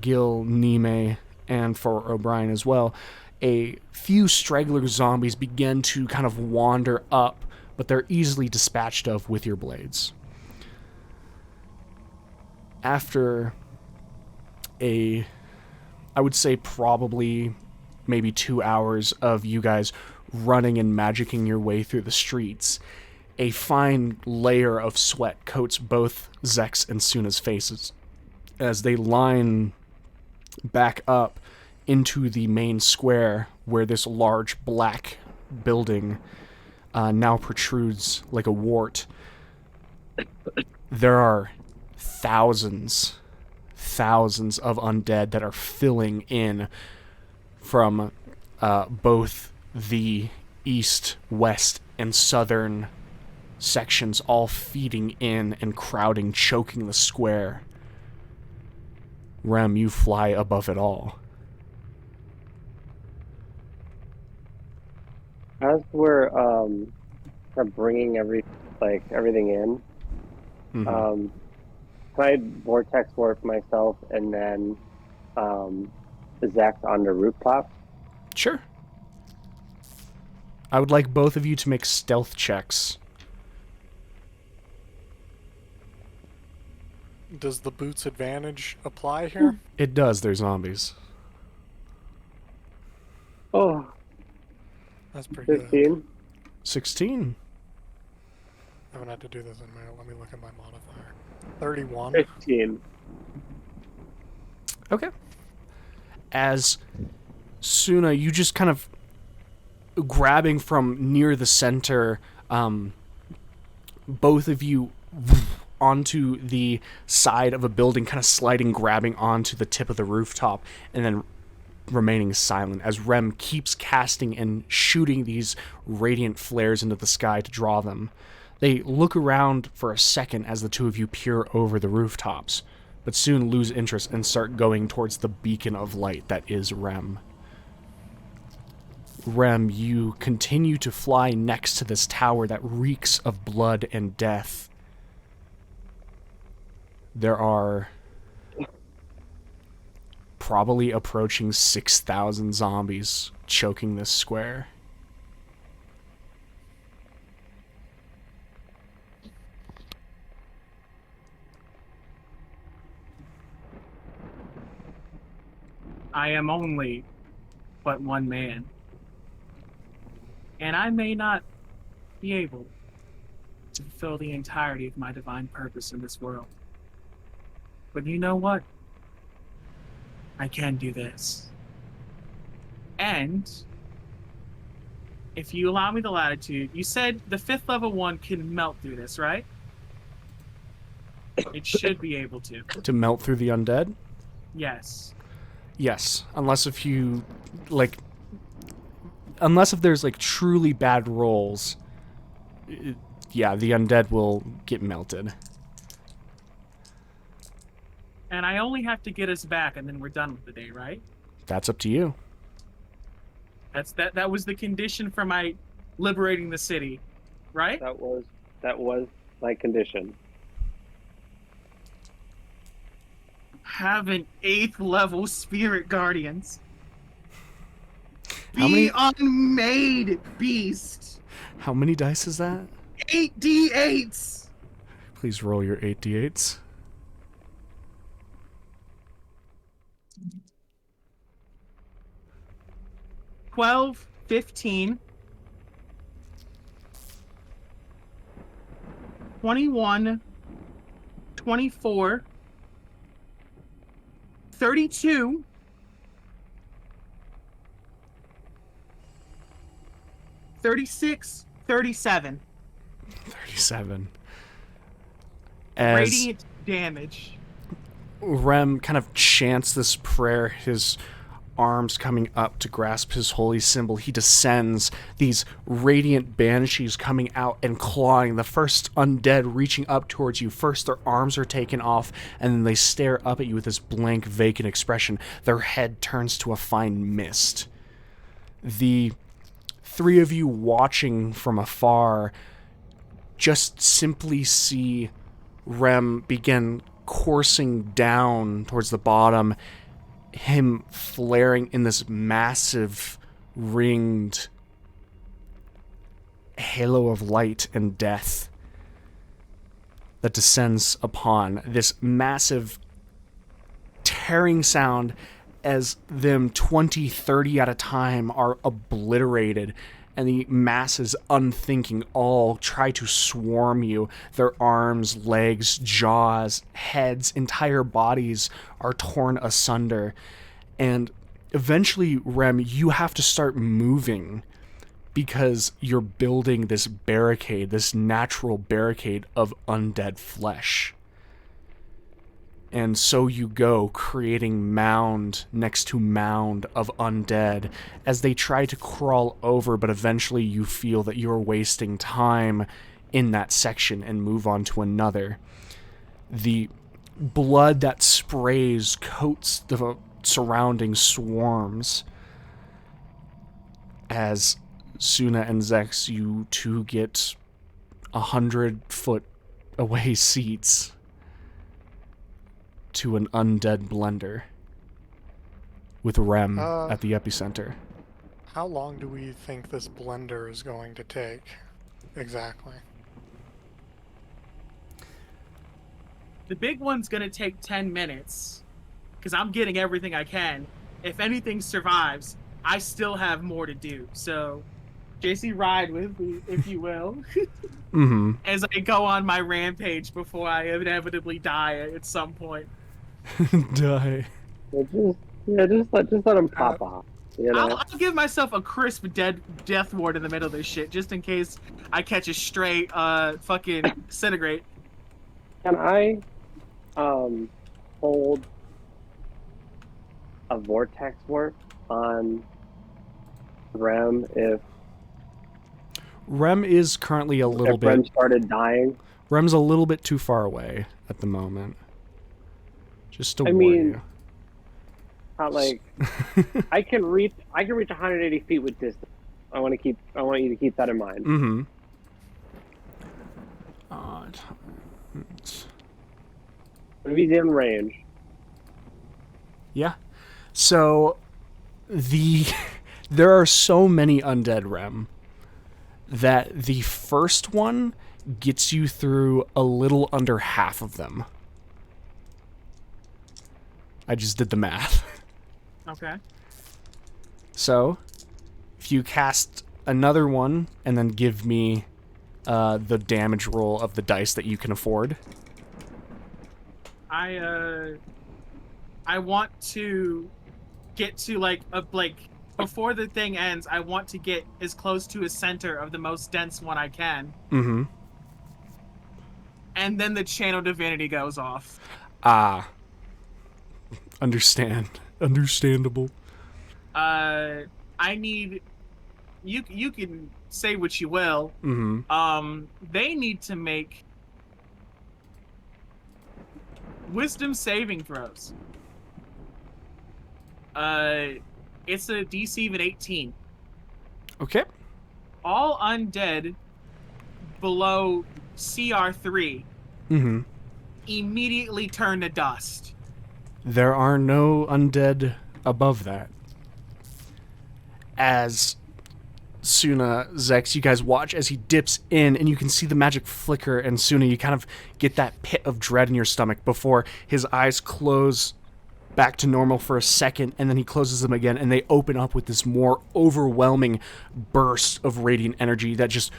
Gil, Nime, and for O'Brien as well, a few straggler zombies begin to kind of wander up, but they're easily dispatched of with your blades. After I would say probably maybe 2 hours of you guys running and magicking your way through the streets, a fine layer of sweat coats both Zex and Suna's faces as they line back up into the main square where this large black building now protrudes like a wart. There are thousands of undead that are filling in from both the east, west, and southern sections, all feeding in and crowding, choking the square. Rem, you fly above it all. As we're kind of bringing everything in, Mhm. can I vortex warp myself and then Zach on the rooftop? Sure. I would like both of you to make stealth checks. Does the boots advantage apply here? It does, they're zombies. Oh, That's pretty good. 15. 16. I haven't had to do this in a minute. Let me look at my modifier. 31. 15. Okay. As Suna, you just kind of grabbing from near the center, both of you onto the side of a building, kind of sliding, grabbing onto the tip of the rooftop, and then remaining silent as Rem keeps casting and shooting these radiant flares into the sky to draw them. They look around for a second as the two of you peer over the rooftops, but soon lose interest and start going towards the beacon of light that is Rem. Rem, you continue to fly next to this tower that reeks of blood and death. There are probably approaching 6,000 zombies choking this square. I am only but one man. And I may not be able to fulfill the entirety of my divine purpose in this world. But you know what? I can do this. And if you allow me the latitude, you said the 5th level one can melt through this, right? It should be able to. To melt through the undead? Yes. Yes, unless if you, like, unless if there's, like, truly bad rolls, yeah, the undead will get melted. And I only have to get us back and then we're done with the day, right? That's up to you. That was the condition for my liberating the city, right? That was my condition. Have an 8th level spirit guardians. How Be many- unmade, beast. How many dice is that? 8d8s. Please roll your 8d8s. 12, 15, 21, 24, 32, 36, 37. 37. As Radiant damage. Rem kind of chants this prayer, his arms coming up to grasp his holy symbol, he descends, these radiant banshees coming out and clawing, the first undead reaching up towards you. First their arms are taken off, and then they stare up at you with this blank, vacant expression. Their head turns to a fine mist. The three of you watching from afar just simply see Rem begin coursing down towards the bottom, him flaring in this massive ringed halo of light and death that descends upon this massive tearing sound as them 20, 30 at a time are obliterated, and the masses, unthinking, all try to swarm you. Their arms, legs, jaws, heads, entire bodies are torn asunder. And eventually, Rem, you have to start moving because you're building this barricade, this natural barricade of undead flesh. And so you go, creating mound next to mound of undead as they try to crawl over, but eventually you feel that you're wasting time in that section and move on to another. The blood that sprays coats the surrounding swarms. As Suna and Zex, you two get 100-foot away seats to an undead blender with Rem at the epicenter. How long do we think this blender is going to take? Exactly. The big one's gonna take 10 minutes, because I'm getting everything I can. If anything survives, I still have more to do. So, JC, ride with me, if you will, as I go on my rampage before I inevitably die at some point. Die. Just let him pop off. You know? I'll give myself a crisp death ward in the middle of this shit, just in case I catch a straight fucking disintegrate. Can I hold a vortex warp on Rem if Rem is currently a little bit... Rem started dying? Rem's a little bit too far away at the moment. Just to warn you. Not like I can reach 180 feet with distance. I want you to keep that in mind. Mm-hmm. If he's in range. Yeah. So there are so many undead Rem that the first one gets you through a little under half of them. I just did the math. Okay. So, if you cast another one and then give me the damage roll of the dice that you can afford. I want to get to like before the thing ends, I want to get as close to a center of the most dense one I can. Mm-hmm. And then the channel divinity goes off. Ah. Understandable. I need you can say what you will. Mm-hmm. They need to make wisdom saving throws. It's a DC of an 18. Okay. All undead below CR3 immediately turn to dust. There are no undead above that. As Suna, Zex, you guys watch as he dips in, and you can see the magic flicker, and Suna, you kind of get that pit of dread in your stomach before his eyes close back to normal for a second, and then he closes them again, and they open up with this more overwhelming burst of radiant energy that just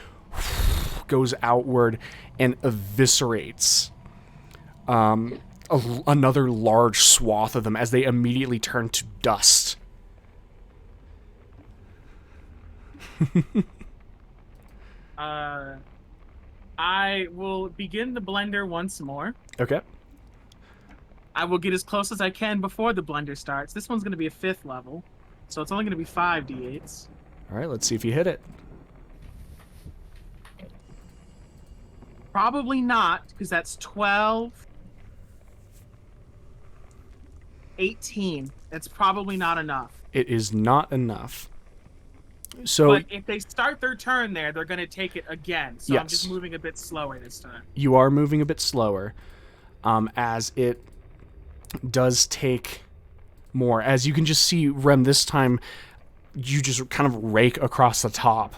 goes outward and eviscerates another large swath of them as they immediately turn to dust. I will begin the blender once more. Okay. I will get as close as I can before the blender starts. This one's going to be a 5th level, so it's only going to be 5 d8s. All right, let's see if you hit it. Probably not, because that's 12, 18. That's probably not enough. It is not enough. So, but if they start their turn there, they're going to take it again. So yes. I'm just moving a bit slower this time. You are moving a bit slower, as it does take more. As you can just see, Rem, this time, you just kind of rake across the top.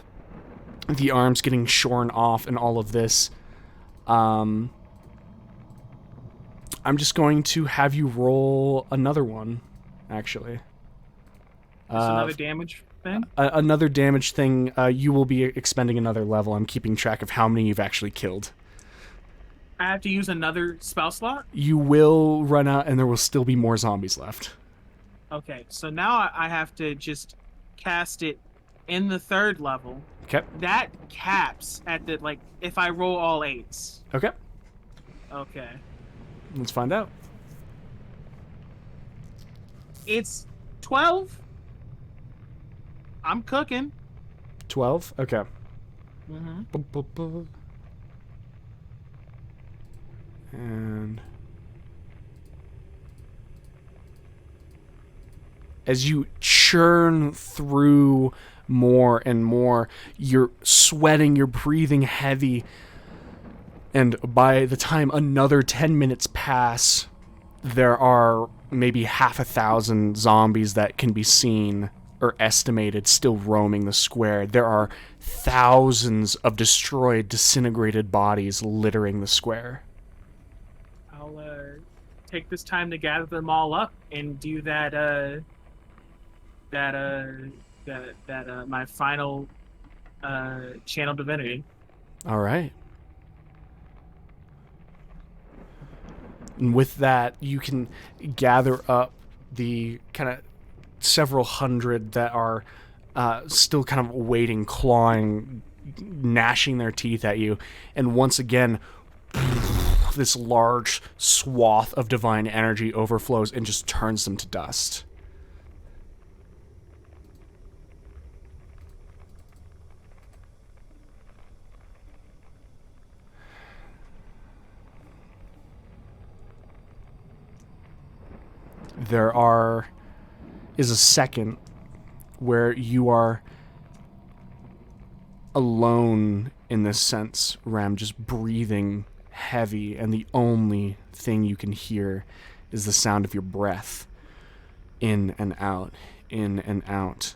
The arms getting shorn off and all of this. I'm just going to have you roll another one, actually. Another damage thing? Another damage thing. You will be expending another level. I'm keeping track of how many you've actually killed. I have to use another spell slot? You will run out, and there will still be more zombies left. Okay, so now I have to just cast it in the 3rd level. Okay. That caps at the, if I roll all 8s. Okay. Okay. Let's find out. It's 12. I'm cooking. 12? Okay. Mm-hmm. And as you churn through more and more, you're sweating, you're breathing heavy, and by the time another 10 minutes pass, there are maybe 600 zombies that can be seen or estimated still roaming the square. There are thousands of destroyed, disintegrated bodies littering the square. I'll take this time to gather them all up and do my final channel divinity. All right. And with that, you can gather up the kind of several hundred that are still kind of waiting, clawing, gnashing their teeth at you. And once again, this large swath of divine energy overflows and just turns them to dust. There is a second where you are alone in this sense, Rem, just breathing heavy, and the only thing you can hear is the sound of your breath. In and out, in and out.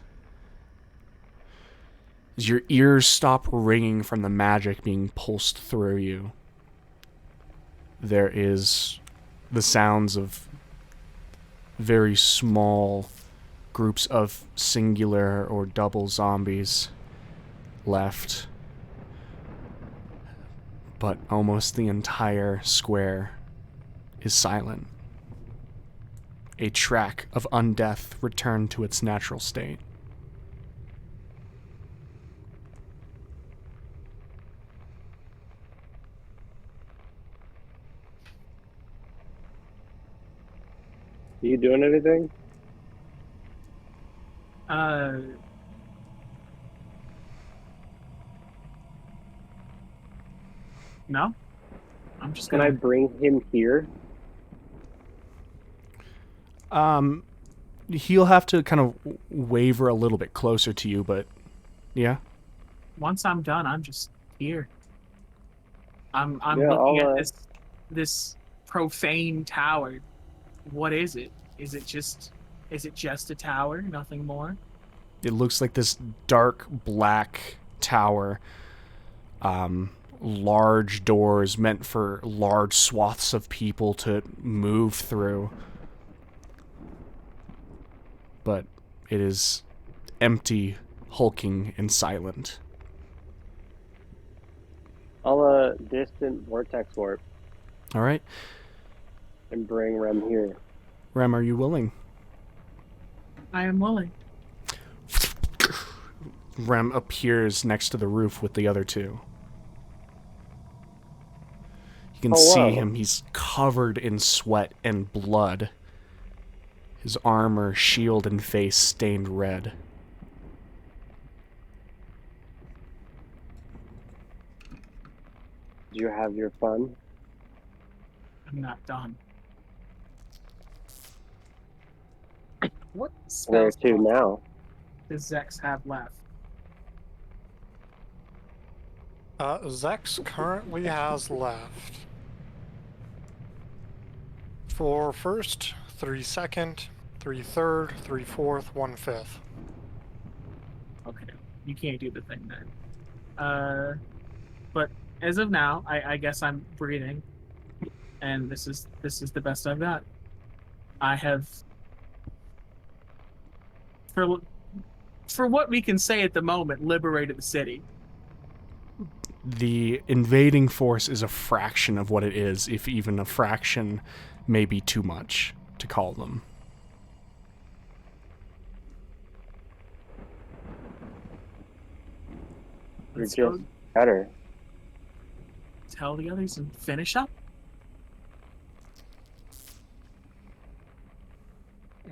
As your ears stop ringing from the magic being pulsed through you, there is the sounds of very small groups of singular or double zombies left. But almost the entire square is silent. A track of undeath returned to its natural state. Are you doing anything? No. I'm just Can gonna. I bring him here? He'll have to kind of waver a little bit closer to you, but yeah. Once I'm done, I'm just here. I'm Yeah, looking I'll, at this profane tower. What is it? Is it just a tower? Nothing more? It looks like this dark black tower. Large doors meant for large swaths of people to move through. But it is empty, hulking, and silent. I'll distant vortex warp All right. and bring Rem here. Rem, are you willing? I am willing. Rem appears next to the roof with the other two. You can Oh, see wow. him. He's covered in sweat and blood. His armor, shield, and face stained red. Did you have your fun? I'm not done. What Where spells to now? does Zex have left? Zex currently has left 4 first, 3 second, 3 third, 3 fourth, 1 fifth. Okay, you can't do the thing then. But as of now, I guess I'm breathing, and this is the best I've got. I have, for what we can say at the moment, liberated the city. The invading force is a fraction of what it is, if even a fraction may be too much to call them. You're Let's just go better. tell the others and finish up.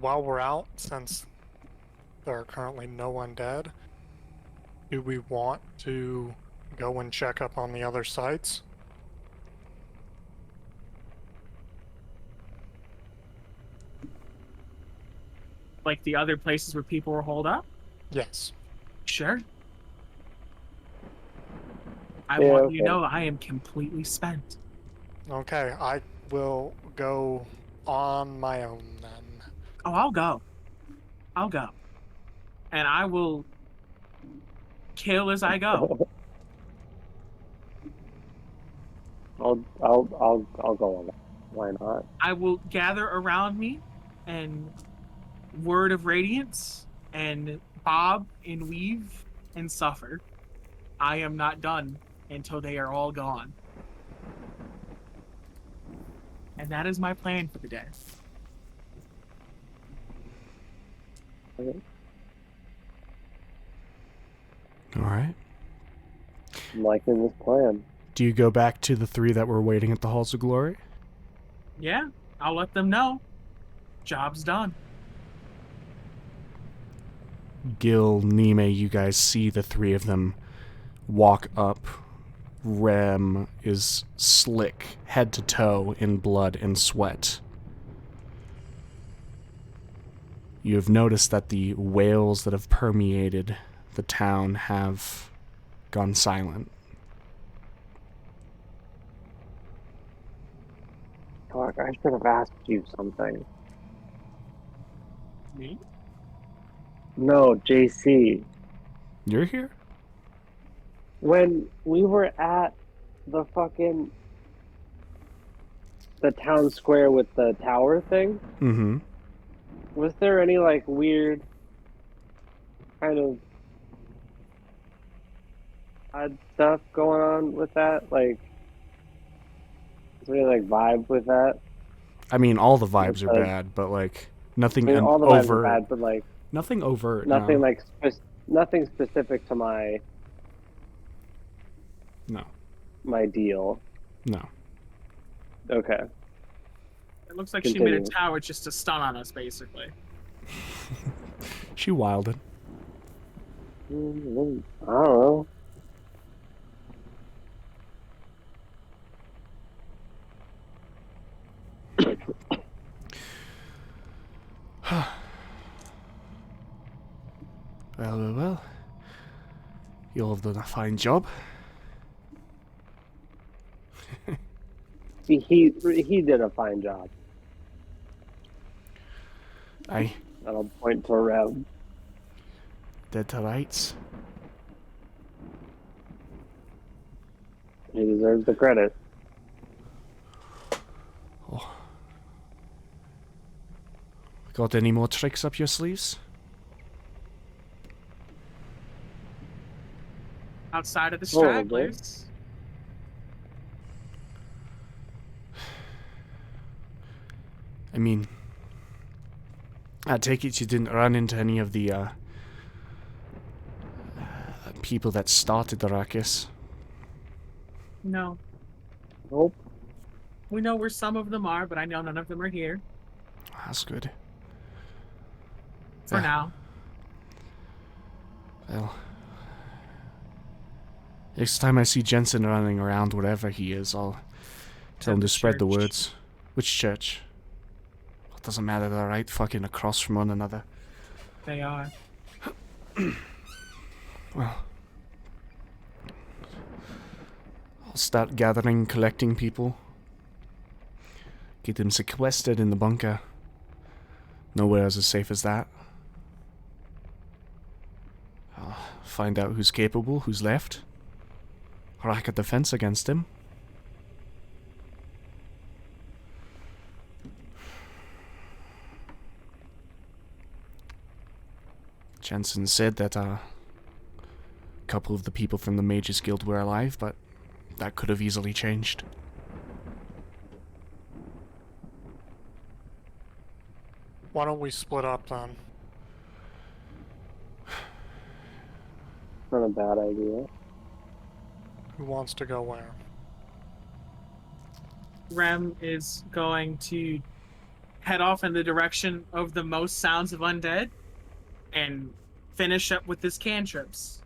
While we're out, since there are currently no undead, do we want to go and check up on the other sites? like the other places where people were holed up? Yes. Sure. I Yeah, want you to okay. know I am completely spent. Okay, I will go on my own then. Oh, I'll go. I'll go. And I will kill as I go. I'll go on that. Why not? I will gather around me and word of radiance and bob and weave and suffer. I am not done until they are all gone. And that is my plan for the day. Okay. All right. I'm liking this plan. Do you go back to the three that were waiting at the Halls of Glory? Yeah, I'll let them know. Job's done. Gil, Nime, you guys see the three of them walk up. Rem is slick, head to toe, in blood and sweat. You have noticed that the wails that have permeated the town have gone silent. Fuck, I should have asked you something. Me? No, JC. You're here? When we were at the town square with the tower thing, Mm-hmm. was there any like weird kind of odd stuff going on with that? Like, is there any like vibe with that? I mean, all the vibes are Because- bad, but like I nothing mean, all the vibes are overt. bad, but like Nothing overt. nothing no. like nothing specific to No. my deal. No. Okay. It looks like she made a Continue. tower just to stun on us, basically. She wilded. I don't know. Well. You'll have done a fine job. He did a fine job. Aye, That'll point to Rev. dead to rights. He deserves the credit. Got any more tricks up your sleeves? Outside of the Roll, stragglers. I mean, I take it you didn't run into any of the people that started the ruckus. No. Nope. We know where some of them are, but I know none of them are here. That's good. For now. Well, next time I see Jensen running around wherever he is, I'll tell him to spread the Church. words. Which church? It doesn't matter, they're right fucking across from one another. They are. Well, I'll start gathering, collecting people. Get them sequestered in the bunker. Nowhere is as safe as that. I'll find out who's capable, who's left. Rack a defense against him. Jensen said that a couple of the people from the Mages Guild were alive, but that could have easily changed. Why don't we split up then? Not a bad idea. Who wants to go where? Rem is going to head off in the direction of the most sounds of undead and finish up with his cantrips.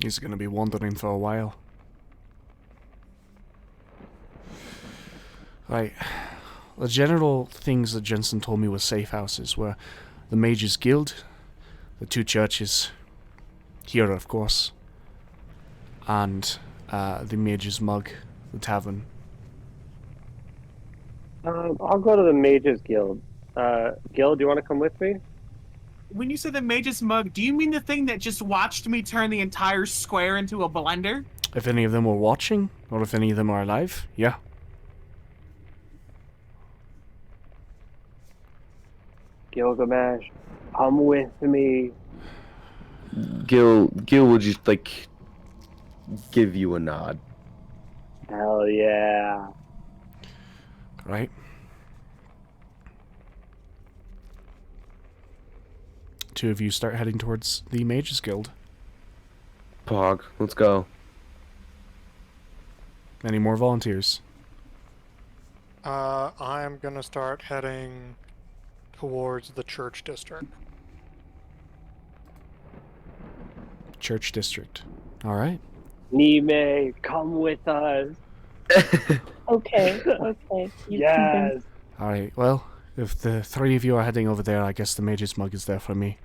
He's gonna be wandering for a while. Right. the general things that Jensen told me was safe houses were the Mages Guild, the 2 churches, here of course, and the Mage's Mug, the tavern. I'll go to the Mages Guild. Gil, do you want to come with me? When you say the Mage's Mug, do you mean the thing that just watched me turn the entire square into a blender? If any of them were watching, or if any of them are alive, yeah. Gilgamesh, come with me. Gil will just like give you a nod. Hell yeah. Right. Two of you start heading towards the Mages Guild. Pog, let's go. Any more volunteers? I'm gonna start heading towards the church district. Church district. All right. Nime, come with us. Okay, okay. You Yes. All right. Well, if the 3 of you are heading over there, I guess the Mage's Mug is there for me.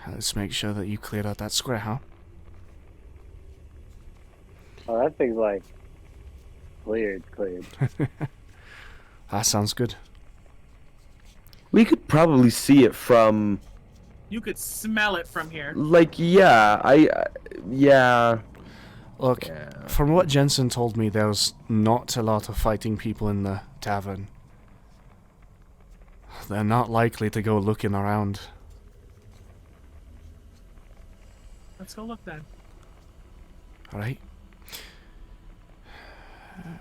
Let's make sure that you cleared out that square, huh? Oh, that thing's like cleared. That sounds good. We could probably see it from, You could smell it from here. like, yeah. Look, from what Jensen told me, there was not a lot of fighting people in the tavern. They're not likely to go looking around. Let's go look then. Alright.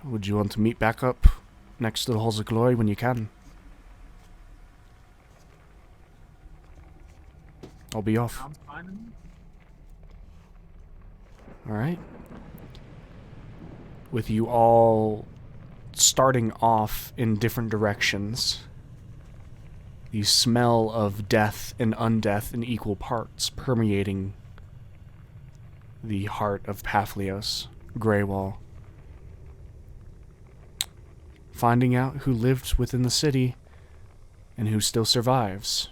Would you want to meet back up next to the Halls of Glory when you can? I'll be off. Sounds fine to me. Alright. With you all starting off in different directions, the smell of death and undeath in equal parts permeating the heart of Papihos, Greywall. Finding out who lived within the city and who still survives.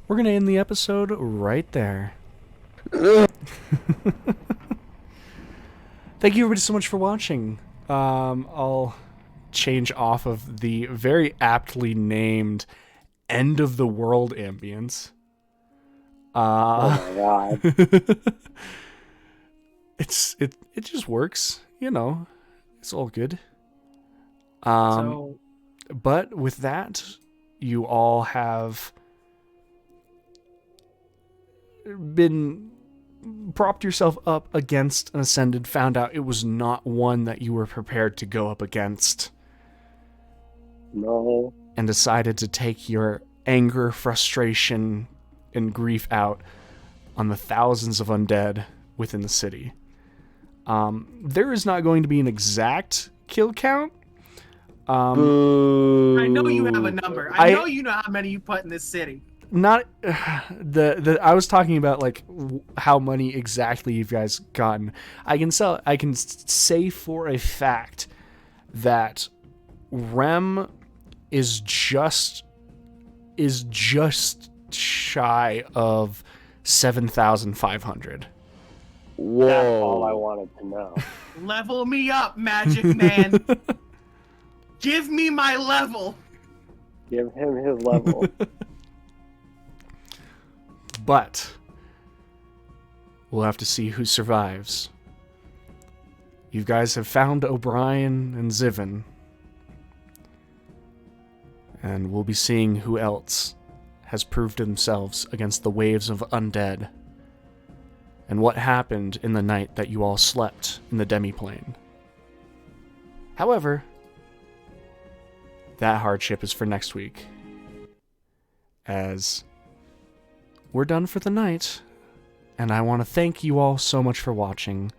We're going to end the episode right there. Thank you everybody so much for watching. I'll change off of the very aptly named End of the World ambience. Oh my god. It just works, you know. It's all good. So But with that, you all have been propped yourself up against an ascended, found out it was not one that you were prepared to go up against, No. and decided to take your anger, frustration, and grief out on the thousands of undead within the city. There is not going to be an exact kill count. I know you have a number. I know you know how many you put in this city. Not I was talking about like how many exactly you guys gotten. I can say for a fact that Rem is just shy of 7,500. Whoa. That's all I wanted to know. Level me up, Magic Man. Give me my level. Give him his level. But we'll have to see who survives. You guys have found O'Brien and Zivin. And we'll be seeing who else has proved themselves against the waves of undead. And what happened in the night that you all slept in the demi-plane. However, that hardship is for next week. As we're done for the night, and I want to thank you all so much for watching.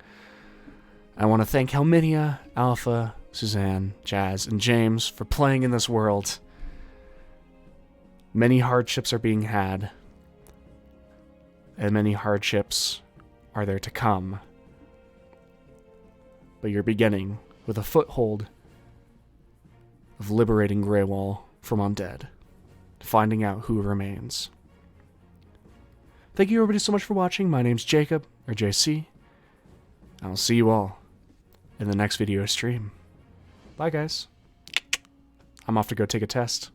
I want to thank Helminia, Alpha, Suzanne, Jazz, and James for playing in this world. Many hardships are being had, and many hardships are there to come. but you're beginning with a foothold of liberating Greywall from undead, finding out who remains. Thank you everybody so much for watching. My name's Jacob, or JC. I'll see you all in the next video stream. Bye guys. I'm off to go take a test.